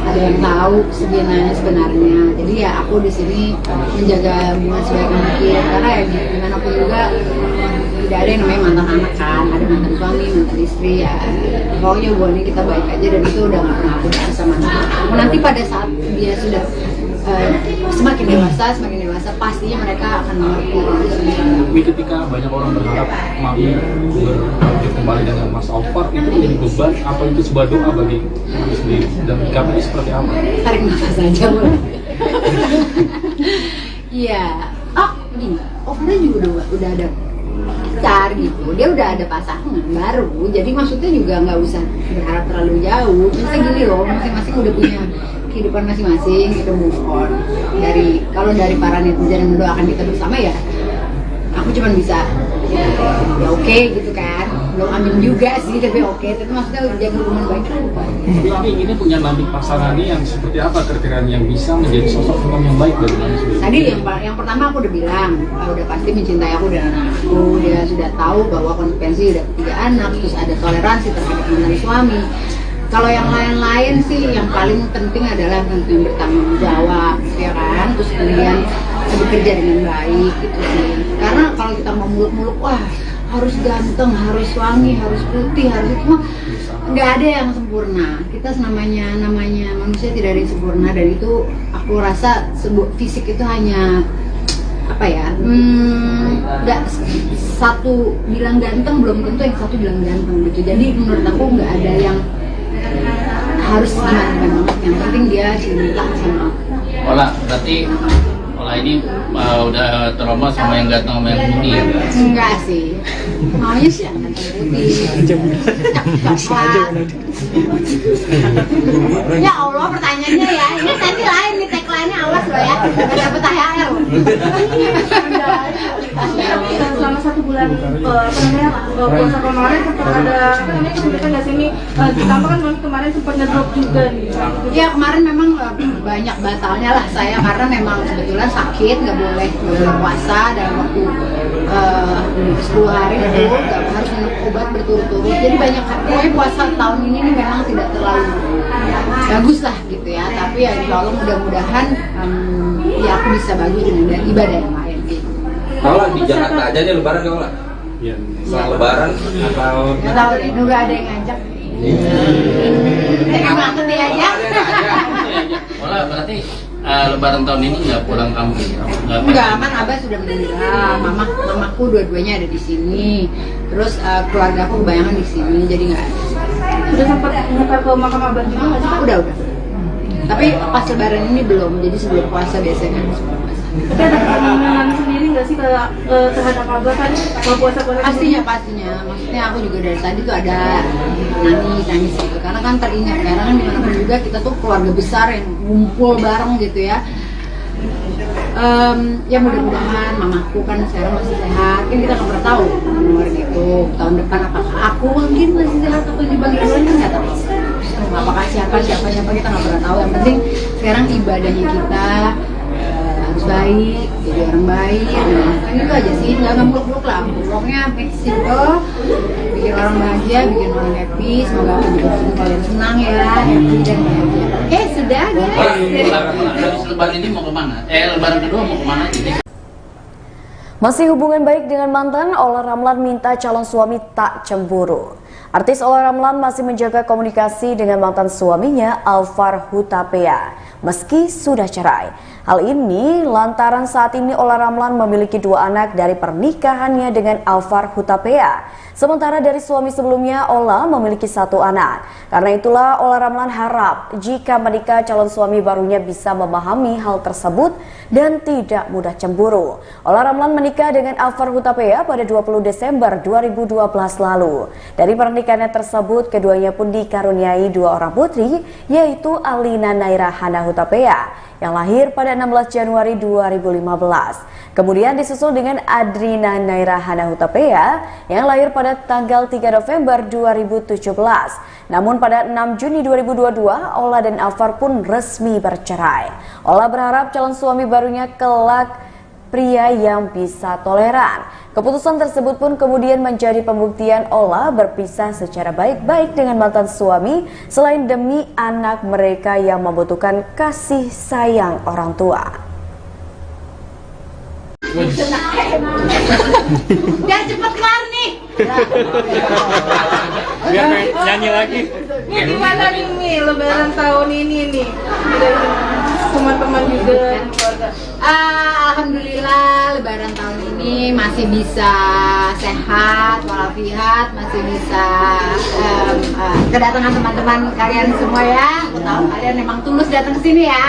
ada yang tahu sebenarnya. Jadi ya aku di sini menjaga hubungan sebaik mungkin, karena ya gimana pun juga tidak ada yang namanya mantan anak kan, ada mantan suami, mantan istri ya. Pokoknya hubungannya kita baik aja, dan itu udah nggak pernah aku bahas sama anak. Nanti pada saat dia sudah semakin dewasa pastinya mereka akan mengerti. Tapi ketika banyak orang berharap Mami berlanjut kembali dengan Mas Alfar, itu menjadi beban apa itu sebuah doa bagi Mami sendiri? Dan kabarnya seperti apa? Tarik nafas saja boleh. Iya. Gini, Alfar juga udah ada pacar gitu, dia udah ada pasangan baru, jadi maksudnya juga nggak usah berharap terlalu jauh. Maksudnya gini loh, masing-masing udah punya kehidupan masing-masing, kita move on. Kalau dari para netizen yang mendoakan kita bersama ya, aku cuma bisa ya oke gitu kan, belum amin juga sih, tapi oke. Tapi maksudnya jaga hubungan baik kan. Tapi Mami ini punya nanti pasangannya yang seperti apa kriteria yang bisa menjadi sosok imam yang baik dari Mami sendiri? Tadi yang pertama aku udah bilang, udah pasti mencintai aku dan anakku. Dia sudah tahu bahwa konsekuensi udah 3 anak, terus ada toleransi terhadap mantan suami. Kalau yang lain-lain sih, yang paling penting adalah yang bertanggung jawab, ya kan? Terus kemudian bekerja dengan baik, gitu sih. Karena kalau kita mau muluk-muluk, wah harus ganteng, harus wangi, harus putih, harus itu mah nggak ada yang sempurna. Kita namanya manusia tidak ada yang sempurna, dan itu aku rasa fisik itu hanya apa ya? Nggak satu bilang ganteng belum tentu yang satu bilang ganteng gitu. Jadi menurut aku nggak ada yang harus gimana banget, yang penting dia cinta sama aku. Berarti ini udah trauma sama yang ganteng sama yang putih ya? Enggak sih, maunya sih yang ganteng putih. Ya Allah, pertanyaannya ya, ini nanti lain nih, tagline-nya awas loh ya, nggak dapet THR. Selama 1 bulan puasa kemarin sempat ada kesulitan nggak sih ini? Ditambah kan kemarin sempat ngedrop juga nih. Ya kemarin memang banyak batalnya lah saya, karena memang kebetulan sakit, nggak boleh puasa dalam waktu 10 hari itu, harus minum obat berturut-turut. Jadi banyak, pokoknya puasa tahun ini nih memang tidak terlalu bagus lah gitu ya. Tapi ya insya Allah mudah-mudahan ya aku bisa bagus dengan ibadah yang lain gitu. Kalau di Jakarta aja nih lebaran kalau lah. Iya. Setelah lebaran atau Nggak tahu deh, nggak ada yang ngajak. Emang aku dia aja. Berarti lebaran tahun ini nggak pulang kampung? Enggak, kan Abah sudah meninggal, mamaku dua-duanya ada di sini, terus keluarga aku kebanyakan di sini, jadi nggak ada. Sudah sempat nyetar ke makam Abah juga nggak sih? Udah. Tapi pas lebaran ini belum, jadi sebelum puasa biasanya kan sebelum puasa. Tapi ada keinginan sendiri nggak sih terhadap Abah kan kalau puasa-puasa? Pastinya. Maksudnya aku juga dari tadi tuh ada nangis gitu, karena kan teringat, karena kan dimanapun juga kita tuh keluarga besar yang ngumpul bareng gitu ya. Ya mudah-mudahan mamaku kan sekarang masih sehat, kan kita nggak pernah tahu luar gitu tahun depan apakah aku mungkin masih sehat atau dibagi dua kan nggak tahu. Apakah siapa kita nggak pernah tahu. Yang penting sekarang ibadahnya kita harus baik, jadi orang baik. Kan itu aja sih, nggak muluk-muluk lah. Pokoknya make simple, bikin orang bahagia, bikin orang happy. Semoga aku juga bikin kalian senang ya, happy dan bahagia. Oke, sudah guys. Habis lebaran ini mau kemana? Lebaran kedua mau kemana? Masih hubungan baik dengan mantan, Olla Ramlan minta calon suami tak cemburu. Artis Olla Ramlan masih menjaga komunikasi dengan mantan suaminya Alfar Hutapea meski sudah cerai. Hal ini lantaran saat ini Ola Ramlan memiliki 2 anak dari pernikahannya dengan Alvar Hutapea. Sementara dari suami sebelumnya, Ola memiliki 1 anak. Karena itulah Ola Ramlan harap jika menikah calon suami barunya bisa memahami hal tersebut dan tidak mudah cemburu. Ola Ramlan menikah dengan Alvar Hutapea pada 20 Desember 2012 lalu. Dari pernikahannya tersebut, keduanya pun dikaruniai 2 orang putri, yaitu Alina Naira Hana Hutapea yang lahir pada 16 Januari 2015. Kemudian disusul dengan Adrina Naira Hana Hutapea yang lahir pada tanggal 3 November 2017. Namun pada 6 Juni 2022, Ola dan Alvar pun resmi bercerai. Ola berharap calon suami barunya kelak pria yang bisa toleran. Keputusan tersebut pun kemudian menjadi pembuktian Ola berpisah secara baik-baik dengan mantan suami selain demi anak mereka yang membutuhkan kasih sayang orang tua. Biar cepet kelar nih. Biar nyanyi lagi. Ini gimana nih Mi, lebaran tahun ini nih? Teman-teman juga keluarga. Alhamdulillah lebaran tahun ini masih bisa sehat walafiat, masih bisa kedatangan teman-teman kalian semua ya. Aku tahu kalian memang tulus datang ke sini ya.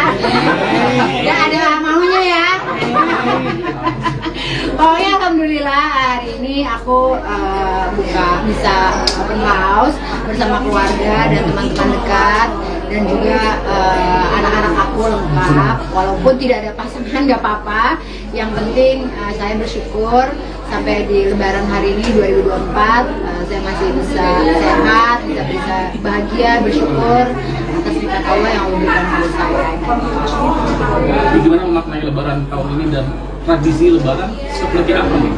Ya ada maunya ya. Pokoknya alhamdulillah hari ini aku bisa open house bersama keluarga dan teman-teman dekat dan juga anak-anak aku lengkap. Walaupun tidak ada pasangan nggak apa-apa, yang penting saya bersyukur sampai di lebaran hari ini 2024 saya masih bisa sehat, bisa bahagia, bersyukur atas nikah Allah yang Allah berikan kepada saya. Gimana memaknai lebaran tahun ini dan tradisi lebaran seperti apa nih?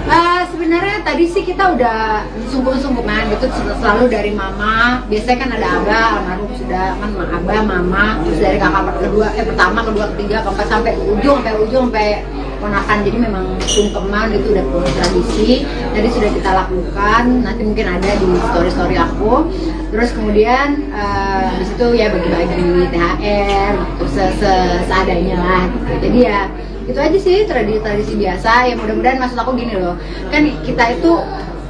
Sebenarnya tadi sih kita udah sungkem-sungkeman gitu selalu dari mama. Biasanya kan ada abah, almarhum sudah kan abah, mama, terus dari kakak pertama, kedua, ketiga, keempat sampai ujung sampai ponakan. Jadi memang sungkeman itu udah tradisi. Tadi sudah kita lakukan. Nanti mungkin ada di story aku. Terus kemudian habis itu ya bagi-bagi THR, terus seadanya lah. Gitu. Jadi ya itu aja sih tradisi biasa. Ya mudah-mudahan maksud aku gini loh, kan kita itu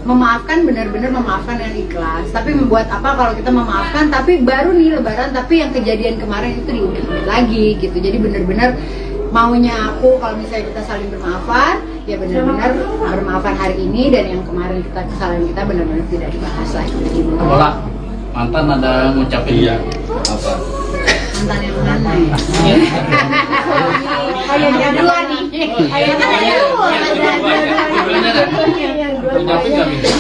memaafkan, benar-benar memaafkan dengan ikhlas. Tapi membuat apa kalau kita memaafkan tapi baru nih lebaran tapi yang kejadian kemarin itu diungkit lagi gitu. Jadi benar-benar maunya aku kalau misalnya kita saling bermaafan, ya benar-benar bermaafan hari ini dan yang kemarin kesalahan kita benar-benar tidak dibahas lagi. Ola, mantan ada ngucapin Iya. Apa? Mantan yang mana ya? Ayahnya Dua nih. Ayahnya dua. Ngucapin nggak minta?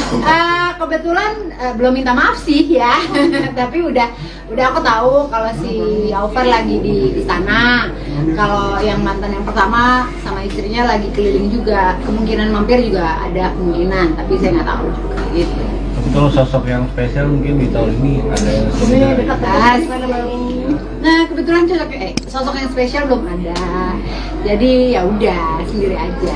Kebetulan belum minta maaf sih ya, tapi udah aku tahu kalau si Alvar lagi di sana, kalau yang mantan yang pertama sama istrinya lagi keliling juga, kemungkinan mampir juga ada kemungkinan, tapi saya nggak tahu juga gitu. Tapi kalau sosok yang spesial mungkin di tahun ini ada yang Dekat. Nah kebetulan sosok yang spesial belum ada, jadi ya udah sendiri aja.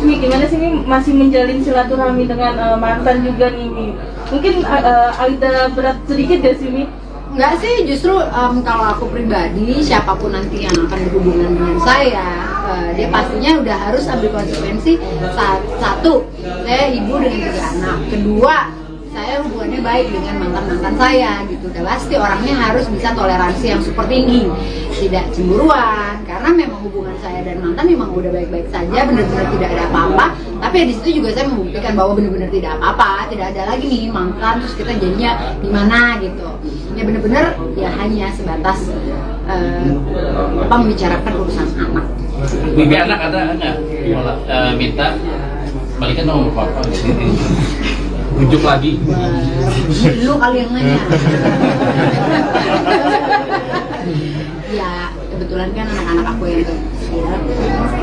Mi, gimana sih Mi masih menjalin silaturahmi dengan mantan juga nih Mi? Mungkin ada berat sedikit gak sih Mi? Enggak sih, justru kalau aku pribadi, siapapun nanti yang akan berhubungan dengan saya, dia pastinya udah harus ambil konsekuensi. Satu, saya ibu dengan 3 anak. Kedua, saya hubungannya baik dengan mantan-mantan saya gitu. Dan pasti orangnya harus bisa toleransi yang super tinggi, tidak cemburuan, karena memang hubungan saya dan mantan memang udah baik-baik saja, benar-benar tidak ada apa-apa. Tapi di situ juga saya membuktikan bahwa benar-benar tidak apa-apa, tidak ada lagi nih mantan terus kita jadinya gimana gitu. Ya benar-benar ya hanya sebatas membicarakan urusan anak. Bibi anak ada nggak? Ola minta balikan sama papa. Ujuk lagi. Lu kali yang nanya. Ya kebetulan kan anak-anak aku yang kecil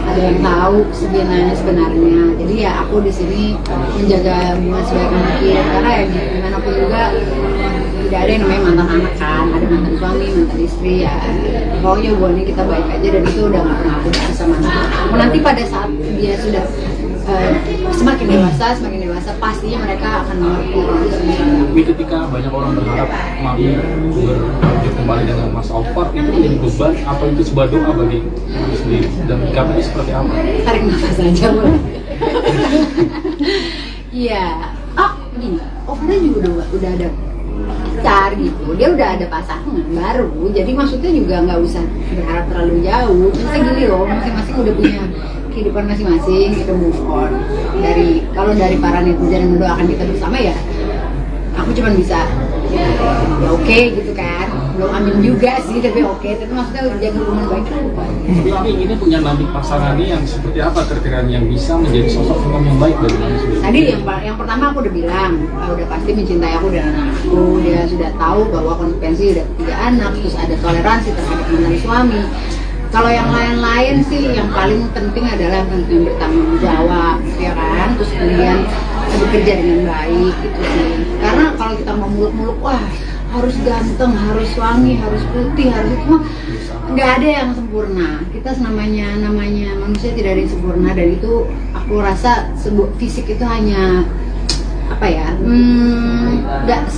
ada yang tahu sebenarnya. Jadi ya aku di sini menjaga hubungan sebaik mungkin, karena ya gimana pun juga tidak ada yang namanya mantan anak kan, ada mantan suami, mantan istri ya. Pokoknya hubungannya kita baik aja dan itu udah nggak pernah aku bahas sama anak. Nanti pada saat dia sudah semakin dewasa pastinya mereka akan mengerti. Tapi ketika banyak orang berharap Mami berlanjut kembali dengan Mas Alfar, itu menjadi beban apa itu sebuah doa bagi Mami sendiri? Dan sikapnya seperti apa? Tarik nafas aja boleh. Iya. Gini, Alfar juga udah ada pacar gitu, dia udah ada pasangan baru, jadi maksudnya juga nggak usah berharap terlalu jauh. Maksudnya gini loh, masing-masing udah punya kehidupan masing-masing, kita move on. Kalau dari para netizen yang mendoakan kita bersama ya, aku cuma bisa ya oke gitu kan, belum amin juga sih, tapi oke. Tapi maksudnya jaga hubungan baik kan. Tapi Mami ini punya nanti pasangannya yang seperti apa kira-kira yang bisa menjadi sosok yang baik bagi Mami sendiri? Tadi yang pertama aku udah bilang, udah pasti mencintai aku dan anak aku. Dia sudah tahu bahwa konsekuensi udah 3 anak, terus ada toleransi terhadap mantan suami. Kalau yang lain-lain sih, yang paling penting adalah yang bertanggung jawab, ya kan? Terus kemudian bekerja dengan baik, itu sih. Karena kalau kita mau muluk-muluk, wah harus ganteng, harus wangi, harus putih, harus itu mah nggak ada yang sempurna. Kita namanya manusia tidak ada yang sempurna, dan itu aku rasa sebuah fisik itu hanya apa ya, nggak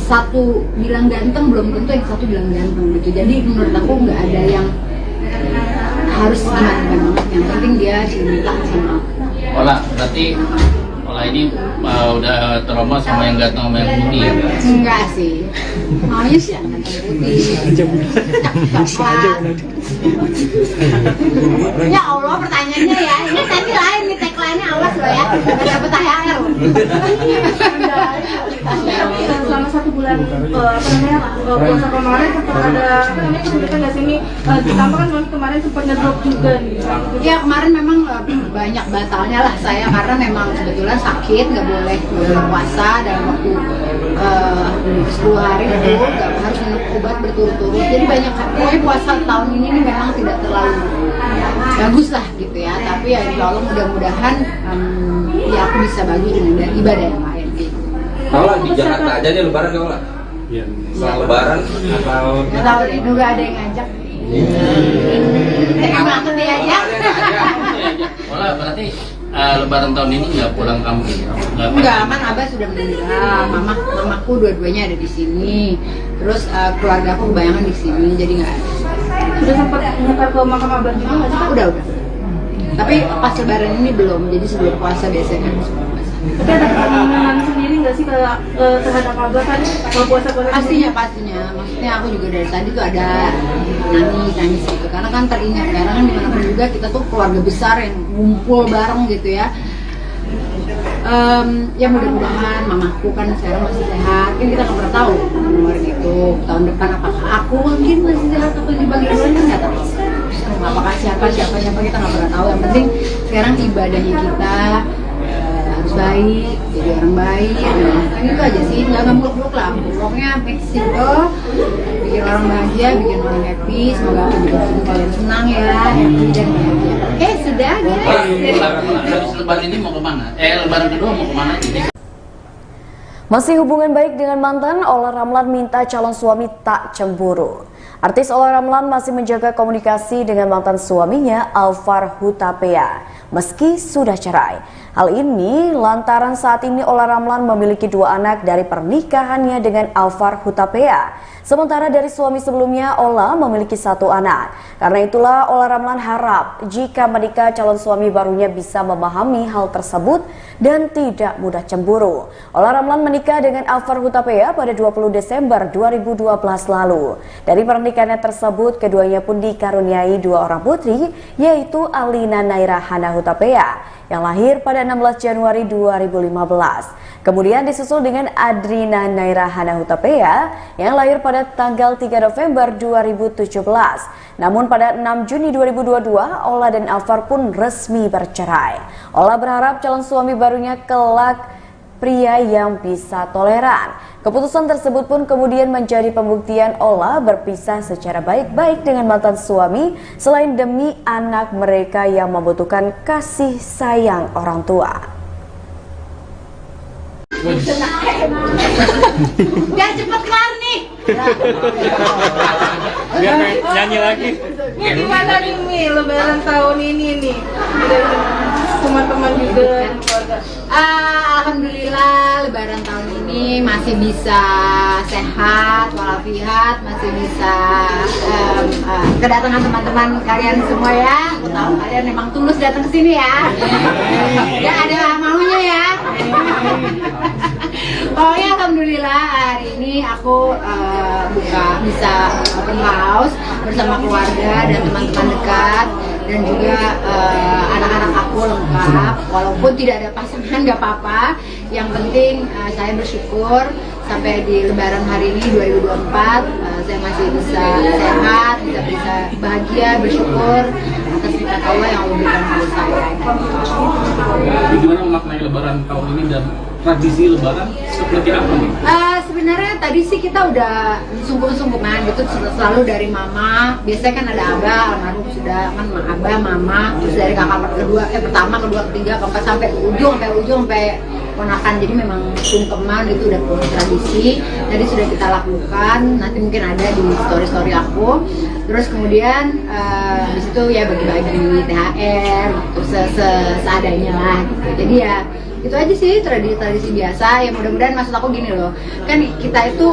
satu bilang ganteng belum tentu yang satu bilang ganteng gitu. Jadi menurut aku nggak ada yang harus gimana banget, yang penting dia cinta sama aku. Berarti ini udah trauma sama yang ganteng sama yang putih ya? Enggak sih, maunya sih yang ganteng putih. Ya Allah, pertanyaannya ya, ini nanti lain nih, tagline-nya awas loh ya, nggak dapet THR. Selama 1 bulan puasa kemarin sempat ada kesulitan nggak sih ini? Ditambah kan kemarin sempat ngedrop juga nih. Ya kemarin memang banyak batalnya lah saya, karena memang kebetulan sakit, nggak boleh puasa dalam waktu 10 hari itu, nggak harus minum obat berturut-turut. Jadi banyak, pokoknya puasa tahun ini nih memang tidak terlalu bagus lah gitu ya. Tapi ya insya Allah mudah-mudahan ya aku bisa bagi dengan ibadah yang lain gitu. Kalau di Jakarta aja nih lebaran gak lah? Iya. Setelah lebaran atau Nggak tahu deh, nggak ada yang ngajak. Kayak banget dia aja. Berarti lebaran tahun ini nggak pulang kampung? Enggak, kan Abah sudah meninggal, mamaku dua-duanya ada di sini, terus keluarga aku kebanyakan di sini, jadi nggak ada. Sudah sempat nyetar ke makam Abah juga nggak sih? Udah. Tapi pas lebaran ini belum, jadi sebelum puasa biasanya kan sebelum puasa. Tapi ada kemenangan sendiri nggak sih terhadap Abah kan kalau puasa-puasa? Pastinya, maksudnya aku juga dari tadi tuh ada nangis gitu, karena kan teringat, karena kan dimanapun juga kita tuh keluarga besar yang ngumpul bareng gitu ya. Ya mudah-mudahan mamaku kan sekarang masih sehat, kan kita nggak pernah tahu kemarin itu tahun depan apakah aku mungkin masih sehat atau dibagi dua, kan nggak tahu. Apakah siapa kita nggak pernah tahu. Yang penting sekarang ibadahnya kita harus baik, jadi orang baik, kan itu aja sih, nggak muluk-muluk lah. Pokoknya make simple, bikin orang bahagia, bikin orang happy. Semoga aku juga bikin kalian senang ya, happy dan bahagia. Sudah guys. Habis lebaran ini mau kemana? Lebaran kedua mau kemana? Masih hubungan baik dengan mantan, Olla Ramlan minta calon suami tak cemburu. Artis Olla Ramlan masih menjaga komunikasi dengan mantan suaminya Alfar Hutapea meski sudah cerai. Hal ini lantaran saat ini Olla Ramlan memiliki 2 anak dari pernikahannya dengan Alfar Hutapea. Sementara dari suami sebelumnya, Olla memiliki 1 anak. Karena itulah Olla Ramlan harap jika menikah calon suami barunya bisa memahami hal tersebut dan tidak mudah cemburu. Olla Ramlan menikah dengan Alfar Hutapea pada 20 Desember 2012 lalu. Dari pernikahannya tersebut, keduanya pun dikaruniai 2 orang putri, yaitu Alina Naira Hana Hutapea yang lahir pada 16 Januari 2015. Kemudian disusul dengan Adrina Naira Hana Hutapea yang lahir pada tanggal 3 November 2017. Namun pada 6 Juni 2022, Olla dan Alfar pun resmi bercerai. Olla berharap calon suami barunya kelak pria yang bisa toleran. Keputusan tersebut pun kemudian menjadi pembuktian Olla berpisah secara baik-baik dengan mantan suami selain demi anak mereka yang membutuhkan kasih sayang orang tua. Biar cepet kelar nih. Biar nyanyi lagi. Ini gimana nih Mi, lebaran tahun ini nih? Teman-teman juga keluarga. Alhamdulillah Lebaran tahun ini masih bisa sehat walafiat, masih bisa kedatangan teman-teman kalian semua ya. Aku tahu kalian memang tulus datang ke sini ya. Ya ada maunya ya. Pokoknya alhamdulillah hari ini aku bisa open house bersama keluarga dan teman-teman dekat dan juga anak-anak aku lengkap. Walaupun tidak ada pasangan nggak apa-apa. Yang penting saya bersyukur sampai di Lebaran hari ini 2024 saya masih bisa sehat, bisa bahagia, bersyukur atas nikmat Allah yang Allah berikan kepada saya. Gimana memaknai Lebaran tahun ini dan tradisi Lebaran seperti apa nih? Sebenarnya tadi sih kita udah sungkem-sungkeman gitu selalu dari mama. Biasanya kan ada abah, almarhum sudah kan abah, mama, terus dari kakak pertama, kedua, ketiga, keempat sampai ujung sampai ponakan. Jadi memang sungkeman itu udah tradisi. Tadi sudah kita lakukan. Nanti mungkin ada di story aku. Terus kemudian habis itu ya bagi-bagi THR, terus seadanya lah. Gitu. Jadi ya itu aja sih tradisi biasa. Ya mudah-mudahan maksud aku gini loh, kan kita itu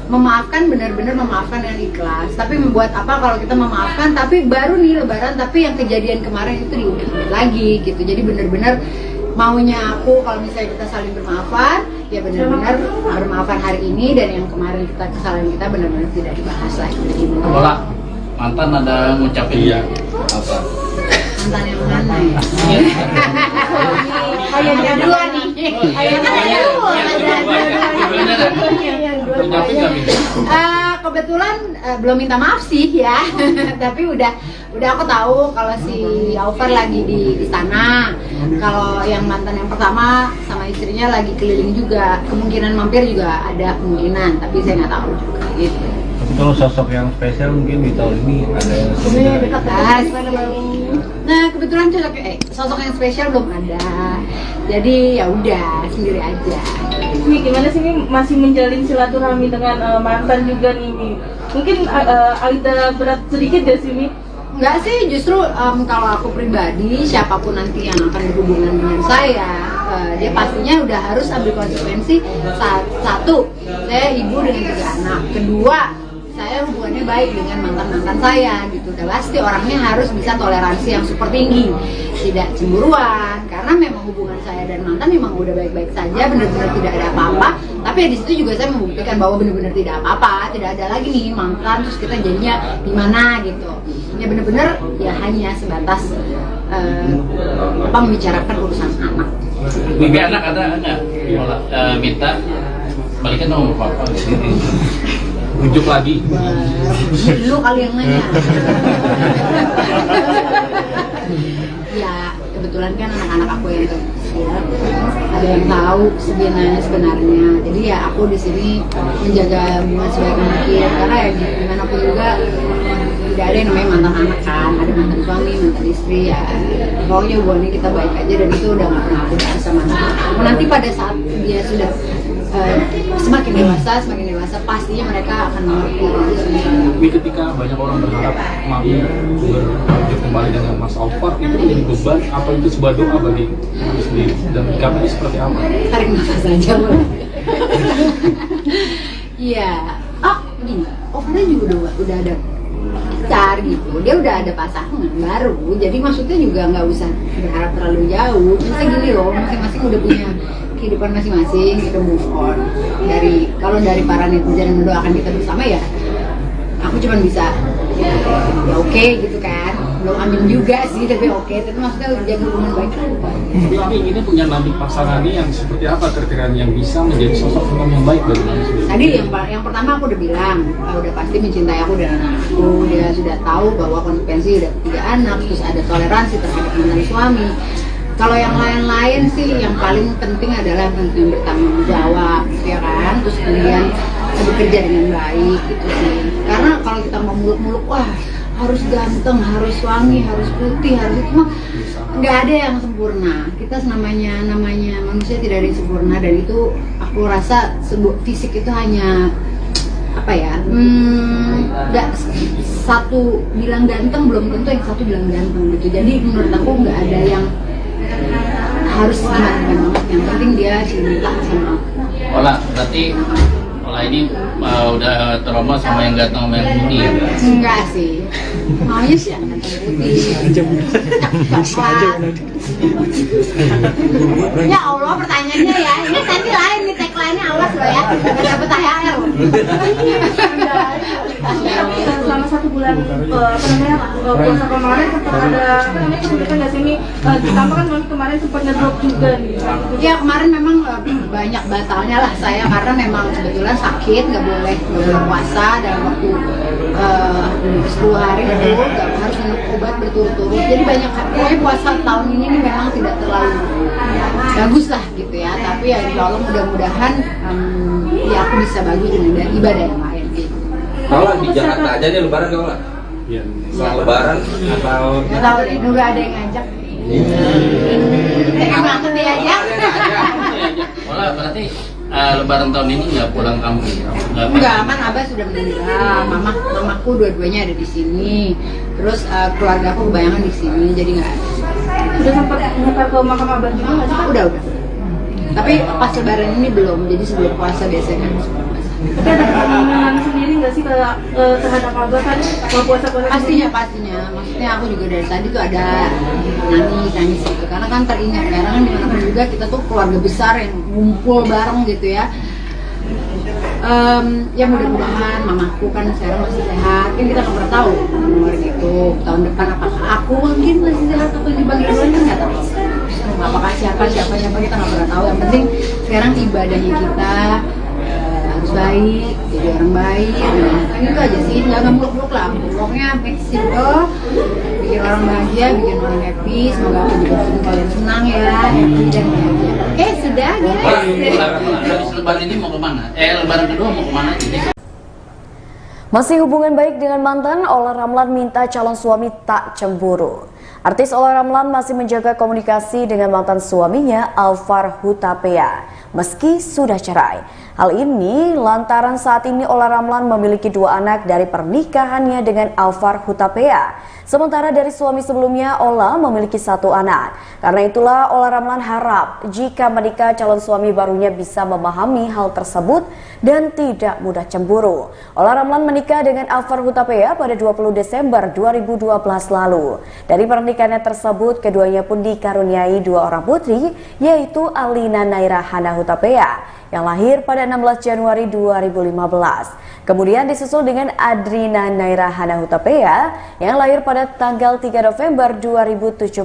memaafkan, benar-benar memaafkan dengan ikhlas. Tapi membuat apa kalau kita memaafkan tapi baru nih Lebaran tapi yang kejadian kemarin itu diungkit lagi gitu. Jadi benar-benar maunya aku kalau misalnya kita saling bermaafan ya benar-benar bermaafan hari ini, dan yang kemarin kesalahan kita benar-benar tidak dibahas lagi. Bola mantan ada ngucapin Iya. apa? Mantan yang mana ya? Ayahnya Ada dua nih. Ada dua. Ngucapin nggak Min? Kebetulan belum minta maaf sih ya, tapi udah aku tahu kalau si Alvar lagi di istana, kalau yang mantan yang pertama sama istrinya lagi keliling juga, kemungkinan mampir juga ada kemungkinan, tapi saya nggak tahu juga gitu. Tapi kalau sosok yang spesial mungkin di tahun ini ada yang sebenarnya. Nah kebetulan sosok yang spesial belum ada, jadi ya udah sendiri aja. Mi, gimana sih Mi masih menjalin silaturahmi dengan mantan juga nih Mi? Mungkin agak berat sedikit ya sih Mi? Enggak sih, justru kalau aku pribadi, siapapun nanti yang akan berhubungan dengan saya, dia pastinya udah harus ambil konsekuensi. Satu, saya ibu dengan 3 anak. Kedua, saya hubungannya baik dengan mantan-mantan saya gitu. Dan pasti orangnya harus bisa toleransi yang super tinggi, tidak cemburuan, karena memang hubungan saya dan mantan memang udah baik-baik saja, benar-benar tidak ada apa-apa. Tapi di situ juga saya membuktikan bahwa benar-benar tidak apa-apa, tidak ada lagi nih mantan terus kita jadinya gimana gitu. Ya benar-benar ya hanya sebatas membicarakan urusan anak. Mimpi anak ada nggak? Bola minta balikan sama papa. Ujuk lagi. Lu kali yang nanya. Ya kebetulan kan anak-anak aku yang kecil ada yang tahu sebenarnya. Jadi ya aku di sini menjaga hubungan sebaik mungkin, karena ya gimana pun juga tidak ada yang namanya mantan anak kan, ada mantan suami, mantan istri ya. Pokoknya hubungannya kita baik aja, dan itu udah nggak pernah aku bahas sama dia. Nanti pada saat dia sudah semakin dewasa pastinya mereka akan mengerti. Tapi ketika banyak orang berharap Mami berlanjut kembali dengan Mas Alvar, itu menjadi beban apa itu sebuah doa bagi Mami sendiri, dan kamu seperti apa? Tarik nafas aja boleh. Iya. Gini, Alvar juga udah ada pacar gitu, dia udah ada pasangan baru, jadi maksudnya juga nggak usah berharap terlalu jauh. Misalnya gini loh, masing-masing udah punya kehidupan masing-masing, kita move on. Kalau dari para netizen yang mendoakan kita bersama ya, aku cuma bisa ya oke gitu kan, belum amin juga sih, tapi oke. Tapi maksudnya jaga hubungan baik kan. Tapi Mami ini punya nanti pasangannya yang seperti apa kriteria yang bisa menjadi sosok yang baik bagi Mami sendiri? Tadi yang pertama aku udah bilang, udah pasti mencintai aku dan anakku. Dia sudah tahu bahwa konsekuensi udah 3 anak, terus ada toleransi terhadap mantan suami. Kalau yang lain-lain sih, yang paling penting adalah yang bertanggung jawab, ya kan? Terus kemudian bekerja dengan baik, gitu sih. Karena kalau kita mau muluk-muluk, wah harus ganteng, harus wangi, harus putih, harus itu mah nggak ada yang sempurna. Kita namanya manusia tidak ada yang sempurna, dan itu aku rasa sebuah fisik itu hanya apa ya? Nggak satu bilang ganteng belum tentu yang satu bilang ganteng gitu. Jadi menurut aku nggak ada yang harus gimana banget, yang penting dia cinta sama aku. Olah, berarti Olah ini udah trauma sama yang ganteng sama yang putih ya? Enggak sih, maunya sih yang ganteng putih. Ya Allah, pertanyaannya ya, ini nanti lain nih, tagline-nya awas loh ya, gak dapet THR. Selama 1 bulan puasa kemarin sempat ada kesulitan nggak sih ini? Ditambah kan kemarin sempat ngedrop juga nih. Ya kemarin memang banyak batalnya lah saya, karena memang kebetulan sakit, nggak boleh puasa dalam waktu 10 hari itu, harus minum obat berturut-turut. Jadi banyak, pokoknya puasa tahun ini nih memang tidak terlalu bagus lah gitu ya. Tapi ya insya Allah mudah-mudahan ya aku bisa bagus dengan ibadah yang lain gitu. Kalau di Jakarta aja nih lebaran gak lah? Iya. Setelah lebaran atau Nggak tahu deh, nunggu ada yang ngajak. Emang aku diajak. Olah, berarti lebaran tahun ini nggak pulang kampung? Enggak, kan Abah sudah meninggal, mamaku dua-duanya ada di sini. Terus keluarga aku kebanyakan di sini, jadi nggak ada. Sudah sempat nyetar ke makam abah juga nggak sih? Udah. Tapi pas lebaran ini belum, jadi sebelum puasa biasanya kan sebelum puasa. Tapi ada keinginan sendiri nggak sih terhadap abah kan kalau puasa-puasa? Pastinya. Maksudnya aku juga dari tadi tuh ada nangis gitu. Karena kan teringat, karena kan dimanapun juga kita tuh keluarga besar yang ngumpul bareng gitu ya. Ya mudah-mudahan mamaku kan sekarang masih sehat, kan kita nggak pernah tahu umur gitu, tahun depan apakah aku mungkin masih sehat atau dibagi duluan kan nggak tahu, apakah siapa kita nggak pernah tahu. Yang penting sekarang ibadahnya kita harus baik, jadi orang baik, kan itu aja sih, nggak muluk-muluk lah, pokoknya make it simple, bikin orang bahagia, bikin orang happy. Semoga aku juga bikin kalian senang ya, happy dan bahagia. Sudah guys. Habis lebaran ini mau kemana? Lebaran kedua mau kemana aja? Masih hubungan baik dengan mantan, Olla Ramlan minta calon suami tak cemburu. Artis Olla Ramlan masih menjaga komunikasi dengan mantan suaminya Alvar Hutapea meski sudah cerai. Hal ini lantaran saat ini Olla Ramlan memiliki 2 anak dari pernikahannya dengan Alvar Hutapea. Sementara dari suami sebelumnya, Olla memiliki 1 anak. Karena itulah Olla Ramlan harap jika menikah calon suami barunya bisa memahami hal tersebut dan tidak mudah cemburu. Olla Ramlan menikah dengan Alvar Hutapea pada 20 Desember 2012 lalu. Dari pernikahannya tersebut, keduanya pun dikaruniai 2 orang putri, yaitu Alina Naira Hana Hutapea yang lahir pada 16 Januari 2015. Kemudian disusul dengan Adrina Naira Hana Hutapea yang lahir pada tanggal 3 November 2017.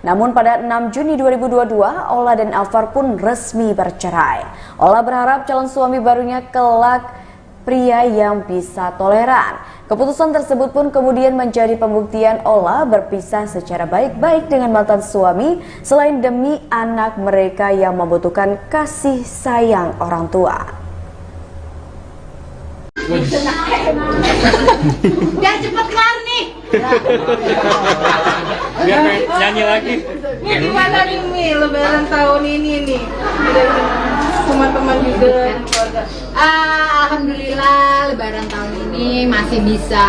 Namun pada 6 Juni 2022, Olla dan Alvar pun resmi bercerai. Olla berharap calon suami barunya kelak pria yang bisa toleran. Keputusan tersebut pun kemudian menjadi pembuktian Olla berpisah secara baik-baik dengan mantan suami selain demi anak mereka yang membutuhkan kasih sayang orang tua. Biar cepet kelar nih. Biar nyanyi lagi. Ini gimana nih Mi, lebaran tahun ini nih? Teman-teman juga keluarga. Alhamdulillah lebaran tahun ini masih bisa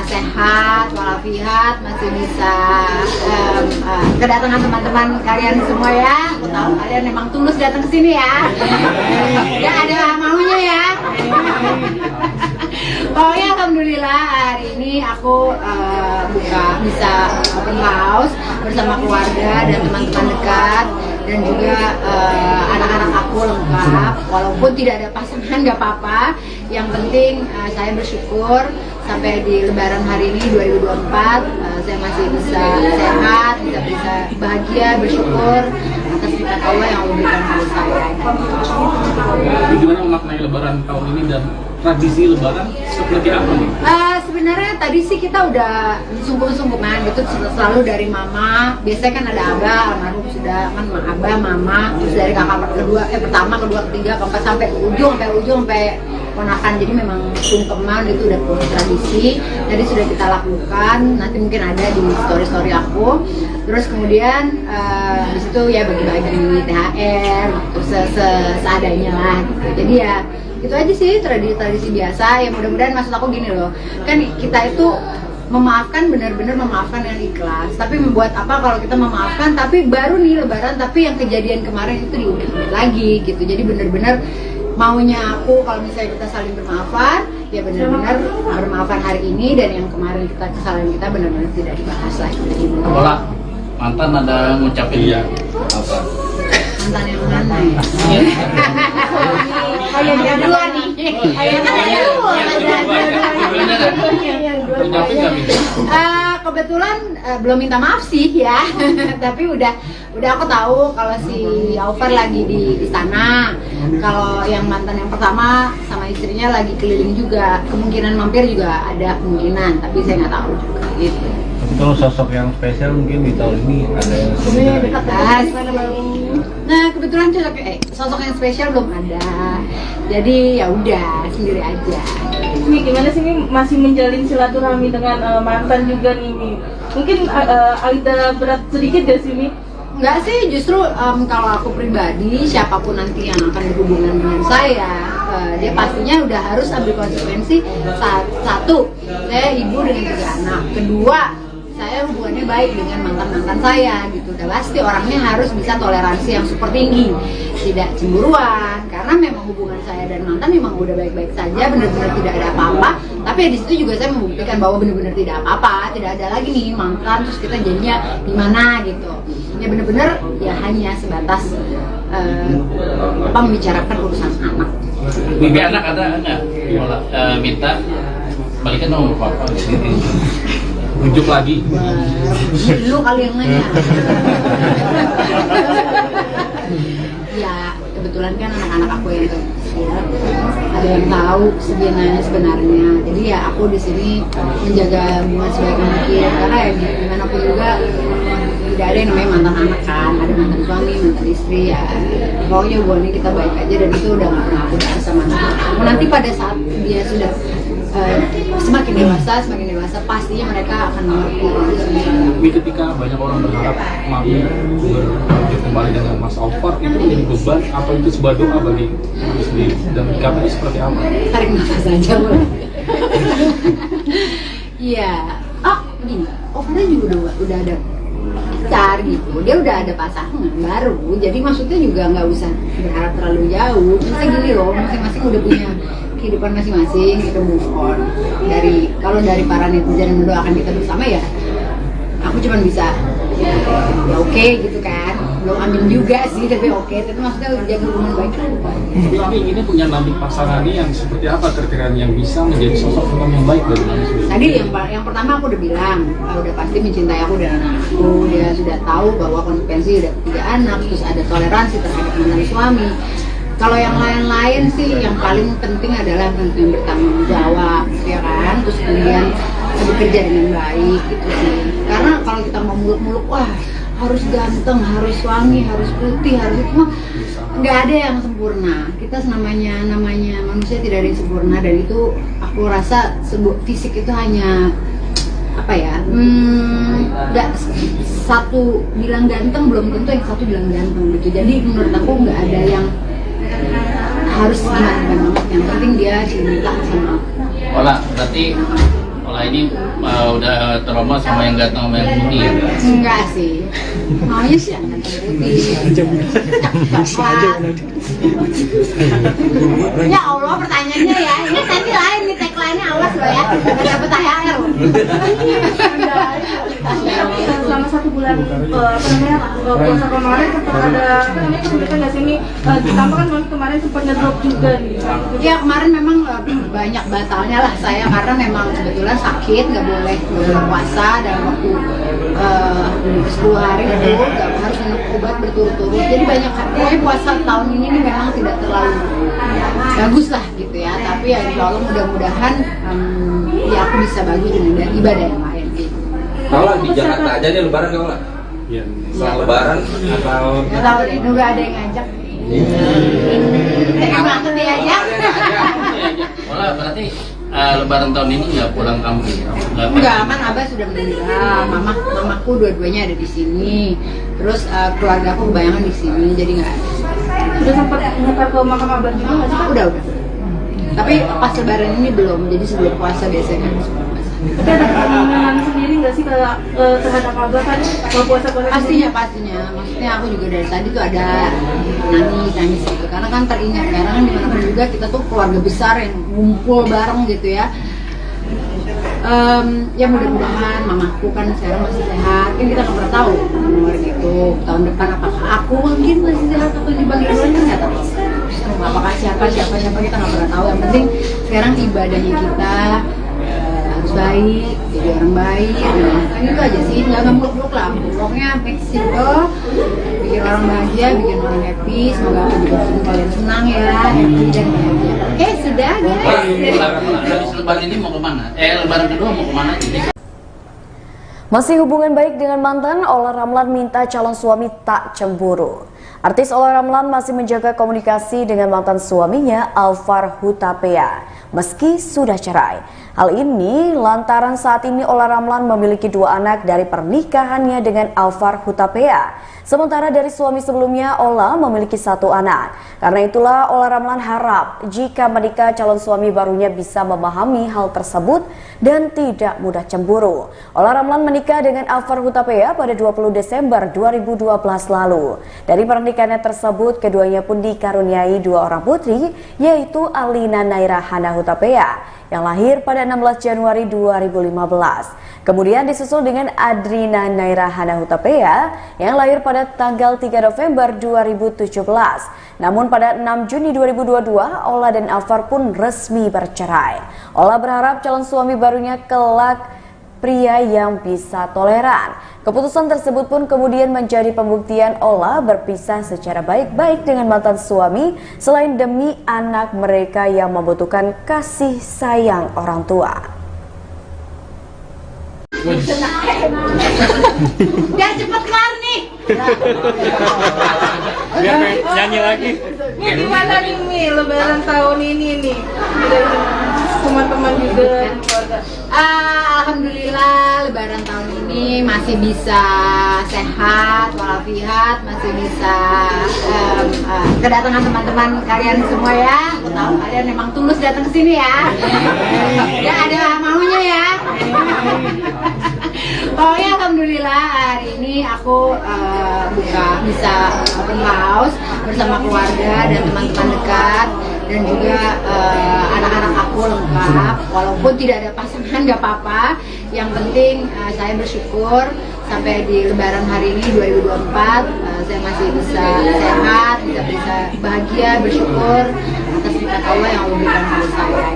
sehat walafiat, masih bisa kedatangan teman-teman kalian semua ya. Aku tahu kalian memang tulus datang ke sini ya. Gak ada maunya ya. Pokoknya alhamdulillah hari ini aku bisa open house bersama keluarga dan teman-teman dekat, dan juga anak-anak aku lengkap. Walaupun tidak ada pasangan nggak apa-apa, yang penting saya bersyukur sampai di lebaran hari ini 2024 saya masih bisa sehat, bisa bahagia, bersyukur atas nikmat Allah yang Allah berikan kepada saya. Gimana memaknai lebaran tahun ini dan tradisi lebaran seperti apa nih? Sebenarnya tadi sih kita udah sungkem-sungkeman gitu, selalu dari mama. Biasanya kan ada abah, almarhum sudah kan abah, mama, terus dari kakak kedua, pertama, kedua, ketiga, keempat sampai ujung sampai ponakan. Jadi memang sungkeman itu udah tradisi. Tadi sudah kita lakukan, nanti mungkin ada di story aku. Terus kemudian di situ ya bagi-bagi THR, terus seadanya lah gitu. Jadi ya itu aja sih tradisi biasa. Ya mudah-mudahan, maksud aku gini loh, kan kita itu memaafkan, benar-benar memaafkan dengan ikhlas. Tapi membuat apa kalau kita memaafkan tapi baru nih lebaran tapi yang kejadian kemarin itu diungkit lagi gitu. Jadi benar-benar maunya aku kalau misalnya kita saling bermaafan, ya benar-benar bermaafan hari ini, dan yang kemarin kesalahan kita benar-benar tidak dibahas lagi. Bola mantan ada ngucapin Iya. apa? Mantan yang mana ya? Yang dua nih. Ngucapin nggak minta? Kebetulan belum minta maaf sih ya, tapi udah aku tahu kalau si Alvar lagi di sana. Kalau yang mantan yang pertama sama istrinya lagi keliling juga, kemungkinan mampir juga ada kemungkinan, tapi saya nggak tahu juga gitu. Tapi kalau sosok yang spesial mungkin di tahun ini ada yang Dekat. Nah kebetulan sosok yang spesial belum ada, jadi ya udah sendiri aja. Ini gimana sih ini masih menjalin silaturahmi dengan mantan juga nih Mi? Mungkin Alida berat sedikit gak sih Mi? Enggak sih, justru kalau aku pribadi, siapapun nanti yang akan berhubungan dengan saya, dia pastinya udah harus ambil konsekuensi. Satu, saya ibu dengan 3 anak. Kedua, saya hubungannya baik dengan mantan-mantan saya gitu. Udah pasti orangnya harus bisa toleransi yang super tinggi, tidak cemburuan, karena memang hubungan saya dan mantan memang udah baik-baik saja, benar-benar tidak ada apa-apa. Tapi ya di situ juga saya membuktikan bahwa benar-benar tidak apa-apa, tidak ada lagi nih mantan terus kita jadinya gimana gitu. Ya benar-benar ya hanya sebatas membicarakan urusan anak. Bibi anak ada nggak? Bola minta balikan nomor papa. Rujuk lagi. Lu kali yang nanya. Ya kebetulan kan anak-anak aku yang kecil ada yang tahu sebenarnya. Jadi ya aku di sini menjaga hubungan sebaik mungkin, karena ya gimana pun juga tidak ada yang namanya mantan anak kan, ada mantan suami, mantan istri ya. Pokoknya hubungannya kita baik aja, dan itu udah nggak pernah aku bahas sama anak. Nanti pada saat dia sudah semakin dewasa pastinya mereka akan mengerti. Tapi ketika banyak orang berharap mami berlanjut kembali dengan Mas Alvar, itu menjadi beban atau itu sebuah doa bagi mami sendiri? Dan kabarnya seperti apa? Tarik nafas aja boleh. Iya. Gini, Alvar juga udah ada pacar gitu. Dia udah ada pasangan baru. Jadi maksudnya juga nggak usah berharap terlalu jauh. Misalnya gini loh, masing-masing udah punya kehidupan masing-masing, kita move on. Kalau dari para netizen yang mendoakan kita bersama ya, aku cuma bisa ya oke gitu kan, belum amin juga sih, tapi oke. Tapi maksudnya jaga hubungan baik kan. Tapi kami inginnya punya nabi pasangan yang seperti apa kira-kira yang bisa menjadi sosok imam yang baik bagi kami sendiri? Tadi yang pertama aku udah bilang, udah pasti mencintai aku dan anakku. Dia sudah tahu bahwa konsekuensi udah 3 anak, terus ada toleransi terhadap mantan suami. Kalau yang lain-lain sih, yang paling penting adalah yang bertanggung jawab, ya kan? Terus kemudian bekerja dengan baik gitu sih. Karena kalau kita mau muluk-muluk, wah harus ganteng, harus wangi, harus putih, harus itu mah nggak ada yang sempurna. Kita namanya manusia tidak ada yang sempurna, dan itu aku rasa fisik itu hanya apa ya? Nggak satu bilang ganteng belum tentu yang satu bilang ganteng gitu. Jadi menurut aku nggak ada yang harus gimana banget, yang penting dia cinta sama aku. Bola berarti Bola ini udah trauma sama yang ganteng sama yang putih ya? Enggak sih, maunya sih yang ganteng putih. Ya Allah, pertanyaannya ya, ini nanti lain nih, tagline-nya awas loh ya, nggak dapet THR loh. Selama 1 bulan puasa kemarin sempat ada kesulitan nggak sih Mi? Ditambah kan Mami kemarin sempat ngedrop juga nih. Ya kemarin memang banyak batalnya lah saya, karena memang kebetulan sakit, nggak boleh puasa dalam waktu 10 hari itu, nggak harus minum obat berturut-turut. Jadi banyak, pokoknya puasa tahun ini nih memang tidak terlalu bagus lah gitu ya. Tapi ya insya Allah mudah-mudahan ya aku bisa bagi dengan ibadah yang lain gitu. Kalau di Jakarta aja nih lebaran kau lah. Iya. Setelah lebaran atau Nggak tahu deh, nggak ada yang ngajak. Tega banget dia aja. Bola berarti lebaran tahun ini nggak pulang kampung? Enggak, kan Abah sudah meninggal, mamaku dua-duanya ada di sini, terus keluarga aku kebayangan di sini, jadi nggak ada. Sudah sempat nyetar ke makam Abah juga nggak sih? Udah. Tapi pas lebaran ini belum, jadi sebelum puasa biasanya sebelum puasa. Tapi ada keinginan sendiri nggak sih terhadap abah kan kalau puasa-puasa? Pastinya. Maksudnya aku juga dari tadi tuh ada nangis gitu. Karena kan teringat, karena kan dimanapun juga kita tuh keluarga besar yang ngumpul bareng gitu ya. Ya mudah-mudahan mamaku kan sekarang masih sehat, kan kita nggak pernah tahu nomor gitu tahun depan apakah aku mungkin masih sehat atau di bagian lain kan nggak tahu, apakah siapa kita nggak pernah tahu. Yang penting sekarang ibadahnya kita harus baik, jadi orang baik, kan itu aja sih, nggak muluk-muluk lah, pokoknya make simple, bikin orang bahagia, bikin orang happy. Semoga aku juga kalian senang ya, happy dan bahagia. Oke, sudah guys. Habis lebaran ini mau kemana? Lebaran kedua mau kemana? Masih hubungan baik dengan mantan, Olla Ramlan minta calon suami tak cemburu. Artis Olla Ramlan masih menjaga komunikasi dengan mantan suaminya Alvar Hutapea meski sudah cerai. Hal ini lantaran saat ini Olla Ramlan memiliki 2 anak dari pernikahannya dengan Alvar Hutapea. Sementara dari suami sebelumnya, Olla memiliki 1 anak. Karena itulah Olla Ramlan harap jika menikah calon suami barunya bisa memahami hal tersebut dan tidak mudah cemburu. Olla Ramlan menikah dengan Alvar Hutapea pada 20 Desember 2012 lalu. Dari pernikahannya tersebut, keduanya pun dikaruniai 2 orang putri, yaitu Alina Naira Hana Hutapea yang lahir pada 16 Januari 2015. Kemudian disusul dengan Adrina Naira Hana Hutapea yang lahir pada tanggal 3 November 2017. Namun pada 6 Juni 2022, Olla dan Alvar pun resmi bercerai. Olla berharap calon suami barunya kelak pria yang bisa toleran. Keputusan tersebut pun kemudian menjadi pembuktian Olla berpisah secara baik-baik dengan mantan suami selain demi anak mereka yang membutuhkan kasih sayang orang tua. Biar cepet kelar nih. Biar nyanyi lagi. Ini gimana nih Mi, lebaran tahun ini nih? Teman-teman juga keluarga. Alhamdulillah lebaran tahun ini masih bisa sehat walafiat, masih bisa kedatangan teman-teman kalian semua ya. Aku tahu kalian memang tulus datang ke sini ya. Ya ada maunya ya. Pokoknya alhamdulillah hari ini aku bisa open house bersama keluarga dan teman-teman dekat dan juga anak-anak aku lengkap. Walaupun tidak ada pasangan nggak apa-apa. Yang penting saya bersyukur sampai di lebaran hari ini 2024 saya masih bisa sehat, bisa bahagia, bersyukur atas nikmat Allah yang Allah berikan kepada saya.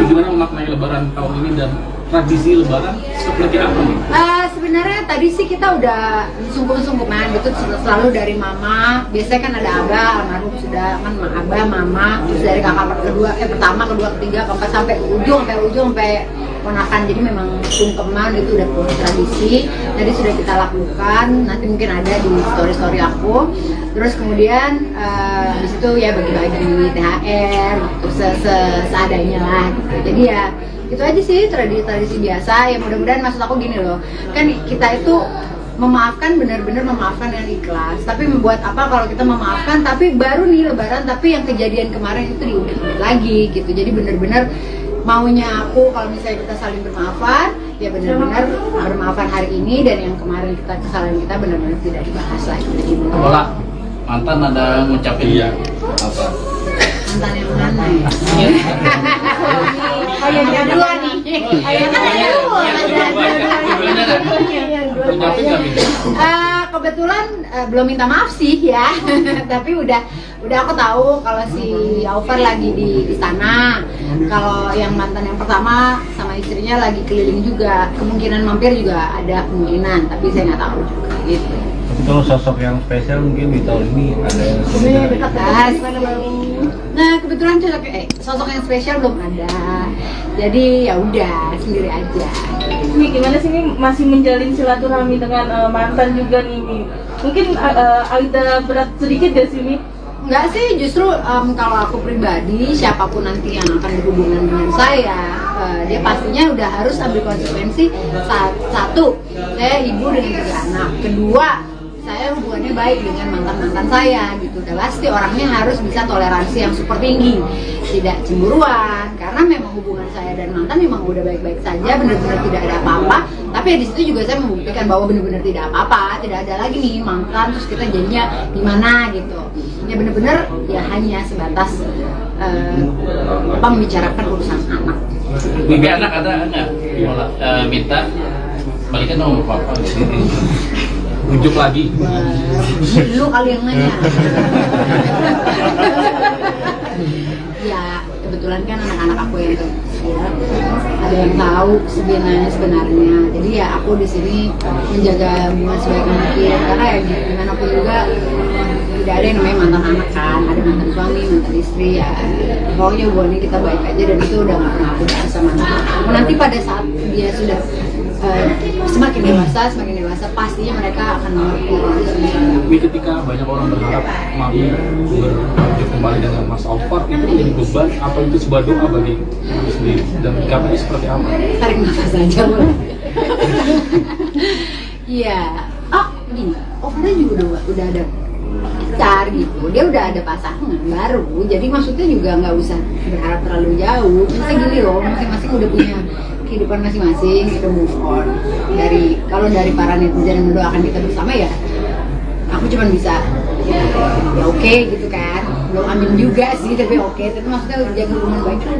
Bagaimana memaknai lebaran tahun ini dan tradisi lebaran seperti apa nih? Sebenarnya tadi sih kita udah sungkem-sungkeman gitu, selalu dari mama. Biasanya kan ada abah, almarhum sudah kan abah, mama, terus dari kakak pertama, kedua, ketiga, keempat sampai ujung sampai ponakan. Jadi memang sungkeman itu udah tradisi. Tadi sudah kita lakukan, nanti mungkin ada di story aku. Terus kemudian di situ ya bagi-bagi THR gitu, seadanya lah gitu. Jadi ya itu aja sih tradisi biasa. Ya mudah-mudahan, maksud aku gini loh, kan kita itu memaafkan, benar-benar memaafkan dengan ikhlas. Tapi membuat apa kalau kita memaafkan tapi baru nih lebaran tapi yang kejadian kemarin itu diungkit lagi gitu. Jadi benar-benar maunya aku kalau misalnya kita saling bermaafan, ya benar-benar bermaafan hari ini, dan yang kemarin kesalahan kita benar-benar tidak dibahas lagi gitu. Bola mantan ada ngucapin Iya. apa? Mantan yang mana ya? Ayahnya Dua nih. Ayahnya dua. Ngucapin nggak nih? Kebetulan belum minta maaf sih ya, tapi udah aku tahu kalau si Alvar lagi di istana, kalau yang mantan yang pertama sama istrinya lagi keliling juga, kemungkinan mampir juga ada kemungkinan, tapi saya nggak tahu juga gitu. Tapi kalau sosok yang spesial mungkin di tahun ini ada yang Dekat. Nah kebetulan sosok yang spesial belum ada, jadi ya udah sendiri aja. Mi, gimana sih Mi masih menjalin silaturahmi dengan mantan juga nih Mi? Mungkin ada berat sedikit gak sih Mi? Enggak sih, justru kalau aku pribadi, siapapun nanti yang akan berhubungan dengan saya, dia pastinya udah harus ambil konsekuensi. Satu, saya ibu dengan 3 anak. Kedua, saya hubungannya baik dengan mantan-mantan saya gitu. Udah pasti orangnya harus bisa toleransi yang super tinggi, tidak cemburuan. Karena memang hubungan saya dan mantan memang udah baik-baik saja, benar-benar tidak ada apa-apa. Tapi ya di situ juga saya membuktikan bahwa benar-benar tidak apa-apa, tidak ada lagi nih mantan terus kita jadinya gimana gitu. Ya benar-benar ya hanya sebatas membicarakan urusan anak. Mimpi anak ada nggak? Minta balikan sama papa. Unjuk lagi. Lu kali yang nanya. Ya kebetulan kan anak-anak aku yang kecil ada yang tahu sebenarnya. Jadi ya aku di sini menjaga hubungan sebaik mungkin karena ya gimana pun juga tidak ada yang namanya mantan anak kan, ada mantan suami, mantan istri ya. Pokoknya hubungannya kita baik aja dan itu udah nggak pernah aku bahas sama anak. Nanti pada saat dia sudah semakin dewasa pastinya mereka akan mengerti. Tapi ketika banyak orang berharap mami berlanjut kembali dengan Mas Alfar, itu menjadi beban atau itu sebuah doa bagi mami sendiri? Dan kabarnya seperti apa? Tarik nafas aja boleh. Iya. Gini, Alfar juga udah ada pacar gitu. Dia udah ada pasangan baru. Jadi maksudnya juga nggak usah berharap terlalu jauh. Misalnya gini loh, masing-masing udah punya kehidupan masing-masing, kita move on. Kalau dari para netizen yang mendoakan kita bersama ya, aku cuma bisa ya oke gitu kan, belum amin juga sih tapi oke. Tapi maksudnya jaga hubungan baik kan.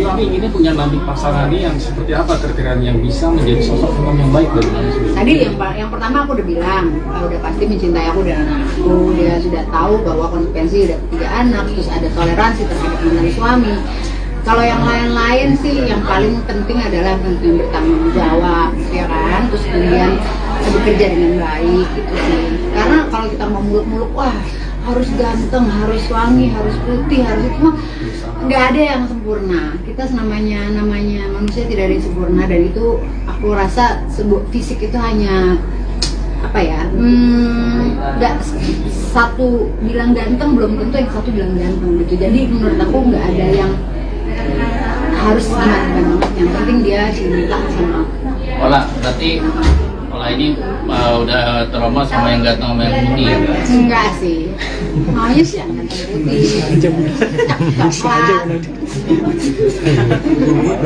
Tapi ini punya nanti pasangan ini yang seperti apa kriteria yang bisa menjadi sosok imam yang baik dari mami sendiri? Tadi yang pertama aku udah bilang, udah pasti mencintai aku dan anak-anakku. Dia sudah tahu bahwa konsekuensi udah 3 anak, terus ada toleransi terhadap mantan suami. Kalau yang lain-lain sih yang paling penting adalah yang bertanggung jawab, ya kan? Terus kemudian bekerja dengan baik gitu sih. Karena kalau kita mau muluk-muluk, wah harus ganteng, harus wangi, harus putih, harus itu mah nggak ada yang sempurna. Kita namanya manusia tidak ada yang sempurna dan itu aku rasa fisik itu hanya apa ya? Nggak satu bilang ganteng belum tentu yang satu bilang ganteng gitu. Jadi menurut aku nggak ada yang harus gimana banget, yang penting dia cinta sama aku. Berarti ini udah trauma sama yang ganteng sama yang putih ya? Enggak sih, maunya sih yang ganteng putih.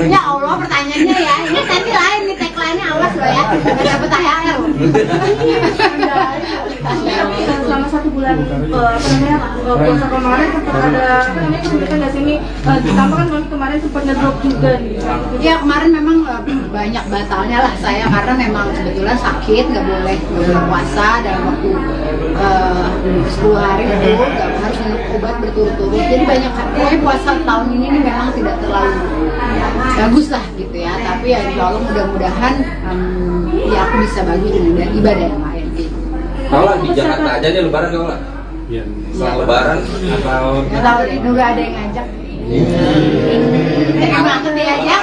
Ya Allah pertanyaannya ya, ini nanti lain nih tagline-nya, awas loh ya, nggak dapet THR. Selama 1 bulan puasa kemarin sempat ada kesulitan nggak sih ini? Ditambah kan mami kemarin sempat ngedrop juga nih. Ya kemarin memang banyak batalnya lah saya karena memang kebetulan sakit, nggak boleh puasa dalam waktu 10 hari itu, nggak harus minum obat berturut-turut. Jadi banyak puasa tahun ini nih memang tidak terlalu bagus lah gitu ya. Tapi ya insya Allah mudah-mudahan ya aku bisa bagi dengan ibadah yang lain. Kalau di Jakarta aja nih lebaran kalau nggak? Iya. Lebaran atau Nggak tahu deh, nggak ada yang ngajak. Emang aku diajak?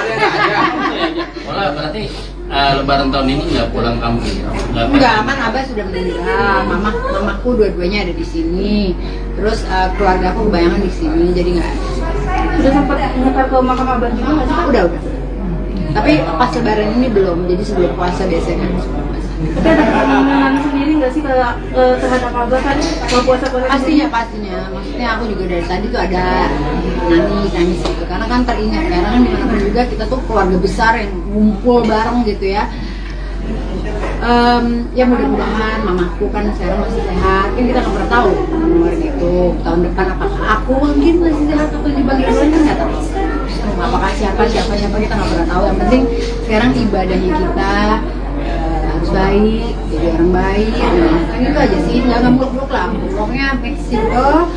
Berarti lebaran tahun ini nggak pulang kampung? Enggak, aman. Abah sudah meninggal, mamaku dua-duanya ada di sini. Terus keluarga aku kebanyakan di sini, jadi nggak. Udah sempat nyetar ke makam abah juga nggak sih? Udah. Tapi pas lebaran ini belum, jadi sebelum puasa biasanya. Tapi ada keinginan sendiri nggak sih terhadap abah kan kalau puasa? Pastinya. Maksudnya aku juga dari tadi tuh ada nangis gitu. Karena kan teringat, karena kan dimanapun juga kita tuh keluarga besar yang ngumpul bareng gitu ya. Ya mudah-mudahan mamaku kan sekarang masih sehat, kan kita nggak pernah tahu umur gitu. Tahun depan apakah aku mungkin masih sehat atau dipanggil orang kan nggak tahu. Apakah siapa kita nggak pernah tahu. Yang penting sekarang ibadahnya kita harus baik, jadi orang baik. Kan itu aja sih, jangan muluk-muluk lah. Pokoknya make simple,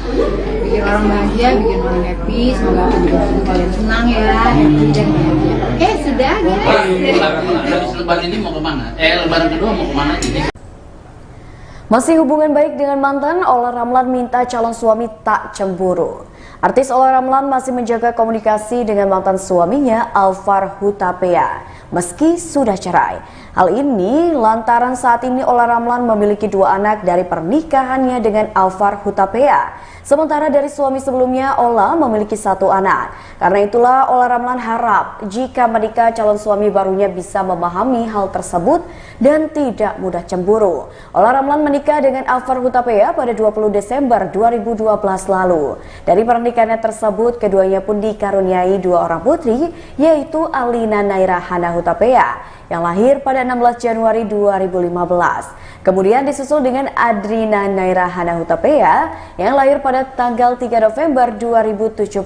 bikin orang bahagia, bikin orang happy. Semoga aku juga kalian senang ya, happy dan bahagia. Oke, sudah guys. Habis lebaran ini mau kemana? Lebaran kedua mau kemana jadi? Masih hubungan baik dengan mantan, Olla Ramlan minta calon suami tak cemburu. Artis Olla Ramlan masih menjaga komunikasi dengan mantan suaminya Alfar Hutapea meski sudah cerai. Hal ini lantaran saat ini Olla Ramlan memiliki 2 anak dari pernikahannya dengan Alfar Hutapea. Sementara dari suami sebelumnya, Olla memiliki 1 anak. Karena itulah Olla Ramlan harap jika menikah calon suami barunya bisa memahami hal tersebut dan tidak mudah cemburu. Olla Ramlan menikah dengan Alfar Hutapea pada 20 Desember 2012 lalu. Dari pernikahan pernikahannya tersebut, keduanya pun dikaruniai 2 orang putri, yaitu Alina Naira Hana Hutapea yang lahir pada 16 Januari 2015. Kemudian disusul dengan Adrina Naira Hana Hutapea yang lahir pada tanggal 3 November 2017.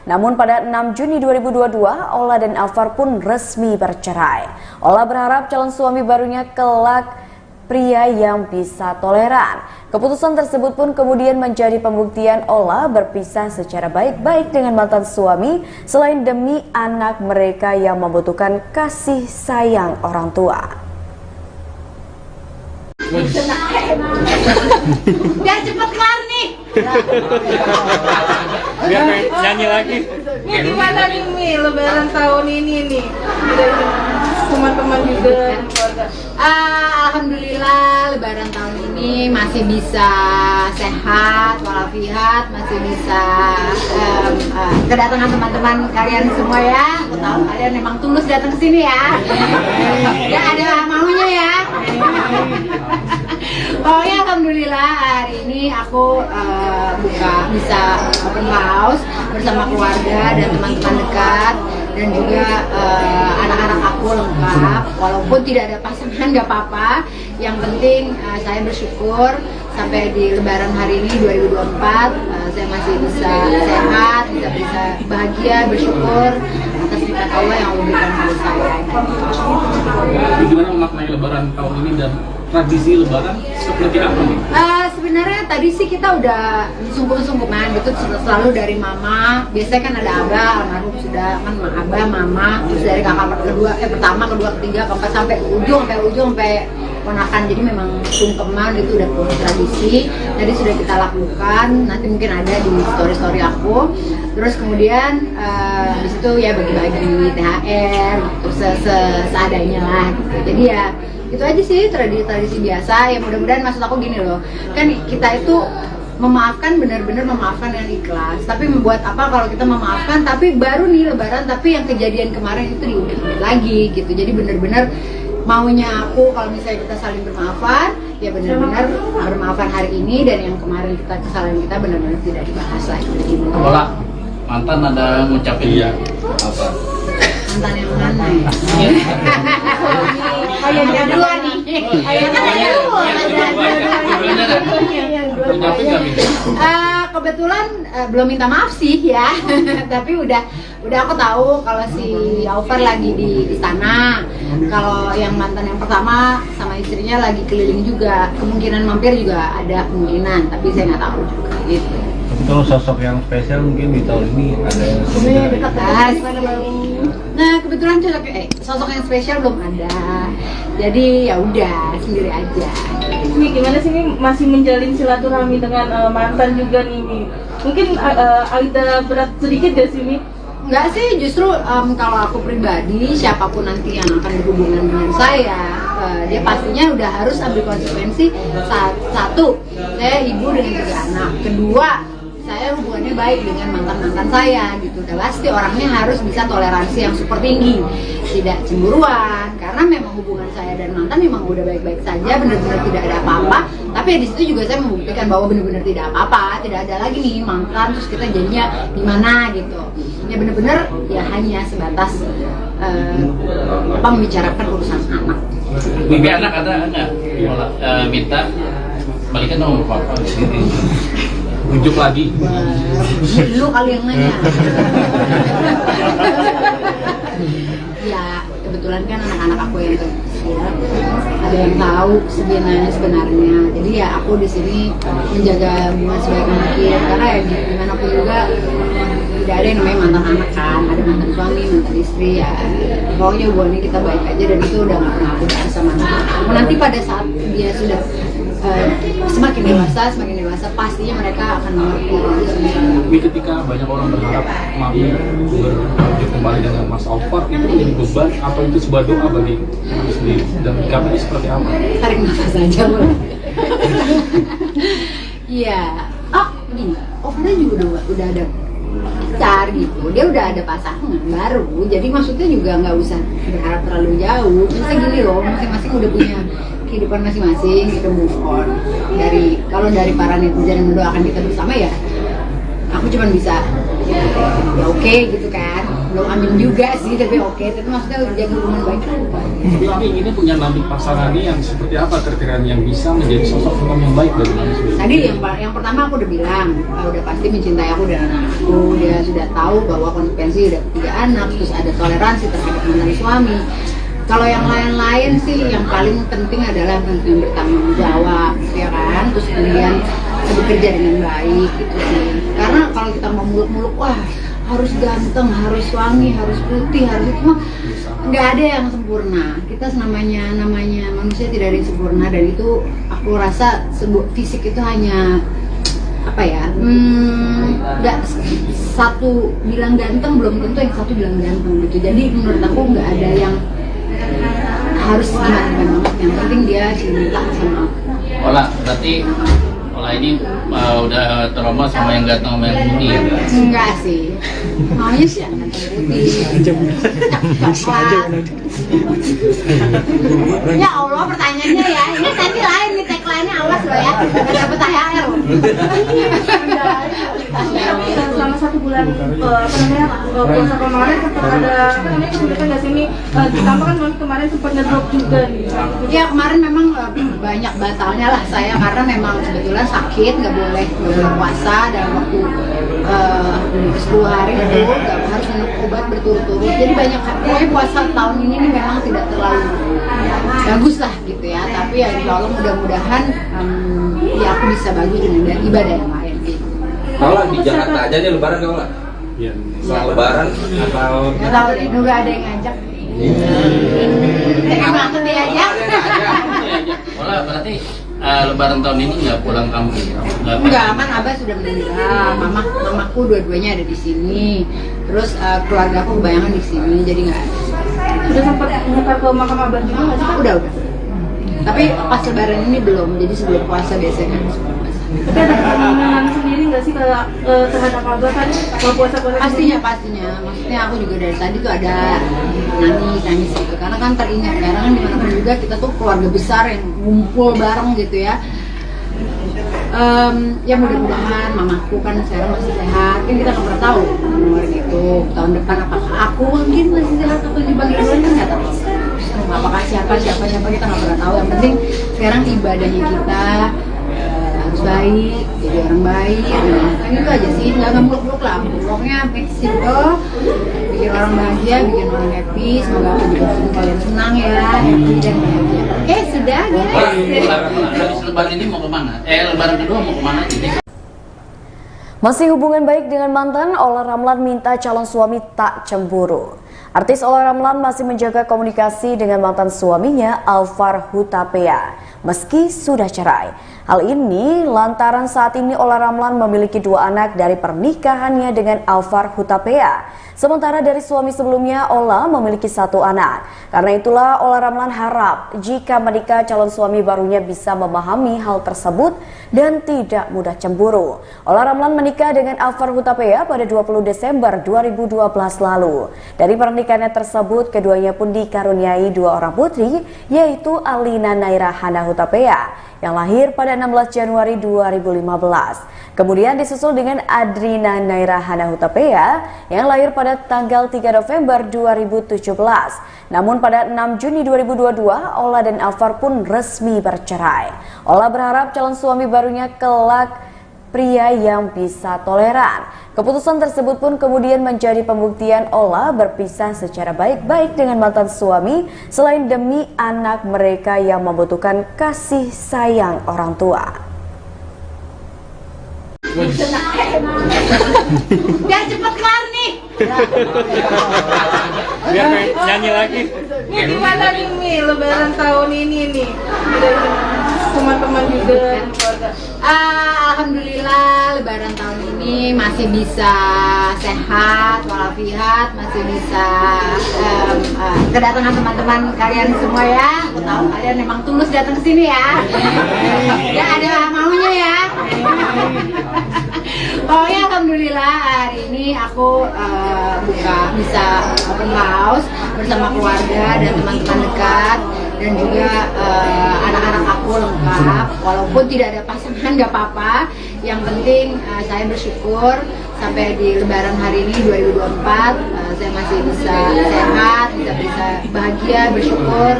Namun pada 6 Juni 2022, Ola dan Alvar pun resmi bercerai. Ola berharap calon suami barunya kelak pria yang bisa toleran. Keputusan tersebut pun kemudian menjadi pembuktian Ola berpisah secara baik-baik dengan mantan suami selain demi anak mereka yang membutuhkan kasih sayang orang tua. Biar cepet kelar nih. Biar nyanyi lagi. Ini gimana nih Mi, lebaran tahun ini nih? Teman-teman juga keluarga. Alhamdulillah lebaran tahun ini masih bisa sehat walafiat, masih bisa kedatangan teman-teman kalian semua ya. Aku tahu kalian memang tulus datang ke sini ya. Ya ada maunya ya. Pokoknya alhamdulillah hari ini aku bisa open house bersama keluarga dan teman-teman dekat dan juga anak-anak aku lengkap. Walaupun tidak ada pasangan nggak apa-apa, yang penting saya bersyukur sampai di lebaran hari ini 2024 saya masih bisa sehat, bisa bahagia, bersyukur atas nikmat Allah yang Allah berikan kepada saya. Bagaimana memaknai lebaran tahun ini dan tradisi lebaran seperti apa nih? Sebenarnya tadi sih kita udah sungguh-sungguhan gitu, selalu dari mama. Biasanya kan ada abah, almarhum sudah kan abah, mama, terus dari kakak pertama, kedua, ketiga, keempat sampai ujung sampai ponakan. Jadi memang sungkeman itu udah tradisi. Tadi sudah kita lakukan, nanti mungkin ada di story aku. Terus kemudian di situ ya bagi-bagi THR, gitu, seadanya lah. Gitu. Jadi ya itu aja sih tradisi biasa. Ya mudah-mudahan, maksud aku gini loh, kan kita itu memaafkan, benar-benar memaafkan dengan ikhlas. Tapi membuat apa kalau kita memaafkan tapi baru nih lebaran tapi yang kejadian kemarin itu diungkit lagi gitu. Jadi benar-benar maunya aku kalau misalnya kita saling bermaafan, ya benar-benar bermaafan hari ini, dan yang kemarin kesalahan kita benar-benar tidak dibahas lagi gitu. Ola, mantan ada ngucapin Iya. apa? Mantan yang mana ya? Ayahnya dua nih. Ayahnya dua. Ngucapin nggak nih? Kebetulan belum minta maaf sih ya, tapi udah aku tahu kalau si Alvar lagi di sana. Kalau yang mantan yang pertama sama istrinya lagi keliling juga, kemungkinan mampir juga ada kemungkinan, tapi saya nggak tahu juga gitu. Tapi kalau sosok yang spesial mungkin di tahun ini ada yang Dekat. Nah kebetulan sosok yang spesial belum ada, jadi ya udah sendiri aja. Mi, gimana sih Mi masih menjalin silaturahmi dengan mantan juga nih Mi? Mungkin ada berat sedikit gak sih Mi? Enggak sih, justru kalau aku pribadi, siapapun nanti yang akan berhubungan dengan saya, dia pastinya udah harus ambil konsekuensi. Satu, saya ibu dengan 3 anak. Kedua, saya hubungannya baik dengan mantan-mantan saya gitu. Dan pasti orangnya harus bisa toleransi yang super tinggi, tidak cemburuan, karena memang hubungan saya dan mantan memang udah baik-baik saja, benar-benar tidak ada apa-apa. Tapi ya di situ juga saya membuktikan bahwa benar-benar tidak apa-apa, tidak ada lagi nih mantan terus kita jadinya gimana gitu. Ya benar-benar ya hanya sebatas membicarakan urusan anak. Mimpi anak ada nggak? Ola, minta balikan nomor papa. Unjuk lagi. Lu kali yang nanya. Ya kebetulan kan anak-anak aku yang kecil ada yang tahu sebenarnya. Jadi ya aku di sini menjaga hubungan sebaik mungkin, karena ya gimana pun juga tidak ada yang namanya mantan anak kan, ada mantan suami, mantan istri ya. Pokoknya hubungannya kita baik aja, dan itu udah nggak pernah aku bahas sama anak. Nanti pada saat dia sudah semakin dewasa pastinya mereka akan mengerti. Tapi ketika banyak orang berharap mami berlanjut kembali dengan Mas Alvar, itu menjadi beban atau itu sebuah doa bagi mami sendiri, dan kabarnya seperti apa? Tarik nafas aja boleh. Iya. Oh gini, Alvar juga udah ada pacar gitu, dia udah ada pasangan baru, jadi maksudnya juga nggak usah berharap terlalu jauh. Misalnya gini loh, masing-masing udah punya kehidupan masing-masing, kita move on. Kalau dari para netizen yang mendoakan kita bersama ya, aku cuma bisa ya oke gitu kan, belum amin juga sih tapi oke, tapi maksudnya jaga hubungan baik. Tapi ini punya nanti pasangan ini yang seperti apa kriteria yang bisa menjadi sosok imam yang baik bagi manusia? Tadi yang pertama aku udah bilang, udah pasti mencintai aku dan anak aku, dia sudah tahu bahwa konsekuensi udah 3 anak, terus ada toleransi terhadap mantan suami. Kalau yang lain-lain sih yang paling penting adalah yang bertanggung jawab, ya kan, terus kemudian bekerja dengan baik gitu sih. Karena kalau kita mau muluk-muluk, wah harus ganteng, harus wangi, harus putih, harus itu mah nggak ada yang sempurna. Kita namanya manusia tidak ada yang sempurna, dan itu aku rasa sebuah fisik itu hanya apa ya, nggak satu bilang ganteng belum tentu yang satu bilang ganteng gitu. Jadi menurut aku nggak ada yang harus gimana banget, yang penting dia cinta sama aku. Berarti Ola ini udah trauma sama yang ganteng sama yang putih ya? Enggak sih, maunya sih yang ganteng putih. Ya Allah, pertanyaannya ya, ini nanti lain nih, tagline-nya awas loh ya, nggak dapet THR. Selama 1 bulan puasa kemarin sempat ada kesulitan nggak sih ini, ditambah kan Mami kemarin sempat ngedrop juga nih. Ya kemarin memang banyak batalnya lah saya, karena memang kebetulan sakit, nggak boleh puasa dalam waktu 10 hari itu, nggak harus minum obat berturut-turut. Jadi banyak, pokoknya puasa tahun ini nih memang tidak terlalu bagus lah gitu ya. Tapi ya insya Allah mudah-mudahan ya aku bisa bagi dengan ibadah yang lain gitu. Kalau di Jakarta aja nih lebaran kalau nggak? Iya. Lebaran atau Nggak tahu deh, nggak ada yang ngajak. Emang aku diajak. Ola berarti lebaran tahun ini nggak pulang kampung? Enggak, kan Abah sudah meninggal, mamaku dua-duanya ada di sini, terus keluarga aku kebanyakan di sini, jadi nggak ada. Udah sempat muka ke makam Abah juga nggak sih? Udah. Tapi pas lebaran ini belum, jadi sebelum puasa biasanya. Tapi ada keinginan sendiri nggak sih terhadap Abah kan kalau puasa-puasa? Pastinya, maksudnya aku juga dari tadi tuh ada nangis gitu, karena kan teringat, karena kan dimanapun juga kita tuh keluarga besar yang ngumpul bareng gitu ya. Ya mudah-mudahan mamaku kan sekarang masih sehat, kan kita nggak pernah tahu kemarin itu tahun depan apakah aku mungkin masih sehat atau dipanggil lain, kan nggak tahu. Apakah siapa kita nggak pernah tahu. Yang penting sekarang ibadahnya kita harus baik, jadi orang baik, kan itu aja sih, nggak muluk-muluk lah, pokoknya simple, bikin orang bahagia, bikin orang happy, semoga aku juga bikin kalian senang ya, happy dan bahagia. Oke, sudah guys. Habis lebaran ini mau kemana? Lebaran kedua mau kemana? Masih hubungan baik dengan mantan, Ola Ramlan minta calon suami tak cemburu. Artis Ola Ramlan masih menjaga komunikasi dengan mantan suaminya Alvar Hutapea meski sudah cerai. Hal ini lantaran saat ini Ola Ramlan memiliki 2 anak dari pernikahannya dengan Alvar Hutapea. Sementara dari suami sebelumnya, Ola memiliki 1 anak. Karena itulah Ola Ramlan harap jika menikah calon suami barunya bisa memahami hal tersebut dan tidak mudah cemburu. Ola Ramlan menikah dengan Alvar Hutapea pada 20 Desember 2012 lalu. Dari pernikahannya tersebut, keduanya pun dikaruniai 2 orang putri, yaitu Alina Naira Hana Hutapea yang lahir pada 16 Januari 2015. Kemudian disusul dengan Adrina Naira Hana Hutapea yang lahir pada tanggal 3 November 2017. Namun pada 6 Juni 2022, Ola dan Alvar pun resmi bercerai. Ola berharap calon suami barunya kelak pria yang bisa toleran. Keputusan tersebut pun kemudian menjadi pembuktian Ola berpisah secara baik-baik dengan mantan suami selain demi anak mereka yang membutuhkan kasih sayang orang tua. Biar cepet kelar nih. Biar nyanyi lagi. Ini gimana nih Mi, lebaran tahun ini nih? Teman-teman juga keluarga. Alhamdulillah lebaran tahun ini masih bisa sehat walafiat, masih bisa kedatangan teman-teman kalian semua ya. Aku tahu kalian memang tulus datang ke sini ya. Ya ada maunya ya. Pokoknya alhamdulillah hari ini aku bisa open house bersama keluarga dan teman-teman dekat, dan juga anak-anak aku lengkap. Walaupun tidak ada pasangan nggak apa-apa, yang penting saya bersyukur sampai di Lebaran hari ini 2024 saya masih bisa sehat, bisa bahagia, bersyukur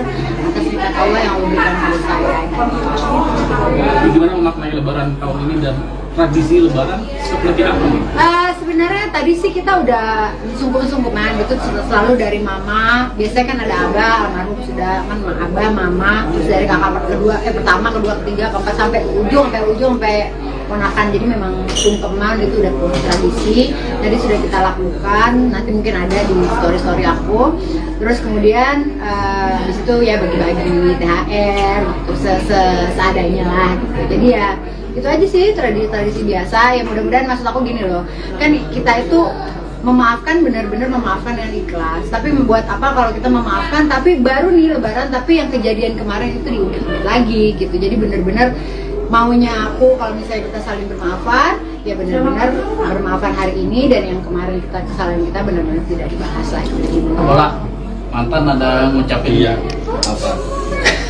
atas nikmat Allah yang Allah berikan kepada saya. Gimana memaknai Lebaran tahun ini dan tradisi Lebaran seperti apa nih? Sebenarnya tadi sih kita udah sungkem-sungkeman gitu, selalu dari mama. Biasanya kan ada abah, almarhum sudah kan abah, mama, terus dari kakak pertama, kedua, ketiga, keempat sampai ujung sampai ponakan. Jadi memang sungkeman gitu, udah tradisi. Tadi sudah kita lakukan, nanti mungkin ada di story aku. Terus kemudian di situ ya bagi-bagi THR, gitu, seadanya lah. Gitu. Jadi ya itu aja sih tradisi biasa. Ya mudah-mudahan, maksud aku gini loh, kan kita itu memaafkan, benar-benar memaafkan yang ikhlas. Tapi membuat apa kalau kita memaafkan tapi baru nih Lebaran, tapi yang kejadian kemarin itu diungkit lagi gitu. Jadi benar-benar maunya aku kalau misalnya kita saling bermaafan, ya benar-benar bermaafan hari ini, dan yang kemarin kesalahan kita benar-benar tidak dibahas lagi. Olah, mantan ada ngucapin apa?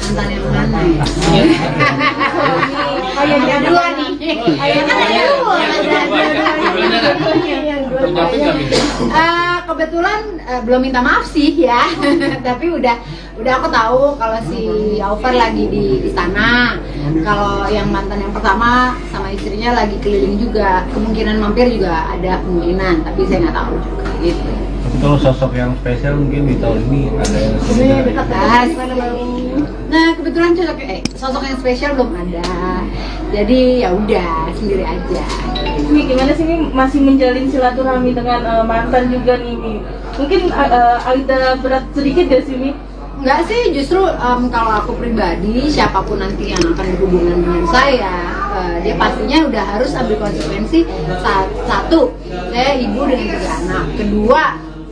Mantan yang mana ya? Ayahnya dua nih. Ayahnya dua. Ngucapin nggak minta? Kebetulan belum minta maaf sih ya, tapi udah aku tahu kalau si Alvar lagi di istana, kalau yang mantan yang pertama sama istrinya lagi keliling juga, kemungkinan mampir juga ada kemungkinan, tapi saya nggak tahu juga gitu. Tapi kalau sosok yang spesial mungkin di tahun ini ada yang Dekat. Nah kebetulan sosok yang spesial belum ada, jadi ya udah sendiri aja. Mi, gimana sih Mi masih menjalin silaturahmi dengan mantan juga nih Mi? Mungkin agak berat sedikit gak sih Mi? Enggak sih, justru kalau aku pribadi, siapapun nanti yang akan berhubungan dengan saya, dia pastinya udah harus ambil konsekuensi. Satu, saya ibu dengan 3 anak. Kedua,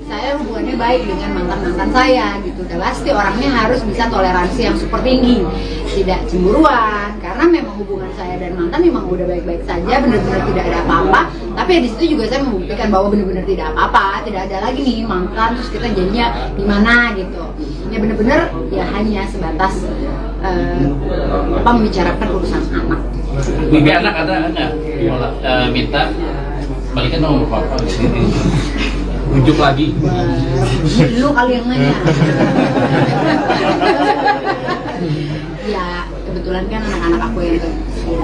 saya hubungannya baik dengan mantan-mantan saya gitu. Dan pasti orangnya harus bisa toleransi yang super tinggi, tidak cemburuan, karena memang hubungan saya dan mantan memang udah baik-baik saja, benar-benar tidak ada apa-apa. Tapi di situ juga saya membuktikan bahwa benar-benar tidak apa-apa, tidak ada lagi nih mantan terus kita jadinya gimana gitu. Ya benar-benar ya hanya sebatas membicarakan urusan anak. Mimpi anak ada nggak? Minta balikan nomor papa. Ujuk lagi. Lu kali yang nanya. Ya kebetulan kan anak-anak aku yang kecil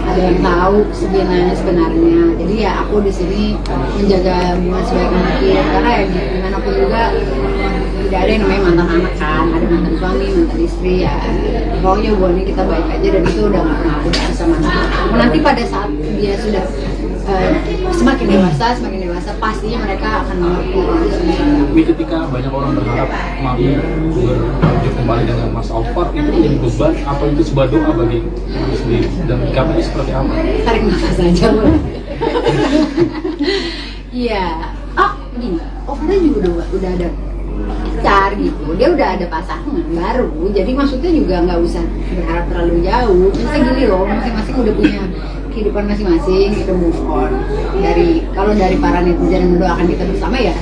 ada yang tahu sebenarnya. Jadi ya aku di sini menjaga hubungan sebaik mungkin, karena ya gimana pun juga tidak ada yang namanya mantan anak kan, ada mantan suami, mantan istri ya. Pokoknya hubungannya kita baik aja, dan itu udah nggak pernah aku bahas sama anak. Nanti pada saat dia sudah semakin dewasa pastinya mereka akan mengerti. Tapi ketika banyak orang berharap Mami berlanjut kembali dengan Mas Alvar, itu menjadi beban apa itu sebuah doa bagi Mami sendiri, dan kamu seperti apa? Tarik nafas aja boleh. Iya. Begini, Alvar juga udah ada pacar gitu, dia udah ada pasangan baru, jadi maksudnya juga nggak usah berharap terlalu jauh. Maksudnya gini loh, masing-masing udah punya kehidupan masing-masing, kita move on. Kalau dari para netizen yang mendoakan kita bersama, ya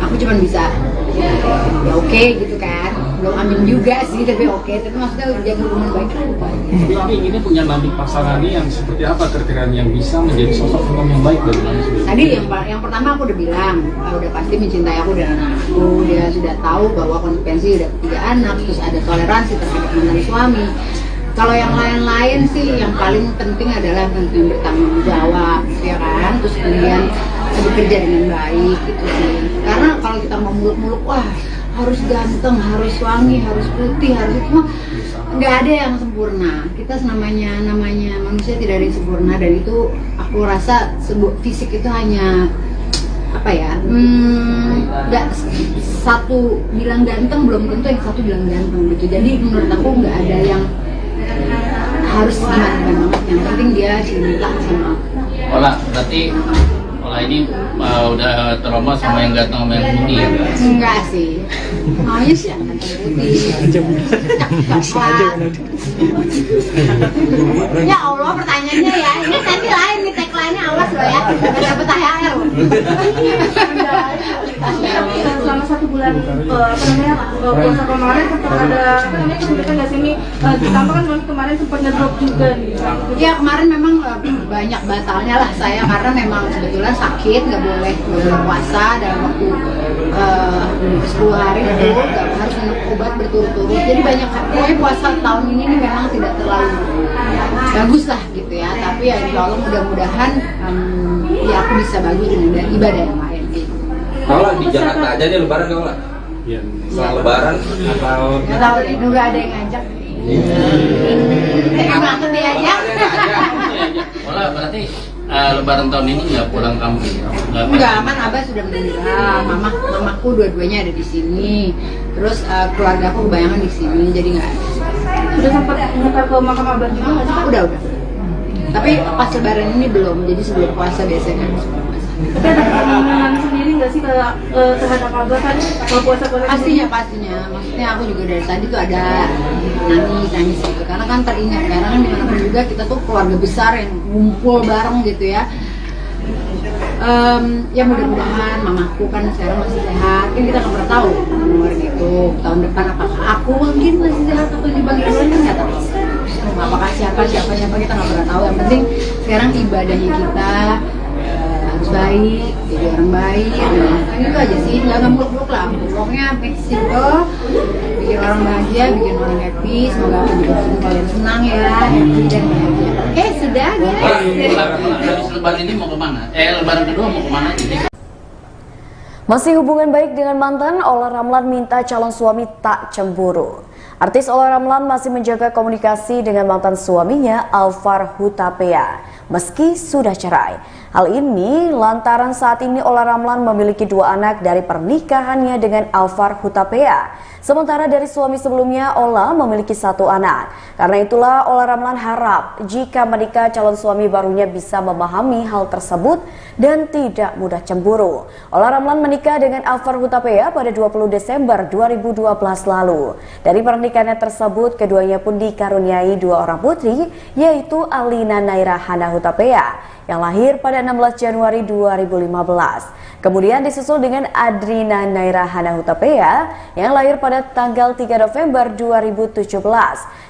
aku cuma bisa ya oke gitu kan, belum amin juga sih, tapi oke. Tapi maksudnya jaga hubungan baik lah. Mami ini punya nanti pasangannya yang seperti apa kriteria yang bisa menjadi sosok yang baik bagi Mami sendiri? Tadi yang pertama aku udah bilang, udah pasti mencintai aku dan anakku. Dia sudah tahu bahwa konsekuensi udah 3 anak, terus ada toleransi terhadap mantan suami. Kalau yang lain-lain sih, yang paling penting adalah yang bertanggung jawab, ya kan? Terus kemudian bekerja dengan baik, gitu sih. Karena kalau kita mau muluk-muluk, wah harus ganteng, harus wangi, harus putih, harus itu mah nggak ada yang sempurna. Kita namanya manusia tidak ada yang sempurna, dan itu aku rasa fisik itu hanya apa ya? Nggak satu bilang ganteng belum tentu yang satu bilang ganteng gitu. Jadi menurut aku nggak ada yang harus gimana banget, yang penting dia cinta sama aku. Berarti ini udah trauma sama yang ganteng sama yang putih ya? Enggak sih, maunya sih yang ganteng putih. Ya Allah, pertanyaannya ya, ini nanti lain nih, tagline-nya awas loh ya, nggak dapet THR. Selama 1 1 bulan puasa kemarin sempat ada kesulitan nggak sih ini? Ditambah kan kemarin sempat ngedrop juga nih. Ya kemarin memang banyak batalnya lah saya karena memang kebetulan sakit, nggak boleh puasa dalam waktu 10 hari itu, nggak harus minum obat berturut-turut. Jadi banyak, pokoknya puasa tahun ini nih memang tidak terlalu bagus lah gitu ya. Tapi ya insya Allah mudah-mudahan ya aku bisa bagus dengan ibadah yang lain gitu. Kalau di Jakarta aja nih lebaran kalau nggak? Iya. Setelah lebaran atau Nggak tahu deh, nunggu ada yang ngajak. Emang aku diajak. Olah berarti lebaran tahun ini nggak pulang kampung? Enggak, kan Abah sudah meninggal, mamaku dua-duanya ada di sini. Terus keluarga aku kebanyakan di sini, jadi nggak ada. Sudah sempat nyetar ke makam Abah juga nggak sih? Udah. Tapi pas lebaran ini belum, jadi sebelum puasa biasanya kan sebelum puasa. Tapi ada keinginan sendiri nggak sih terhadap Abah kan kalau puasa-puasa? Pastinya. Maksudnya aku juga dari tadi tuh ada nangis gitu. Karena kan teringat, karena kan dimanapun juga kita tuh keluarga besar yang ngumpul bareng gitu ya. Ya mudah-mudahan mamaku kan sekarang masih sehat. Kan kita nggak pernah tahu umur gitu. Tahun depan apakah aku mungkin masih sehat atau dibagi dua kan nggak tahu. Apakah siapa kita nggak pernah tahu. Yang penting sekarang ibadahnya kita harus baik, jadi orang baik. Kan itu aja sih, nggak muluk-muluk lah. Pokoknya make simple, bikin orang bahagia, bikin orang happy. Semoga aku juga bikin kalian senang ya, happy dan bahagia. Oke, sudah guys. Habis lebaran ini mau kemana? Lebaran kedua mau kemana? Masih hubungan baik dengan mantan, Olla Ramlan minta calon suami tak cemburu. Artis Olla Ramlan masih menjaga komunikasi dengan mantan suaminya Alvar Hutapea meski sudah cerai. Hal ini lantaran saat ini Olla Ramlan memiliki 2 anak dari pernikahannya dengan Alvar Hutapea. Sementara dari suami sebelumnya, Olla memiliki 1 anak. Karena itulah Olla Ramlan harap jika menikah calon suami barunya bisa memahami hal tersebut dan tidak mudah cemburu. Olla Ramlan menikah dengan Alvar Hutapea pada 20 Desember 2012 lalu. Dari pernikahannya tersebut, keduanya pun dikaruniai 2 orang putri, yaitu Alina Naira Hana Hutapea yang lahir pada 16 Januari 2015. Kemudian disusul dengan Adrina Naira Hana Hutapea yang lahir pada tanggal 3 November 2017.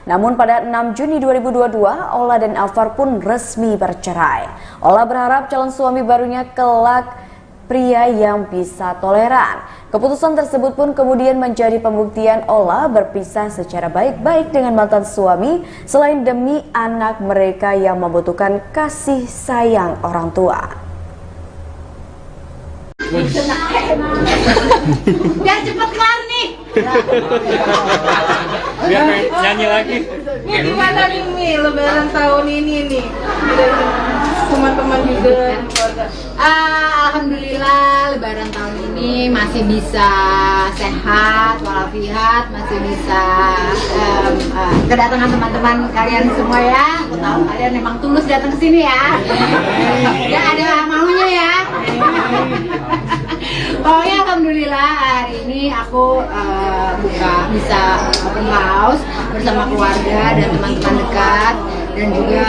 Namun pada 6 Juni 2022, Olla dan Alvar pun resmi bercerai. Olla berharap calon suami barunya kelak pria yang bisa toleran. Keputusan tersebut pun kemudian menjadi pembuktian Olla berpisah secara baik-baik dengan mantan suami selain demi anak mereka yang membutuhkan kasih sayang orang tua. Biar cepet kelar nih. Biar nyanyi lagi. Ini gimana nih Mi, lebaran tahun ini nih? Teman-teman juga keluarga. Alhamdulillah lebaran tahun ini masih bisa sehat walafiat, masih bisa kedatangan teman-teman kalian semua ya. Aku tahu kalian memang tulus datang ke sini ya. Gak ada maunya ya. Pokoknya alhamdulillah hari ini aku bisa open house bersama keluarga dan teman-teman dekat dan juga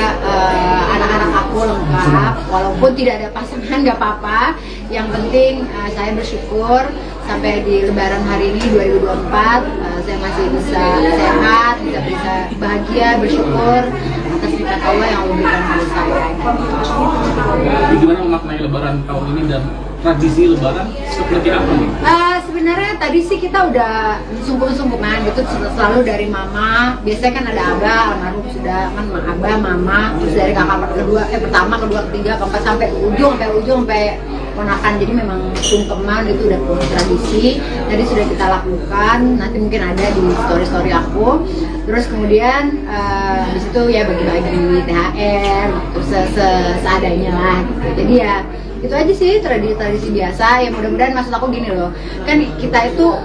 anak-anak aku lengkap. Walaupun tidak ada pasangan nggak apa-apa. Yang penting saya bersyukur sampai di lebaran hari ini 2024 saya masih bisa sehat, bisa bahagia, bersyukur atas nikmat Allah yang Allah berikan kepada saya. Gimana memaknai lebaran tahun ini dan tradisi lebaran seperti apa nih? Sebenarnya tadi sih kita udah sungkem-sungkeman gitu selalu dari mama. Biasanya kan ada abah, almarhum sudah kan abah, mama, terus dari kakak pertama, kedua, ketiga, keempat sampai ujung sampai ponakan. Jadi memang sungkeman itu udah tradisi. Tadi sudah kita lakukan. Nanti mungkin ada di story aku. Terus kemudian di situ ya bagi-bagi THR, terus seadanya lah gitu. Jadi ya itu aja sih tradisi biasa. Ya mudah-mudahan maksud aku gini loh, kan kita itu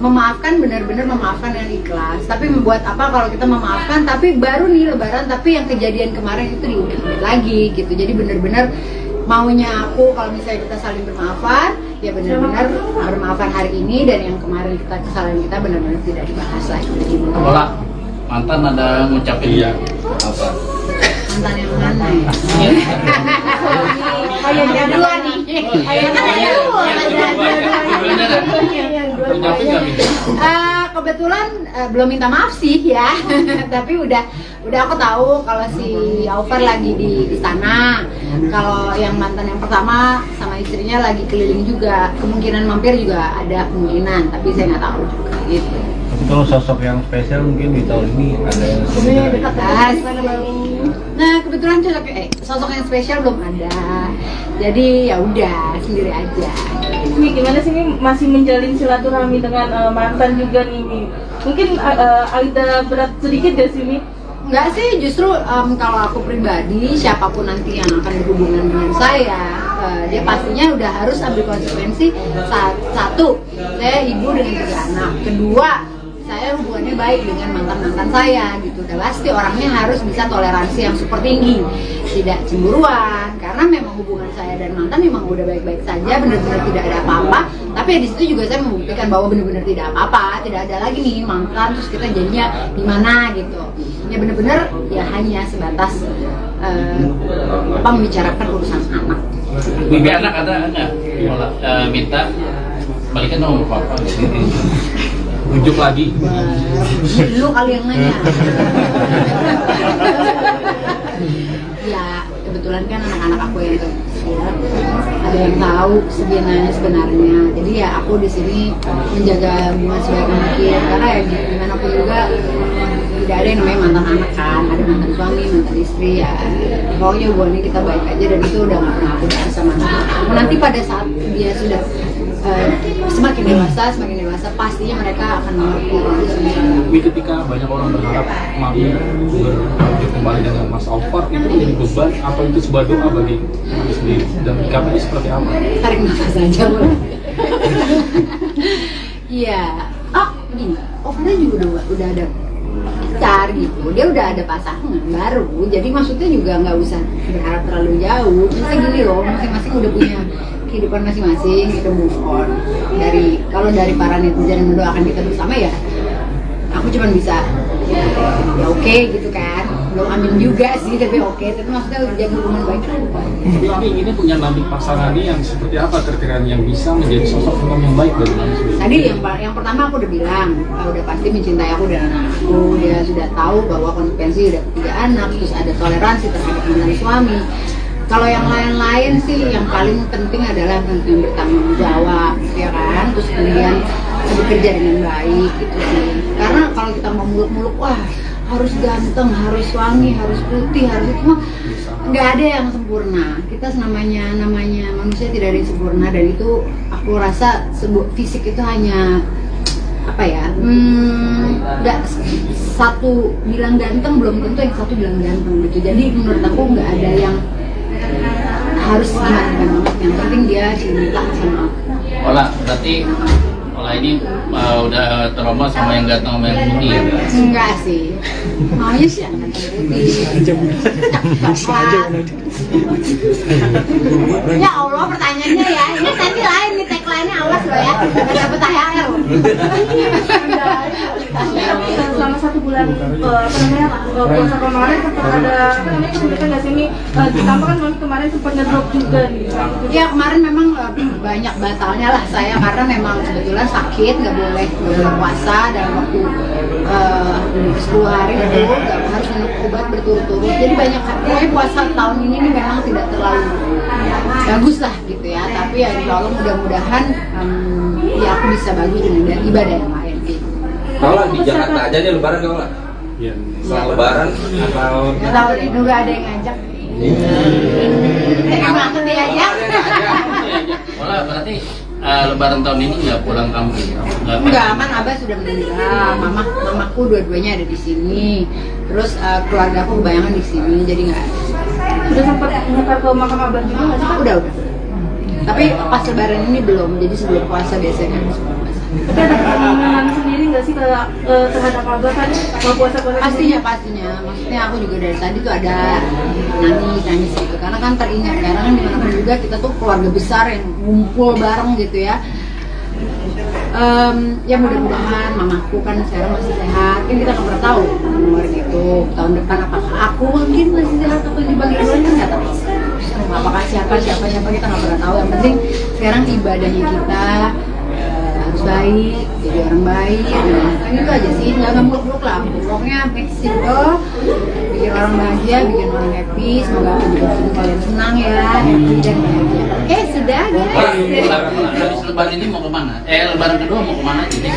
memaafkan, benar-benar memaafkan yang ikhlas. Tapi membuat apa kalau kita memaafkan tapi baru nih lebaran tapi yang kejadian kemarin itu diungkit lagi gitu. Jadi benar-benar maunya aku kalau misalnya kita saling bermaafan, ya benar-benar bermaafan hari ini dan yang kemarin kesalahan kita benar-benar tidak dibahas lagi. Olah, mantan ada ngucapin apa? Mantan yang mana ya? Ayah dua nih. Ayah kan ada dua. Kebetulan belum minta maaf sih ya, tapi udah aku tahu kalau si Alvar lagi di sana. Kalau yang mantan yang pertama sama istrinya lagi keliling juga, kemungkinan mampir juga ada kemungkinan, tapi saya nggak tahu juga gitu. Tapi kalau sosok yang spesial mungkin di tahun ini ada yang dekat. Nah kebetulan sosok yang spesial belum ada, jadi ya udah sendiri aja. Ini gimana sih, ini masih menjalin silaturahmi dengan mantan juga nih, Mi? Mungkin ada berat sedikit gak sih, Mi? Enggak sih, justru kalau aku pribadi, siapapun nanti yang akan berhubungan dengan saya, dia pastinya udah harus ambil konsekuensi. Satu, saya ibu dengan 3 anak. Kedua, saya hubungannya baik dengan mantan-mantan saya gitu. Dan pasti orangnya harus bisa toleransi yang super tinggi, tidak cemburuan, karena memang hubungan saya dan mantan memang udah baik-baik saja, benar-benar tidak ada apa-apa. Tapi di situ juga saya membuktikan bahwa benar-benar tidak apa-apa, tidak ada lagi nih mantan terus kita jadinya gimana gitu. Ya benar-benar ya hanya sebatas membicarakan urusan anak. Bibi anak ada nggak minta balikan sama papa? Unjuk lagi. Lu kali yang nanya. Ya kebetulan kan anak-anak aku yang kecil ada yang tahu sebenarnya. Jadi ya aku di sini menjaga hubungan sebaik mungkin, karena ya gimana pun juga tidak ada yang namanya mantan anak kan, ada mantan suami, mantan istri ya. Pokoknya hubungannya kita baik aja, dan itu udah nggak pernah aku bahas sama anak. Nanti pada saat dia sudah semakin dewasa pastinya mereka akan mengerti. Tapi ketika banyak orang berharap mami berlanjut kembali dengan Mas Alvar, itu menjadi beban atau itu sebuah doa bagi mami sendiri, dan sikapnya seperti apa? Tarik nafas aja boleh. Iya. Gini, Alvar juga udah ada pacar gitu, dia udah ada pasangan baru, jadi maksudnya juga nggak usah berharap terlalu jauh. Misalnya gini loh, masing-masing udah punya kehidupan masing-masing, kita move on. Kalau dari para netizen yang mendoakan kita bersama ya, aku cuma bisa ya oke gitu kan, belum amin juga sih, tapi oke. Tapi maksudnya jaga hubungan baik kan. Tapi ini punya nanti pasangannya yang seperti apa kriteria yang bisa menjadi sosok suami yang baik bagi mami sendiri? Tadi yang pertama aku udah bilang, udah pasti mencintai aku dan anakku. Dia sudah tahu bahwa konsekuensi udah 3 anak, terus ada toleransi terhadap mantan suami. Kalau yang lain-lain sih yang paling penting adalah yang bertanggung jawab, ya kan? Terus kemudian bekerja dengan baik gitu sih. Karena kalau kita mau muluk-muluk, wah harus ganteng, harus wangi, harus putih, harus itu mah nggak ada yang sempurna. Kita namanya manusia tidak ada yang sempurna, dan itu aku rasa fisik itu hanya apa ya? Nggak satu bilang ganteng belum tentu yang satu bilang ganteng gitu. Jadi menurut aku nggak ada yang harus gimana banget, yang penting dia cinta sama aku. Berarti ini udah trauma sama yang ganteng sama yang putih. Enggak sih, maunya sih yang ganteng putih. Ya Allah, pertanyaannya ya, ini nanti lain nih, tagline-nya awas loh ya, nggak dapet THR. Selama 1 bulan puasa kemarin sempat ada kesulitan nggak sih, Mi? Ditambah kan kemarin sempat ngedrop juga nih. Ya kemarin memang banyak batalnya lah saya, karena memang kebetulan sakit, nggak boleh puasa dalam waktu 10 hari itu, harus minum obat berturut-turut. Jadi banyak, pokoknya puasa tahun ini nih memang tidak terlalu bagus lah gitu ya. Tapi ya insya Allah mudah-mudahan ya aku bisa bagus dengan ibadah yang lain gitu. Kalau di Jakarta aja nih lebaran kalau lah. Iya. Setelah lebaran atau Nggak tahu deh, nggak ada yang ngajak. Emang nanti aja. Berarti lebaran tahun ini nggak pulang kampung? Enggak, kan Abah sudah meninggal, mamaku dua-duanya ada di sini, terus keluarga aku kebayangan di sini, jadi nggak ada. Sudah sempat nyetar ke makam Abah juga nggak sih? Udah. Tapi pas lebaran ini belum, jadi sebelum puasa biasanya kan sebelum puasa. Tapi ada keinginan sendiri nggak sih terhadap Abah kan kalau puasa-puasa? Pastinya. Maksudnya aku juga dari tadi tuh ada nangis gitu, karena kan teringat, karena kan dimanapun juga kita tuh keluarga besar yang ngumpul bareng gitu ya. Ya mudah-mudahan mamaku kan sekarang masih sehat, kan kita nggak pernah tahu umur gitu, tahun depan apakah aku mungkin masih sehat atau dibagi duluan kan nggak tahu. Apakah siapa kita nggak pernah tahu. Yang penting sekarang ibadahnya kita harus baik, jadi orang baik, kan itu aja sih, nggak muluk-muluk lah, pokoknya make it simple, bikin orang bahagia, bikin orang happy, semoga aku juga bikin kalian senang ya, happy dan bahagia. Oke, sudah guys. Habis lebaran ini mau kemana? Lebaran kedua mau kemana ini?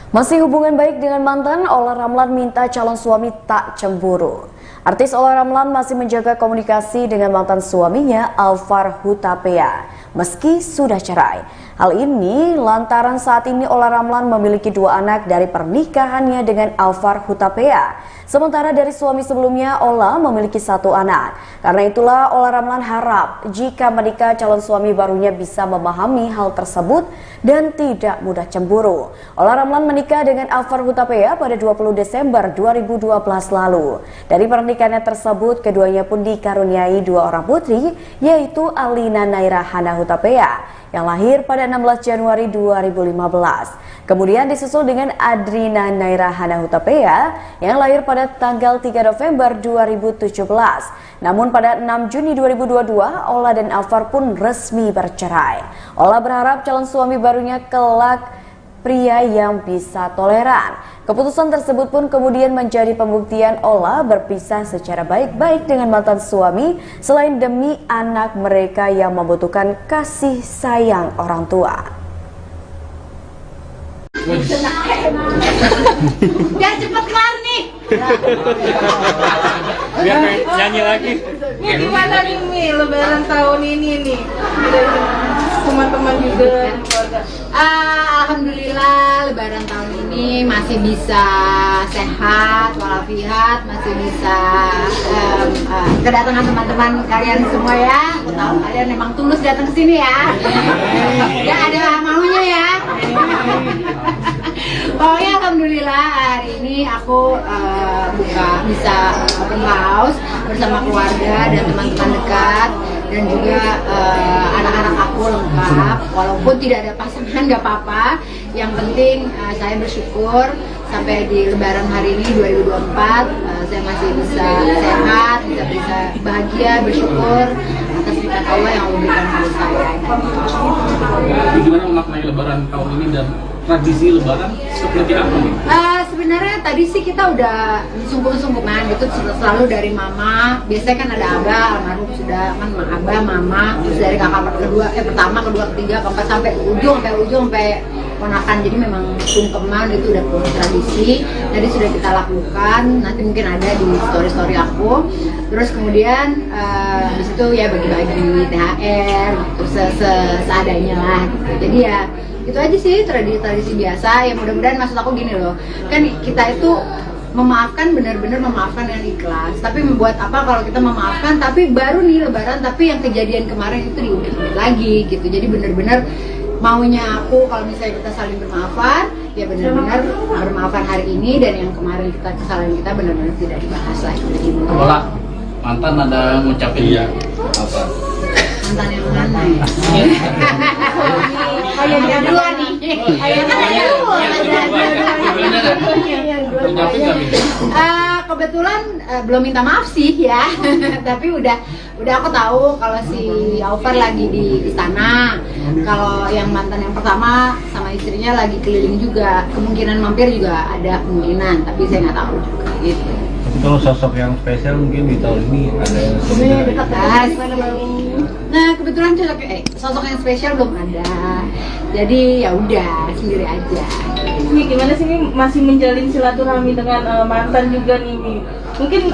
Masih hubungan baik dengan mantan, Olla Ramlan minta calon suami tak cemburu. Artis Olla Ramlan masih menjaga komunikasi dengan mantan suaminya Alvar Hutapea meski sudah cerai. Hal ini lantaran saat ini Olla Ramlan memiliki 2 anak dari pernikahannya dengan Alvar Hutapea. Sementara dari suami sebelumnya, Olla memiliki 1 anak. Karena itulah Olla Ramlan harap jika menikah calon suami barunya bisa memahami hal tersebut dan tidak mudah cemburu. Olla Ramlan menikah dengan Alvar Hutapea pada 20 Desember 2012 lalu. Dari pernikahannya tersebut, keduanya pun dikaruniai 2 orang putri, yaitu Alina Naira Hana Hutapea yang lahir pada 16 Januari 2015. Kemudian disusul dengan Adrina Naira Hana Hutapea yang lahir pada tanggal 3 November 2017. Namun pada 6 Juni 2022, Olla dan Alvar pun resmi bercerai. Olla berharap calon suami barunya kelak pria yang bisa toleran. Keputusan tersebut pun kemudian menjadi pembuktian Olla berpisah secara baik-baik dengan mantan suami selain demi anak mereka yang membutuhkan kasih sayang orang tua. Biar cepet kelar nih. Biar nyanyi lagi. Ini gimana nih Mi, lebaran tahun ini nih? Teman-teman juga keluarga. Alhamdulillah lebaran tahun ini masih bisa sehat walafiat, masih bisa kedatangan teman-teman kalian semua ya. Aku tahu kalian memang tulus datang ke sini ya. Ya ada maunya ya. Pokoknya alhamdulillah hari ini aku bisa open house bersama keluarga dan teman-teman dekat dan juga anak-anak aku lengkap. Walaupun tidak ada pasangan nggak apa-apa. Yang penting saya bersyukur sampai di lebaran hari ini 2024 saya masih bisa sehat, bisa bahagia, bersyukur atas nikmat Allah yang Allah berikan kepada saya. Gimana memaknai lebaran tahun ini dan tradisi lebaran seperti apa nih? Sebenarnya tadi sih kita udah sungkem-sungkeman gitu selalu dari mama. Biasanya kan ada abah, almarhum sudah kan abah, mama, terus dari kakak pertama, kedua, ketiga, keempat sampai ujung sampai ponakan. Jadi memang sungkeman itu udah punya tradisi. Tadi sudah kita lakukan. Nanti mungkin ada di story aku. Terus kemudian habis itu ya bagi-bagi THR gitu, seadanya lah gitu. Jadi ya itu aja sih tradisi biasa. Ya mudah-mudahan maksud aku gini loh, kan kita itu memaafkan, benar-benar memaafkan yang ikhlas. Tapi membuat apa kalau kita memaafkan tapi baru nih lebaran tapi yang kejadian kemarin itu diungkit lagi gitu. Jadi benar-benar maunya aku kalau misalnya kita saling bermaafan, ya benar-benar bermaafan hari ini dan yang kemarin kesalahan kita benar-benar tidak dibahas lagi. Olah, mantan ada ngucapin apa? Mantan yang mana ya? Ayah dua nih. Kebetulan belum minta maaf sih ya. Tapi udah aku tahu kalau si Alvar lagi di istana. Kalau yang mantan yang pertama sama istrinya lagi keliling juga. Kemungkinan mampir juga ada kemungkinan, tapi saya nggak tahu juga gitu. Tapi kalau sosok yang spesial mungkin di tahun ini ada yang sebenarnya. Nah kebetulan sosok yang spesial belum ada. Jadi ya udah sendiri aja. Mi, gimana sih Mi masih menjalin silaturahmi dengan mantan juga nih Mi? Mungkin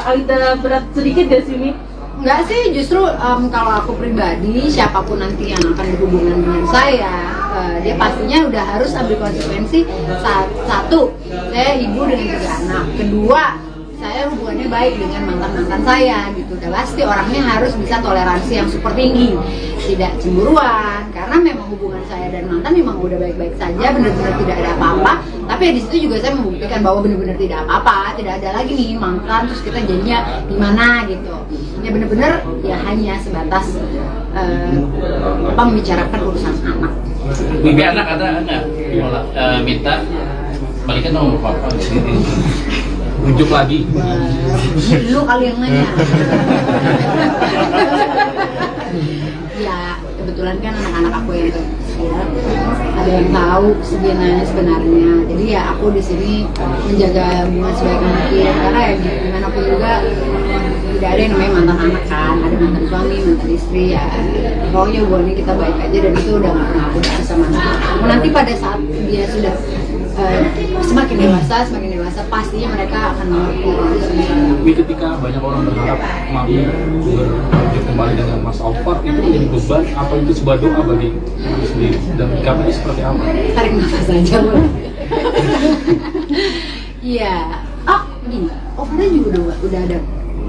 Aida berat sedikit gak sih Mi? Enggak sih, justru kalau aku pribadi, siapapun nanti yang akan berhubungan dengan saya, dia pastinya udah harus ambil konsekuensi. Satu, saya ibu dengan 3 anak. Kedua, saya hubungannya baik dengan mantan-mantan saya gitu. Dan pasti orangnya harus bisa toleransi yang super tinggi, tidak cemburuan. Karena memang hubungan saya dan mantan memang udah baik-baik saja, benar-benar tidak ada apa-apa. Tapi di situ juga saya membuktikan bahwa benar-benar tidak apa-apa, tidak ada lagi nih mantan terus kita jadinya gimana gitu. Ya benar-benar ya hanya sebatas membicarakan urusan anak. Bibi anak ada nggak? Minta balikan sama papa. Unjuk lagi. Lu kali yang nanya. Ya kebetulan kan anak-anak aku yang kecil ada yang tahu sebenarnya. Jadi ya aku di sini menjaga hubungan sebaik mungkin karena ya gimana pun juga tidak ada yang namanya mantan anak kan, ada mantan suami, mantan istri ya. Pokoknya hubungannya kita baik aja dan itu udah nggak pernah aku bahas sama anak. Nanti pada saat dia sudah semakin dewasa pastinya mereka akan mengerti. Tapi ketika banyak orang berharap mami berlanjut kembali dengan Mas Alfar, itu menjadi beban atau itu sebuah doa bagi mami sendiri? Dan kabarnya seperti apa? Tarik nafas aja boleh. Iya. Oh gini, Alfarnya juga udah ada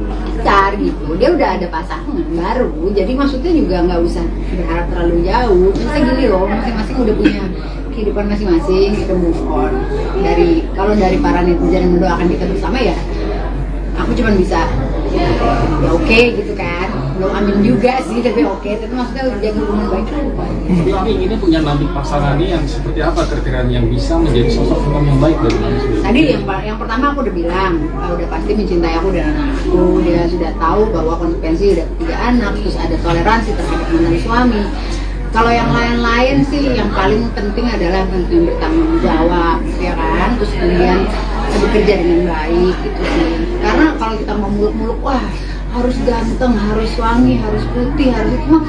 pacar gitu. Dia udah ada pasangan baru. Jadi maksudnya juga nggak usah berharap terlalu jauh. Misalnya gini loh, masing-masing udah punya kehidupan masing-masing, kita move on. Kalau dari para netizen yang mendoakan kita bersama ya, aku cuma bisa ya oke gitu kan. Belum amin juga sih, tapi oke. Tapi maksudnya jaga hubungan baik kan. Tapi ini punya nanti pasangannya yang seperti apa kriteria yang bisa menjadi sosok suami yang baik dari mami sendiri? Tadi yang pertama aku udah bilang, udah pasti mencintai aku dan anakku. Dia sudah tahu bahwa konsekuensi udah 3 anak, terus ada toleransi terhadap mantan suami. Kalau yang lain-lain sih yang paling penting adalah yang bertanggung jawab, ya kan? Terus kemudian bekerja dengan baik gitu sih. Karena kalau kita mau muluk-muluk, wah harus ganteng, harus wangi, harus putih, harus itu mah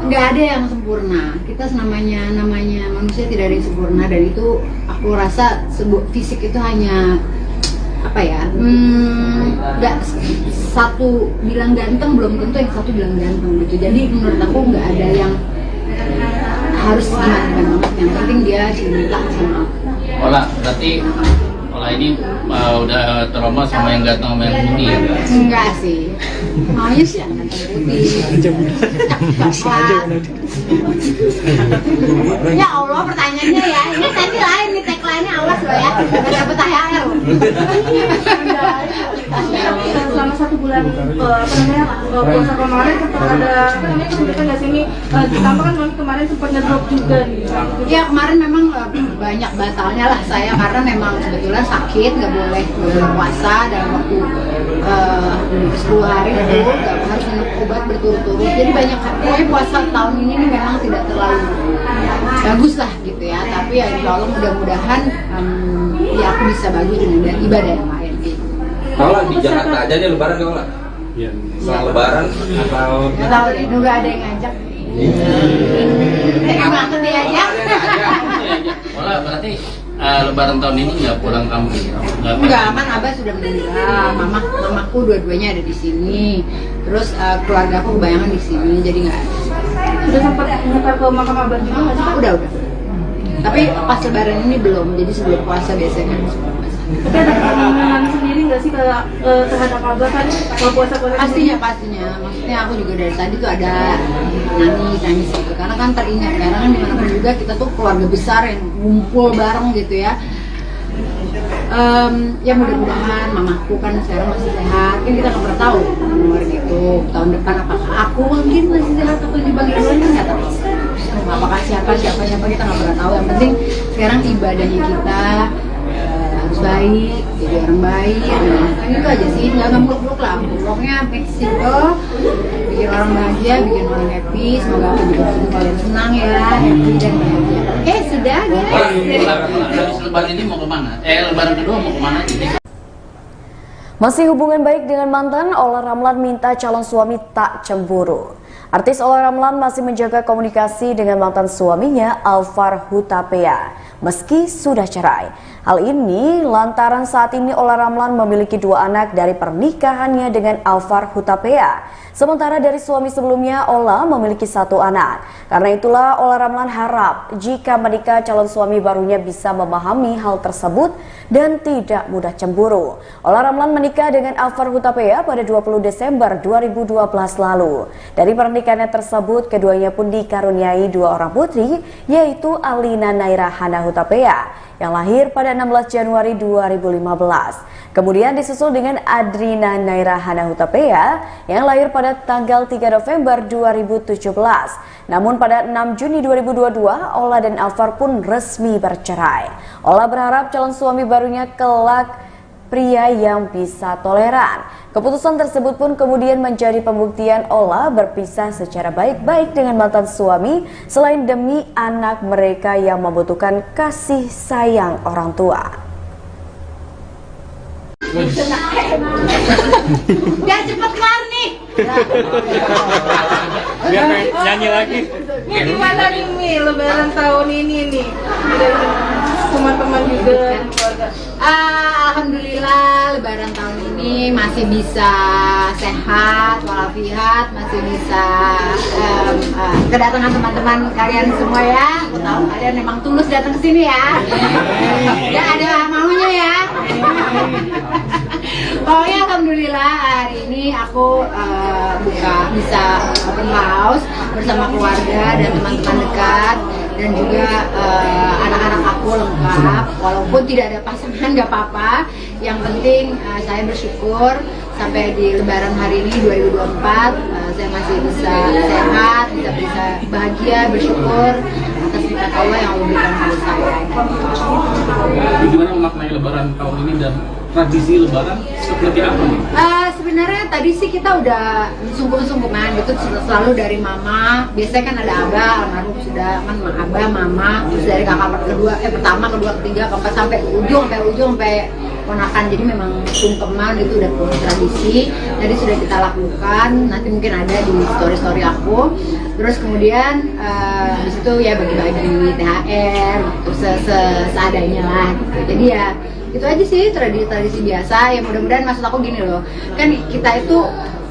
nggak ada yang sempurna. Kita namanya manusia tidak ada yang sempurna dan itu aku rasa fisik itu hanya apa ya? Nggak satu bilang ganteng belum tentu yang satu bilang ganteng gitu. Jadi menurut aku nggak ada yang harus gimana banget, yang penting dia cinta sama aku. Ola, berarti Ola ini udah trauma sama yang ganteng sama yang putih ya? Enggak sih, maunya sih yang ganteng putih. Ya Allah, pertanyaannya ya, ini nanti lain nih tagline-nya, awas loh ya, nggak dapet THR. Selama 1 bulan puasa kemarin sempat ada kesulitan nggak sih ini? Ditambah kan kemarin sempat ngedrop juga nih. Ya kemarin memang banyak batalnya lah saya karena memang kebetulan sakit, nggak boleh puasa dalam waktu 10 hari itu harus minum obat berturut-turut. Jadi banyak pokoknya puasa tahun ini nih memang tidak terlalu bagus lah gitu ya. Tapi ya insya Allah mudah-mudahan ya aku bisa bagi dengan ibadah yang lain gitu. Kalau di Jakarta aja nih lebaran kalau lah. Iya. Setelah lebaran atau Nggak tahu deh, nggak ada yang ngajak. Emang aku dia aja. Ola, berarti lebaran tahun ini nggak pulang kampung? Enggak, kan Abah sudah meninggal, mamaku dua-duanya ada di sini. Terus keluarga aku kebayangan di sini, jadi nggak ada. Sudah sempat nyetar ke makam Abah juga nggak sih? Udah. Tapi pas lebaran ini belum, jadi sebelum puasa biasanya. Tapi ada keinginan sendiri nggak sih terhadap Abah kan kalau puasa-puasa? Pastinya. Maksudnya aku juga dari tadi tuh ada nangis gitu. Karena kan teringat, karena kan dimanapun juga kita tuh keluarga besar yang ngumpul bareng gitu ya. Ya mudah-mudahan mamaku kan sekarang masih sehat, kan kita nggak pernah tahu umur gitu tahun depan apakah aku mungkin masih sehat atau dibagi duluan kan nggak tahu, apakah siapa kita nggak pernah tahu. Yang penting sekarang ibadahnya kita harus baik, jadi orang baik, kan itu aja sih, nggak muluk-muluk lah, pokoknya make simple, bikin orang bahagia, bikin orang happy. Semoga aku juga bikin kalian senang ya, happy dan bahagia. Oke, sudah guys. Habis lebaran ini mau kemana? Lebaran kedua mau kemana ini? Masih hubungan baik dengan mantan, Olla Ramlan minta calon suami tak cemburu. Artis Olla Ramlan masih menjaga komunikasi dengan mantan suaminya Alfar Hutapea meski sudah cerai. Hal ini lantaran saat ini Olla Ramlan memiliki 2 anak dari pernikahannya dengan Alfar Hutapea. Sementara dari suami sebelumnya, Olla memiliki 1 anak. Karena itulah Olla Ramlan harap jika menikah calon suami barunya bisa memahami hal tersebut dan tidak mudah cemburu. Olla Ramlan menikah dengan Alfar Hutapea pada 20 Desember 2012 lalu. Dari pernikahannya tersebut, keduanya pun dikaruniai 2 orang putri, yaitu Alina Naira Hana Hutapea yang lahir pada 16 Januari 2015. Kemudian disusul dengan Adrina Naira Hana Hutapea yang lahir pada tanggal 3 November 2017. Namun pada 6 Juni 2022, Olla dan Alfar pun resmi bercerai. Olla berharap calon suami barunya kelak pria yang bisa toleran. Keputusan tersebut pun kemudian menjadi pembuktian Ola berpisah secara baik-baik dengan mantan suami selain demi anak mereka yang membutuhkan kasih sayang orang tua. Biar cepet kelar nih. Biar nyanyi lagi. Gimana nih Mi, lebaran tahun ini nih? Teman-teman juga keluarga. Alhamdulillah lebaran tahun ini masih bisa sehat walafiat, masih bisa kedatangan teman-teman kalian semua ya. Aku tahu kalian memang tulus datang ke sini ya. Dan ada maunya ya. Pokoknya alhamdulillah hari ini aku bisa open house bersama keluarga dan teman-teman dekat dan juga anak-anak aku lengkap. Walaupun tidak ada pasangan nggak apa-apa. Yang penting saya bersyukur sampai di lebaran hari ini 2024 saya masih bisa sehat, bisa bahagia, bersyukur atas nikmat Allah yang Allah berikan kepada saya. Bagaimana memaknai lebaran tahun ini dan tradisi lebaran seperti apa nih? Sebenarnya tadi sih kita udah sungkem-sungkeman gitu selalu dari mama. Biasanya kan ada abah, almarhum sudah kan abah, mama, terus dari kakak pertama, kedua, ketiga, keempat sampai ujung sampai ponakan. Jadi memang sungkeman itu udah tradisi. Tadi sudah kita lakukan. Nanti mungkin ada di story aku. Terus kemudian di situ ya bagi-bagi THR, terus seadanya lah. Gitu. Jadi ya itu aja sih tradisi biasa. Ya mudah-mudahan maksud aku gini loh, kan kita itu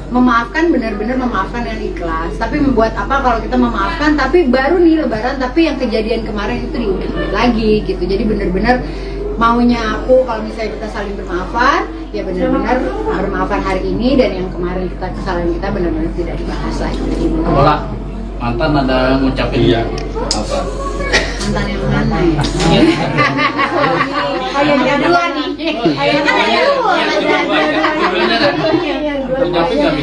memaafkan, benar-benar memaafkan yang ikhlas. Tapi membuat apa kalau kita memaafkan tapi baru nih lebaran tapi yang kejadian kemarin itu diungkit lagi gitu. Jadi benar-benar maunya aku kalau misalnya kita saling bermaafan, ya benar-benar bermaafan hari ini dan yang kemarin kesalahan kita benar-benar tidak dibahas lagi. Ola, mantan ada ngucapin Iya. apa? Mantan yang mana ya? Ayahnya Dua nih. Ayahnya dua. Ngucapin nggak Mi?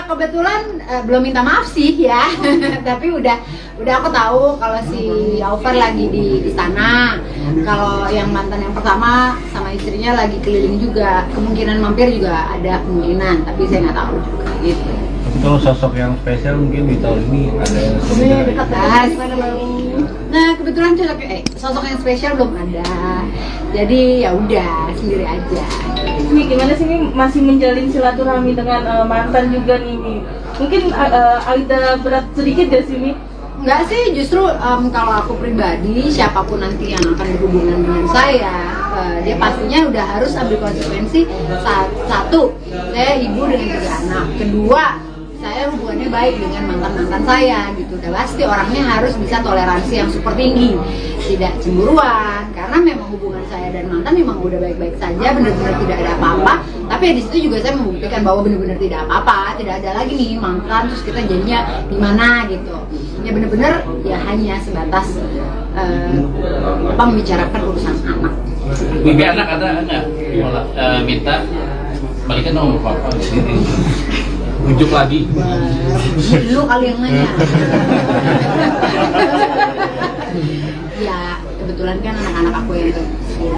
Kebetulan belum minta maaf sih ya, tapi udah aku tahu kalau si Alvar lagi di sana. Kalau yang mantan yang pertama sama istrinya lagi keliling juga, kemungkinan mampir juga ada kemungkinan, tapi saya nggak tahu juga gitu. Tapi kalau sosok yang spesial mungkin di tahun ini ada yang Dekat Nah kebetulan sosok yang spesial belum ada, jadi ya udah sendiri aja. Mi, gimana sih Mi masih menjalin silaturahmi dengan mantan juga nih Mi? Mungkin ada berat sedikit gak sih Mi? Enggak sih, justru kalau aku pribadi, siapapun nanti yang akan berhubungan dengan saya, dia pastinya udah harus ambil konsekuensi. Satu, saya ibu dengan 3 anak. Kedua, saya hubungannya baik dengan mantan-mantan saya gitu. Dan pasti orangnya harus bisa toleransi yang super tinggi, tidak cemburuan, karena memang hubungan saya dan mantan memang udah baik-baik saja, benar-benar tidak ada apa-apa. Tapi ya di situ juga saya membuktikan bahwa benar-benar tidak apa-apa, tidak ada lagi nih mantan terus kita jadinya gimana gitu. Ya benar-benar ya hanya sebatas membicarakan urusan anak. Mimpi anak ada nggak? Ola, minta balikan nomor papa. Rujuk lagi. Lu kali yang nanya. Ya kebetulan kan anak-anak aku yang kecil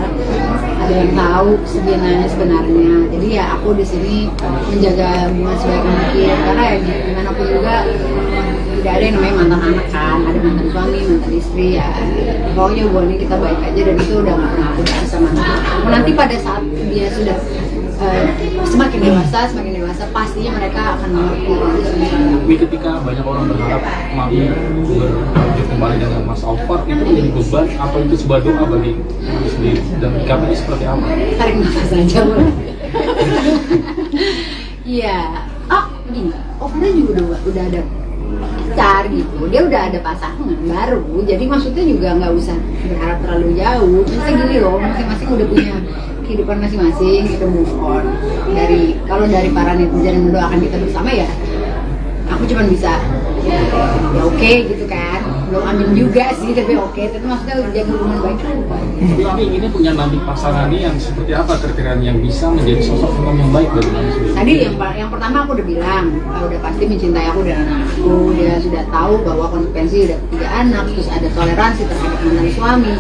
ada yang tahu sebenarnya. Jadi ya aku di sini menjaga hubungan sebaik mungkin, karena ya gimana pun juga tidak ada yang namanya mantan anak kan, ada mantan suami, mantan istri ya. Pokoknya hubungannya kita baik aja dan itu udah nggak pernah aku bahas sama anak. Nanti pada saat dia sudah semakin dewasa pastinya mereka akan mengerti. Tapi ketika banyak orang berharap Mami berlanjut kembali dengan Mas Alvar, itu menjadi beban atau itu sebuah doa bagi Mami sendiri? Dan sikapnya seperti apa? Tarik nafas aja boleh. Iya. Gini, Alvar juga udah ada pacar gitu. Dia udah ada pasangan baru. Jadi maksudnya juga nggak usah berharap terlalu jauh. Misalnya gini loh, masing-masing udah punya kehidupan masing-masing, kita move on. Kalau dari para netizen yang mendoakan kita bersama ya, aku cuma bisa ya oke gitu kan, belum amin juga sih tapi oke. Tapi maksudnya jaga hubungan baik kan. Tapi Mami ini punya nanti pasangannya yang seperti apa kriteria yang bisa menjadi sosok imam yang baik bagi Mami sendiri? Tadi yang pertama aku udah bilang, udah pasti mencintai aku dan anak-anakku. Dia sudah tahu bahwa konsekuensi udah 3 anak, terus ada toleransi terhadap mantan suami.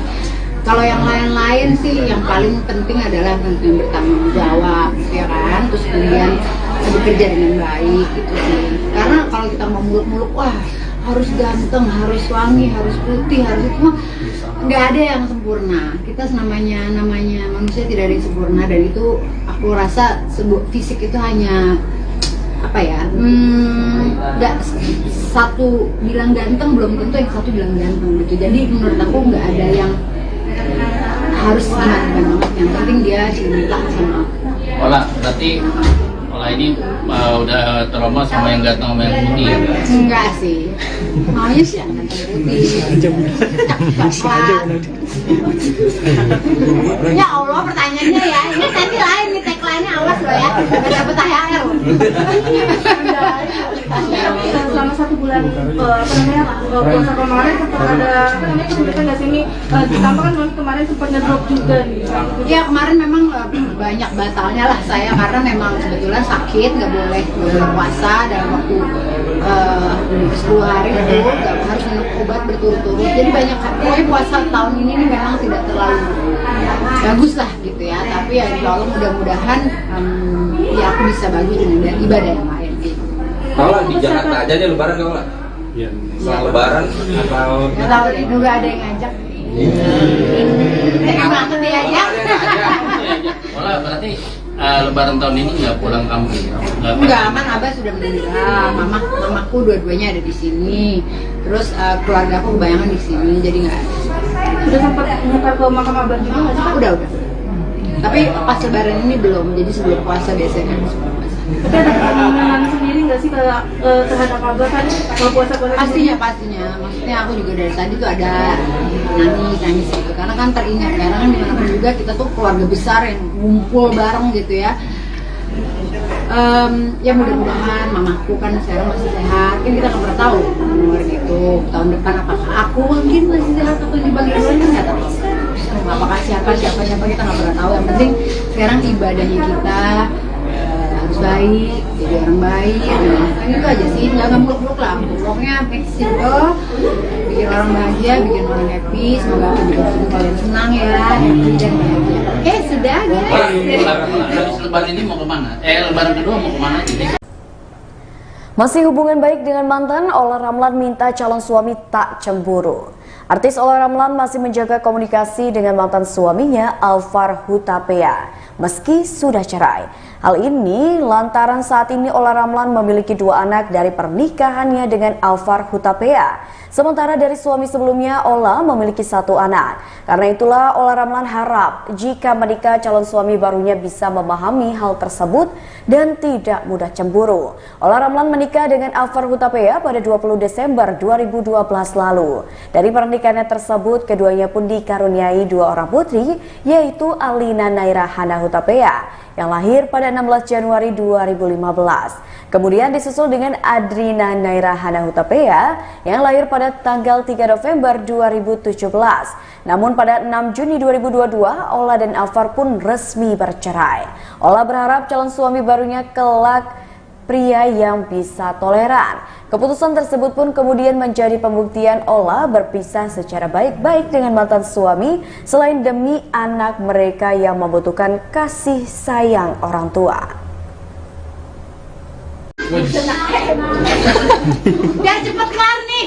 Kalau yang lain-lain sih yang paling penting adalah yang bertanggung jawab, ya kan? Terus kemudian bekerja dengan baik gitu sih. Karena kalau kita mau muluk-muluk, wah harus ganteng, harus wangi, harus putih, harus itu mah nggak ada yang sempurna. Kita namanya manusia tidak ada yang sempurna, dan itu aku rasa sebuah fisik itu hanya apa ya? Nggak satu bilang ganteng belum tentu yang satu bilang ganteng gitu. Jadi menurut aku nggak ada yang harus gimana banget. Yang penting dia cinta sama aku. Ola, berarti Ola ini udah trauma sama yang ganteng sama yang putih ya? Enggak sih, maunya sih yang ganteng putih. Ya Allah, pertanyaannya ya, ini nanti lain nih, tagline-nya awas loh ya, nggak dapet THR loh. Selama 1 bulan puasa kemarin sempat ada kesulitan nggak sih ini? Ditambah kan Mami kemarin sempat ngedrop juga nih. Ya kemarin memang banyak batalnya lah saya, karena memang kebetulan sakit, nggak boleh puasa dalam waktu 10 hari itu, nggak harus minum obat berturut-turut. Jadi banyak, pokoknya puasa tahun ini nih memang tidak terlalu bagus lah gitu ya. Tapi ya insya Allah mudah-mudahan ya aku bisa bagi dengan ibadah yang lain gitu. Kalau di Jakarta aja nih lebaran kalau nggak? Iya. Setelah lebaran atau Nggak tahu deh, nggak ada yang ngajak. Pengen banget dia aja. Ola, berarti lebaran tahun ini nggak pulang kampung? Enggak, aman, Abah sudah meninggal, mamaku dua-duanya ada di sini, terus keluarga aku kebanyakan di sini, jadi nggak ada. Udah sempat muka ke makam Abah juga nggak sih? Udah. Tapi pas lebaran ini belum, jadi sebelum puasa biasanya. Tapi ada keinginan sendiri nggak sih terhadap Abah kan kalau puasa-puasa? Pastinya, maksudnya aku juga dari tadi tuh ada nangis gitu, karena kan teringat, karena kan dimanapun juga kita tuh keluarga besar yang ngumpul bareng gitu ya. Ya mudah-mudahan mamaku kan sekarang masih sehat, kan kita nggak pernah tahu umur gitu, tahun depan apakah aku mungkin masih sehat atau dipanggil kan nggak tahu, apakah siapa kita nggak pernah tahu. Yang penting sekarang ibadahnya kita harus baik, jadi orang baik, kan itu aja sih, jangan muluk-muluk lah, pokoknya make simple, bikin orang bahagia, bikin orang happy, semoga aku juga bikin kalian senang ya, happy dan bahagia. Oke, sudah guys. Habis lebaran ini mau kemana? Lebaran kedua mau kemana jadi? Masih hubungan baik dengan mantan, Ola Ramlan minta calon suami tak cemburu. Artis Ola Ramlan masih menjaga komunikasi dengan mantan suaminya Alvar Hutapea meski sudah cerai. Hal ini lantaran saat ini Ola Ramlan memiliki 2 anak dari pernikahannya dengan Alvar Hutapea. Sementara dari suami sebelumnya, Ola memiliki 1 anak. Karena itulah Ola Ramlan harap jika menikah calon suami barunya bisa memahami hal tersebut dan tidak mudah cemburu. Ola Ramlan menikah dengan Alvar Hutapea pada 20 Desember 2012 lalu. Dari pernikahannya tersebut, keduanya pun dikaruniai 2 orang putri, yaitu Alina Naira Hana Hutapea yang lahir pada 16 Januari 2015. Kemudian disusul dengan Adrina Naira Hana Hutapea yang lahir pada tanggal 3 November 2017. Namun pada 6 Juni 2022, Ola dan Alvar pun resmi bercerai. Ola berharap calon suami barunya kelak pria yang bisa toleran. Keputusan tersebut pun kemudian menjadi pembuktian Ola berpisah secara baik-baik dengan mantan suami selain demi anak mereka yang membutuhkan kasih sayang orang tua. Biar cepet kelar nih.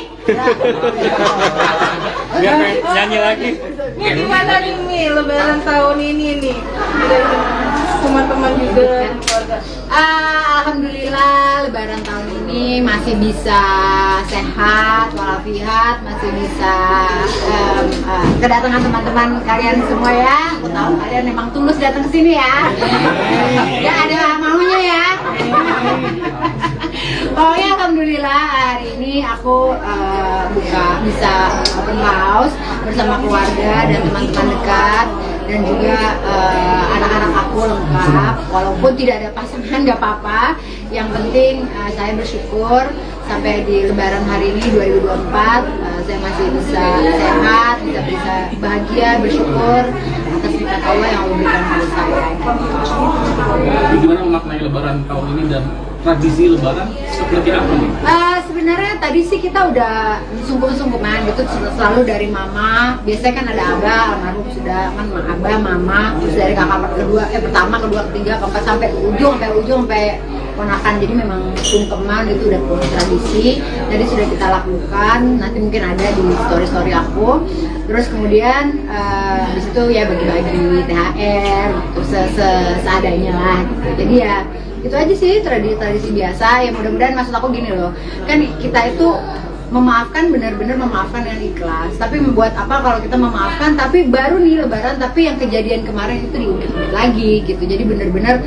Biar nyanyi lagi. Ini gimana nih Mi, lebaran tahun ini nih? Teman-teman juga keluarga. Alhamdulillah lebaran tahun ini masih bisa sehat walafiat, masih bisa kedatangan teman-teman kalian semua ya. Aku tahu kalian memang tulus datang ke sini ya. Ya ada maunya ya. Pokoknya alhamdulillah hari ini aku bisa open house bersama keluarga dan teman-teman dekat, dan juga anak-anak aku lengkap. Walaupun tidak ada pasangan nggak apa-apa, yang penting saya bersyukur sampai di lebaran hari ini 2024 saya masih bisa sehat, bisa bahagia, bersyukur atas nikmat Allah yang Allah berikan kepada saya. Gimana memaknai lebaran tahun ini dan tradisi lebaran seperti apa nih? sebenarnya tadi sih kita udah sungkem-sungkeman gitu, selalu dari mama. Biasanya kan ada abah, almarhum sudah kan abah, mama, terus dari kakak pertama, kedua, ketiga, keempat sampai ujung sampai ponakan. Jadi memang sungkeman itu udah tradisi. Tadi sudah kita lakukan, nanti mungkin ada di story aku. Terus kemudian di situ ya bagi-bagi THR, terus seadanya lah. Gitu. Jadi ya itu aja sih tradisi biasa. Ya mudah-mudahan, maksud aku gini loh, kan kita itu memaafkan, benar-benar memaafkan yang ikhlas. Tapi membuat apa kalau kita memaafkan tapi baru nih lebaran, tapi yang kejadian kemarin itu diungkit lagi gitu. Jadi benar-benar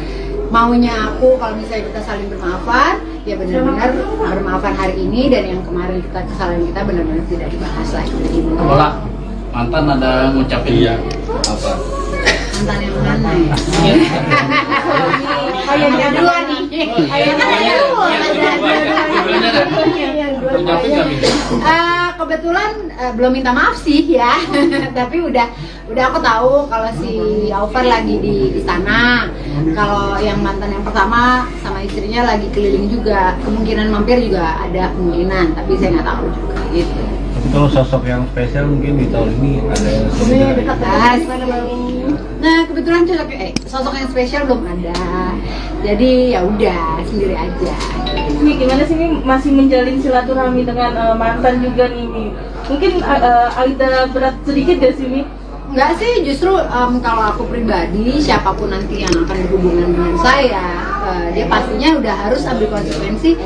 maunya aku kalau misalnya kita saling bermaafan, ya benar-benar bermaafan hari ini, dan yang kemarin kesalahan kita benar-benar tidak dibahas lagi. Kalau mantan ada ngucapin Iya. apa? Mantan yang mana ya? Ayahnya Dua nih. Ngucapin nggak Minta? Kebetulan belum minta maaf sih ya, tapi udah aku tahu kalau si Alvar lagi di sana. Kalau yang mantan yang pertama sama istrinya lagi keliling juga, kemungkinan mampir juga ada kemungkinan, tapi saya nggak tahu juga gitu. Tapi kalau sosok yang spesial mungkin di tahun ini ada yang Dekat. Nah kebetulan sosok yang spesial belum ada, jadi ya udah sendiri aja. Mi, gimana sih Mi masih menjalin silaturahmi dengan mantan juga nih Mi? Mungkin ada berat sedikit gak sih Mi? Enggak sih, justru kalau aku pribadi, siapapun nanti yang akan berhubungan dengan saya, dia pastinya udah harus ambil konsekuensi.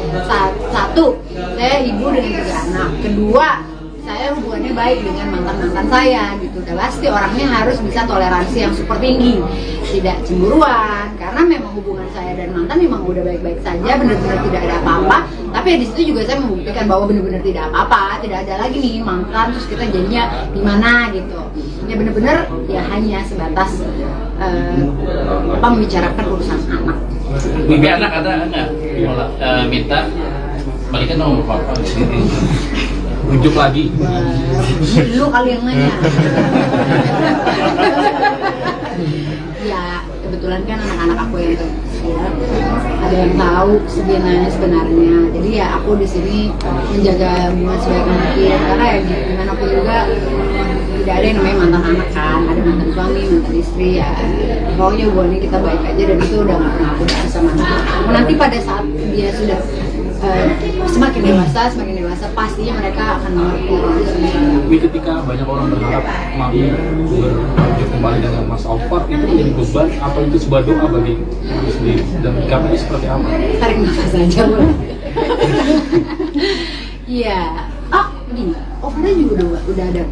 Satu, saya ibu dengan 3 anak. Kedua, saya hubungannya baik dengan mantan-mantan saya gitu. Udah pasti orangnya harus bisa toleransi yang super tinggi, tidak cemburuan, karena memang hubungan saya dan mantan memang udah baik-baik saja, benar-benar tidak ada apa-apa. Tapi ya di situ juga saya membuktikan bahwa benar-benar tidak apa-apa, tidak ada lagi nih mantan terus kita jadinya gimana gitu. Ya benar-benar ya hanya sebatas membicarakan urusan anak. Mimpi anak ada nggak? Minta balikan nomor papa. Rujuk lagi. Lu kali yang nanya. Ya kebetulan kan anak-anak aku yang kecil ada yang tahu sebenarnya. Jadi ya aku di sini menjaga hubungan sebaik mungkin, karena ya gimana pun juga tidak ada yang namanya mantan anak kan, ada mantan suami, mantan istri ya. Pokoknya hubungannya kita baik aja, dan itu udah nggak pernah aku bahas sama anak. Nanti pada saat dia sudah semakin dewasa pastinya mereka akan mengerti. Tapi ketika banyak orang berharap Mami berlanjut kembali dengan Mas Alvar, itu menjadi beban atau itu sebuah doa bagi Mami sendiri? Dan kabarnya seperti apa? Tarik nafas aja boleh. Iya. Begini, Alvar juga udah ada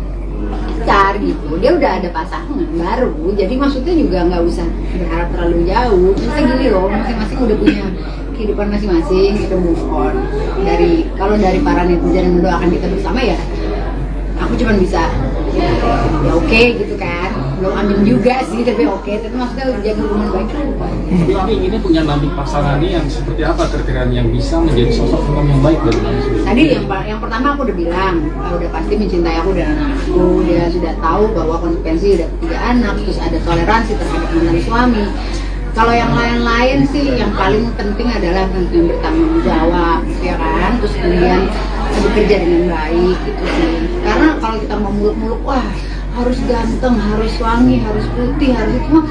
pacar gitu, dia udah ada pasangan baru, jadi maksudnya juga nggak usah berharap terlalu jauh. Maksudnya gini loh, masing-masing udah punya kehidupan masing-masing, kita move on. Kalau dari para netizen yang mendoakan kita bersama ya, aku cuma bisa ya oke gitu kan, belum amin juga sih, tapi oke. Tapi maksudnya jaga hubungan baik lah. Mami ini punya nanti pasangannya yang seperti apa kriteria yang bisa menjadi sosok yang baik dari Mami sendiri? Tadi yang pertama aku udah bilang, udah pasti mencintai aku dan anakku. Dia sudah tahu bahwa konsekuensi udah 3 anak, terus ada toleransi terhadap mantan suami. Kalau yang lain-lain sih, yang paling penting adalah yang bertanggung jawab, ya kan? Terus kemudian bekerja dengan baik, gitu sih. Karena kalau kita mau muluk-muluk, wah harus ganteng, harus wangi, harus putih, harus itu mah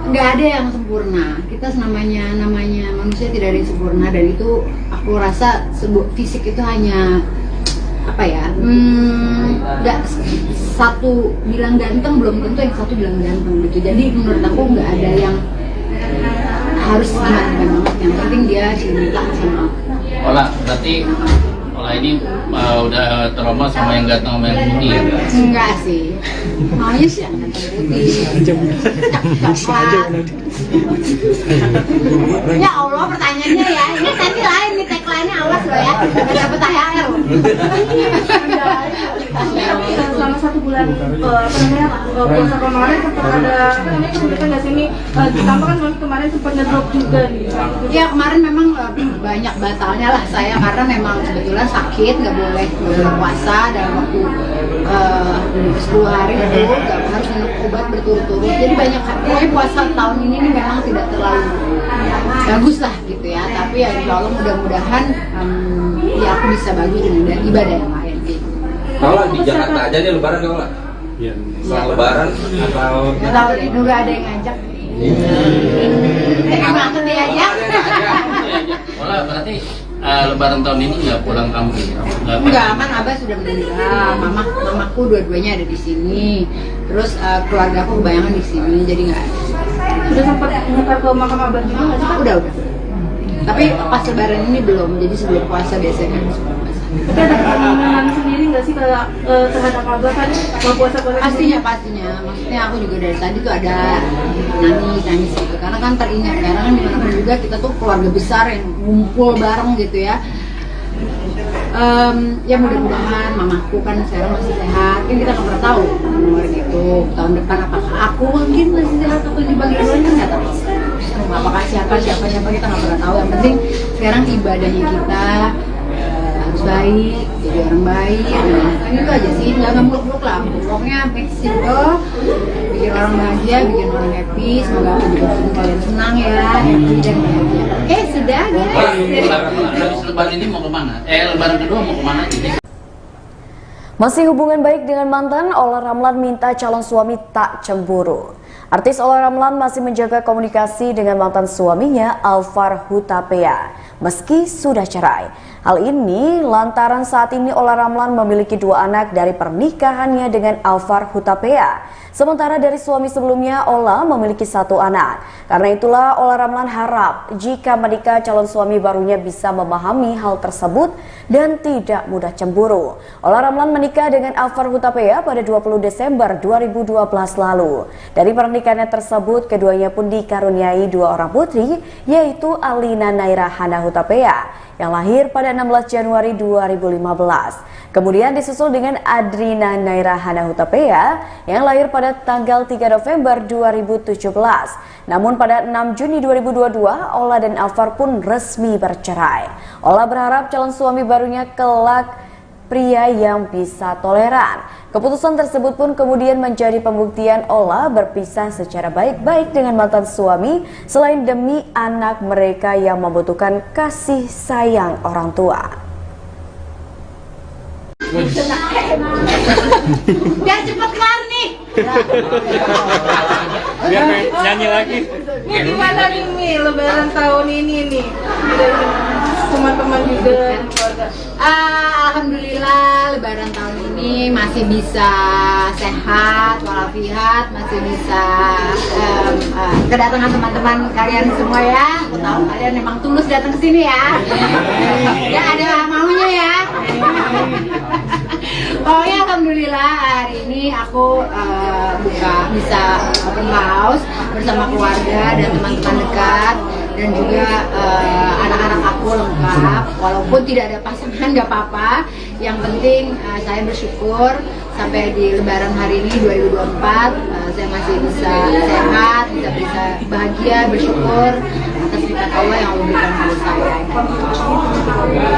nggak ada yang sempurna. Kita namanya manusia tidak ada yang sempurna, dan itu aku rasa fisik itu hanya apa ya? Nggak satu bilang ganteng belum tentu yang satu bilang ganteng gitu. Jadi menurut aku nggak ada yang harus gimana banget, yang penting dia cinta sama aku. Berarti ini udah trauma sama yang ganteng sama yang putih ya? Enggak sih, maunya sih yang ganteng putih. Ya Allah, pertanyaannya ya, ini nanti lain nih, tagline-nya awas loh ya, nggak dapet THR. Selama 1 bulan puasa kemarin sempat ada kesulitan nggak sih Mi? Ditambah kan Mami kemarin sempat ngedrop juga nih. Ya kemarin memang banyak batalnya lah saya, karena memang kebetulan sakit, nggak boleh puasa dalam waktu 10 hari itu, harus minum obat berturut-turut. Jadi banyak, pokoknya puasa tahun ini nih memang tidak terlalu bagus lah gitu ya. Tapi ya insya Allah mudah-mudahan ya aku bisa bagi dengan ibadah yang lain gitu. Kalau di Jakarta aja nih lebaran kalau nggak? Iya. Setelah lebaran atau Nggak tahu deh, nunggu ada yang ngajak. Emang aku diajak? Malah berarti lebaran tahun ini nggak pulang kampung? Enggak, kan Abah sudah meninggal, mamaku dua-duanya ada di sini. Terus keluarga aku kebanyakan di sini, jadi nggak ada. Sudah sempat nyekar ke makam Abah juga nggak sih? Udah. Tapi pas lebaran ini belum, jadi sebelum puasa biasanya kan sebelum puasa. Tapi ada keinginan sendiri nggak sih terhadap Abah kan mau puasa-puasa? Pastinya. Maksudnya aku juga dari tadi tuh ada nangis gitu. Karena kan teringat, karena kan dimanapun juga kita tuh keluarga besar yang ngumpul bareng gitu ya. Ya mudah-mudahan mamaku kan sekarang masih sehat, kan kita nggak pernah tahu kemarin itu tahun depan apakah aku mungkin masih sehat atau di bagian lain kan nggak tahu. Apakah siapa kita nggak pernah tahu. Yang penting sekarang ibadahnya kita harus baik, jadi orang baik. Kan itu aja sih, nggak muluk-muluk lah. Pokoknya make simple, bikin orang bahagia, bikin orang happy. Semoga aku juga bikin kalian senang ya, happy dan bahagia. Oke, sudah guys. Habis lebaran ini mau kemana? Lebaran kedua mau kemana jadi? Masih hubungan baik dengan mantan, Olla Ramlan minta calon suami tak cemburu. Artis Olla Ramlan masih menjaga komunikasi dengan mantan suaminya Alvar Hutapea meski sudah cerai. Hal ini lantaran saat ini Olla Ramlan memiliki 2 anak dari pernikahannya dengan Alvar Hutapea. Sementara dari suami sebelumnya, Olla memiliki 1 anak. Karena itulah Olla Ramlan harap jika menikah calon suami barunya bisa memahami hal tersebut dan tidak mudah cemburu. Olla Ramlan menikah dengan Alvar Hutapea pada 20 Desember 2012 lalu. Dari pernikahannya tersebut, keduanya pun dikaruniai 2 orang putri, yaitu Alina Naira Hana Hutapea yang lahir pada 16 Januari 2015. Kemudian disusul dengan Adrina Naira Hana Hutapea yang lahir pada tanggal 3 November 2017. Namun pada 6 Juni 2022, Olla dan Alvar pun resmi bercerai. Olla berharap calon suami barunya kelak pria yang bisa toleran. Keputusan tersebut pun kemudian menjadi pembuktian Olla berpisah secara baik-baik dengan mantan suami selain demi anak mereka yang membutuhkan kasih sayang orang tua. Biar cepet kelar nih. Biar nyanyi lagi. Ini gimana nih lebaran tahun ini nih? Teman-teman juga keluarga. Alhamdulillah lebaran tahun ini masih bisa sehat walafiat, masih bisa kedatangan teman-teman kalian semua ya. Aku tahu kalian memang tulus datang ke sini ya. Ya ada maunya ya. Pokoknya alhamdulillah hari ini aku bisa open house bersama keluarga dan teman-teman dekat dan juga anak-anak aku lengkap. Walaupun tidak ada pasangan nggak apa-apa, yang penting saya bersyukur sampai di lebaran hari ini 2024 saya masih bisa sehat, bisa bahagia, bersyukur atas nikmat Allah yang Allah berikan kepada saya.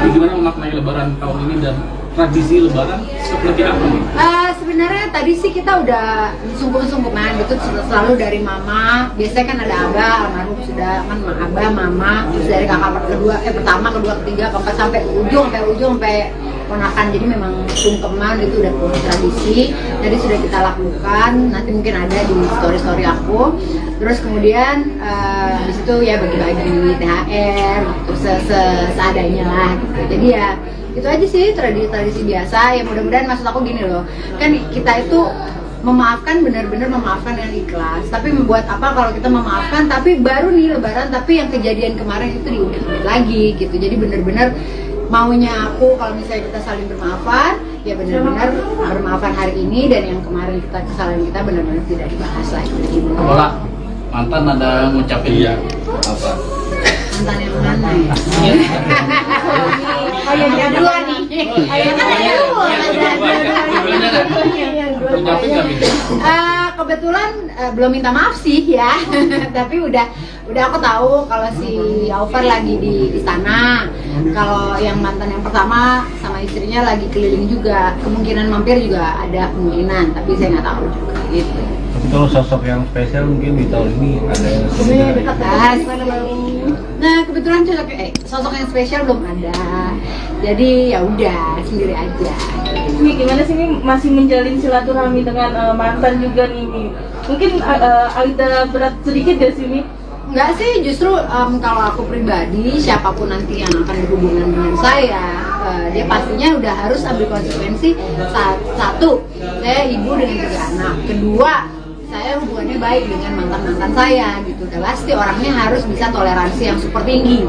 Gimana memaknai lebaran tahun ini dan tradisi lebaran seperti apa nih? Sebenarnya tadi sih kita udah sungkem-sungkeman gitu selalu dari mama. Biasanya kan ada abah, almarhum sudah kan abah, mama, terus dari kakak pertama, kedua, ketiga, keempat sampai ujung sampai ponakan. Jadi memang sungkeman itu udah tradisi. Tadi sudah kita lakukan. Nanti mungkin ada di story aku. Terus kemudian di situ ya bagi-bagi THR, terus seadanya lah. Gitu. Jadi ya itu aja sih tradisi biasa. Ya mudah-mudahan maksud aku gini loh, kan kita itu memaafkan, benar-benar memaafkan dengan ikhlas. Tapi membuat apa kalau kita memaafkan tapi baru nih lebaran tapi yang kejadian kemarin itu diungkit lagi gitu. Jadi benar-benar maunya aku kalau misalnya kita saling bermaafan, ya benar-benar bermaafan hari ini dan yang kemarin kesalahan kita benar-benar tidak dibahas lagi. Ola, mantan ada ngucapin Iya. apa? Mantan yang mana ya? Oh ya, dia dua nih. Ngucapin nggak bisa? Kebetulan belum minta maaf sih ya, tapi udah Udah aku tahu kalau si Alvar lagi di sana. Kalau yang mantan yang pertama sama istrinya lagi keliling juga. Kemungkinan mampir juga ada kemungkinan, tapi saya nggak tahu juga gitu. Tapi kalau sosok yang spesial mungkin di tahun ini ada yang Dekat. Nah kebetulan sosok yang spesial belum ada. Jadi ya udah sendiri aja. Mi, gimana sih Mi masih menjalin silaturahmi dengan mantan juga nih Mi? Mungkin agak berat sedikit gak sih Mi? Enggak sih, justru kalau aku pribadi, siapapun nanti yang akan berhubungan dengan saya, dia pastinya udah harus ambil konsekuensi. Satu, saya ibu dengan 3 anak. Kedua, saya hubungannya baik dengan mantan-mantan saya gitu. Dan pasti orangnya harus bisa toleransi yang super tinggi,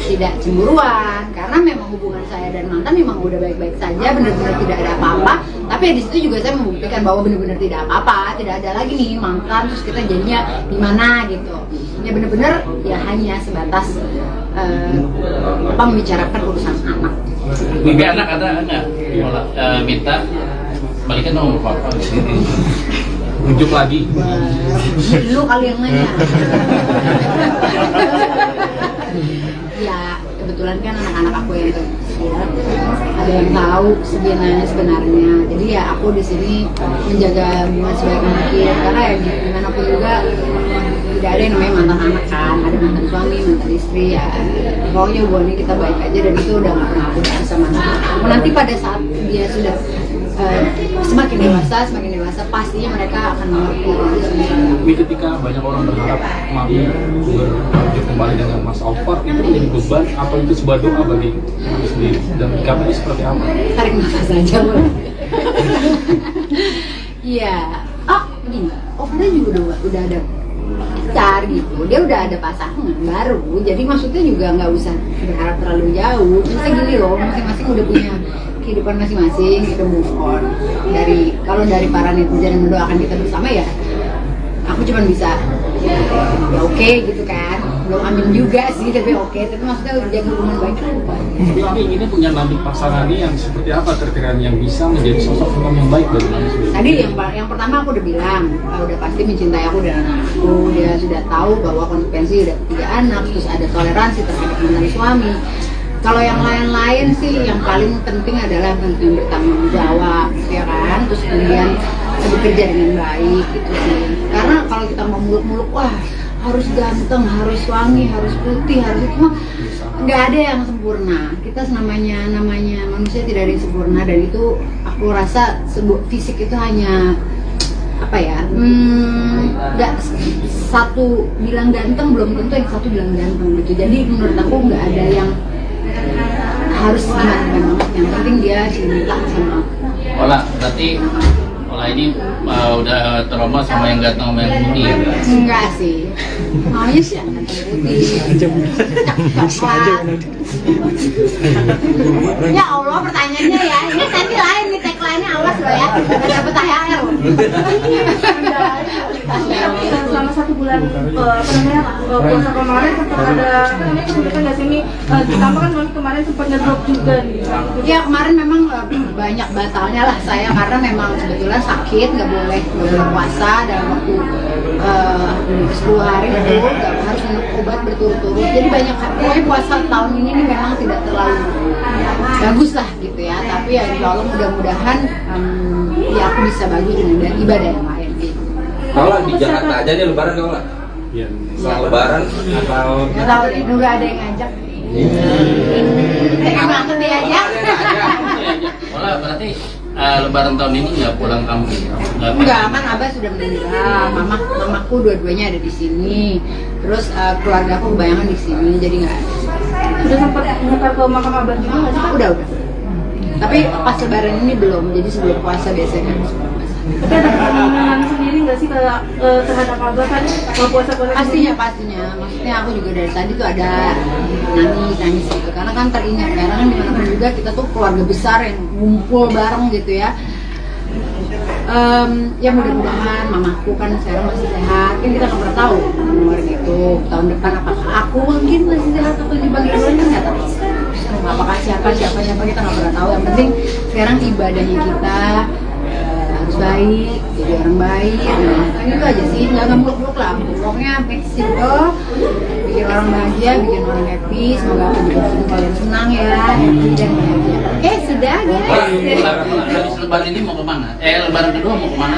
tidak cemburuan. Karena memang hubungan saya dan mantan memang udah baik-baik saja, benar-benar tidak ada apa-apa. Tapi di situ juga saya membuktikan bahwa benar-benar tidak apa-apa, tidak ada lagi nih mantan terus kita jadinya gimana gitu. Ya benar-benar ya hanya sebatas membicarakan urusan anak. Mimpi anak ada nggak? Minta balikan nomor papa. Rujuk lagi. Lu kali yang nanya. Ya kebetulan kan anak-anak aku yang kecil ada yang tahu sebenarnya. Jadi ya aku di sini menjaga hubungan sebaik mungkin karena ya gimana pun juga tidak ada yang namanya mantan anak kan, ada mantan suami, mantan istri ya. Pokoknya hubungannya kita baik aja dan itu udah nggak pernah aku bisa mantan. Nanti pada saat dia sudah semakin dewasa pastinya mereka akan mengerti. Tapi ketika banyak orang berharap Mami berlanjut kembali dengan Mas Alvar, itu menjadi beban apa itu sebuah doa bagi Mami sendiri? Dan sikapnya seperti apa? Tarik nafas aja boleh. Iya. Begini. Alvar juga udah ada pacar gitu. Dia udah ada pasangan baru. Jadi maksudnya juga nggak usah berharap terlalu jauh. Misalnya gini loh, masing-masing udah punya kehidupan masing-masing, kita move on. Kalau dari para netizen yang mendoakan kita bersama ya, aku cuma bisa ya oke gitu kan, belum amin juga sih tapi oke. Tapi maksudnya jaga hubungan baik kan. Mami ini punya nanti pasangannya yang seperti apa kriteria yang bisa menjadi sosok imam yang baik bagi Mami sendiri? Tadi yang pertama aku udah bilang, udah pasti mencintai aku dan anakku. Dia sudah tahu bahwa konsekuensi udah 3 anak, terus ada toleransi terhadap mantan suami. Kalau yang lain-lain sih yang paling penting adalah yang bertanggung jawab, ya kan? Terus kemudian bekerja dengan baik gitu sih. Karena kalau kita mau muluk-muluk, wah harus ganteng, harus wangi, harus putih, harus itu mah nggak ada yang sempurna. Kita namanya manusia tidak ada yang sempurna dan itu aku rasa fisik itu hanya apa ya? Nggak satu bilang ganteng belum tentu yang satu bilang ganteng gitu. Jadi menurut aku nggak ada yang harus gimana banget, yang penting dia cinta sama aku. Berarti ini udah trauma sama yang ganteng sama yang putih ya? Enggak sih, maunya sih yang ganteng putih. Ya Allah pertanyaannya ya, ini nanti lain nih tagline-nya, awas loh ya, nggak dapet THR. Selama 1 bulan puasa kemarin sempat ada kesulitan nggak sih Mi? Ditambah kan Mami kemarin sempat ngedrop juga nih. Ya kemarin memang banyak batalnya lah saya karena memang kebetulan sakit, nggak boleh puasa dalam waktu 10 hari itu, nggak harus minum obat berturut-turut. Jadi banyak pokoknya puasa tahun ini nih memang tidak terlalu bagus lah gitu ya. Tapi ya insya Allah mudah-mudahan ya aku bisa bagi dengan ibadah yang lain gitu. Kalau di Jakarta aja nih lebaran kalau nggak? Iya. Lebaran atau Nggak tahu deh, nunggu ada yang ngajak. Emang aku diajak. Berarti lebaran tahun ini nggak pulang kampung? Enggak, kan Abah sudah meninggal, mamaku dua-duanya ada di sini. Terus keluarga aku kebanyakan di sini, jadi nggak ada. Sudah sempat nyekar ke makam Abah juga nggak sih? Udah. Tapi pas lebaran ini belum, jadi sebelum puasa biasanya kan sebelum puasa. Tapi ada keinginan sendiri nggak sih terhadap Abah kan kalau puasa-puasa? Pastinya. Maksudnya aku juga dari tadi tuh ada nangis gitu. Karena kan teringat, karena kan dimanapun juga kita tuh keluarga besar yang ngumpul bareng gitu ya. Ya mudah-mudahan mamaku kan sekarang masih sehat, kan kita nggak pernah tahu umur gitu tahun depan apakah aku mungkin masih sehat atau dipanggil kan nggak tahu, apakah siapa kita nggak pernah tahu. Yang penting sekarang ibadahnya kita harus baik, jadi orang baik, kan itu aja sih, nggak muluk-muluk lah. Pokoknya make simple, bikin orang bahagia, bikin orang happy. Semoga aku juga bikin kalian senang ya, happy dan bahagia. Sudah guys. Habis lebaran ini mau kemana? Lebaran kedua mau kemana?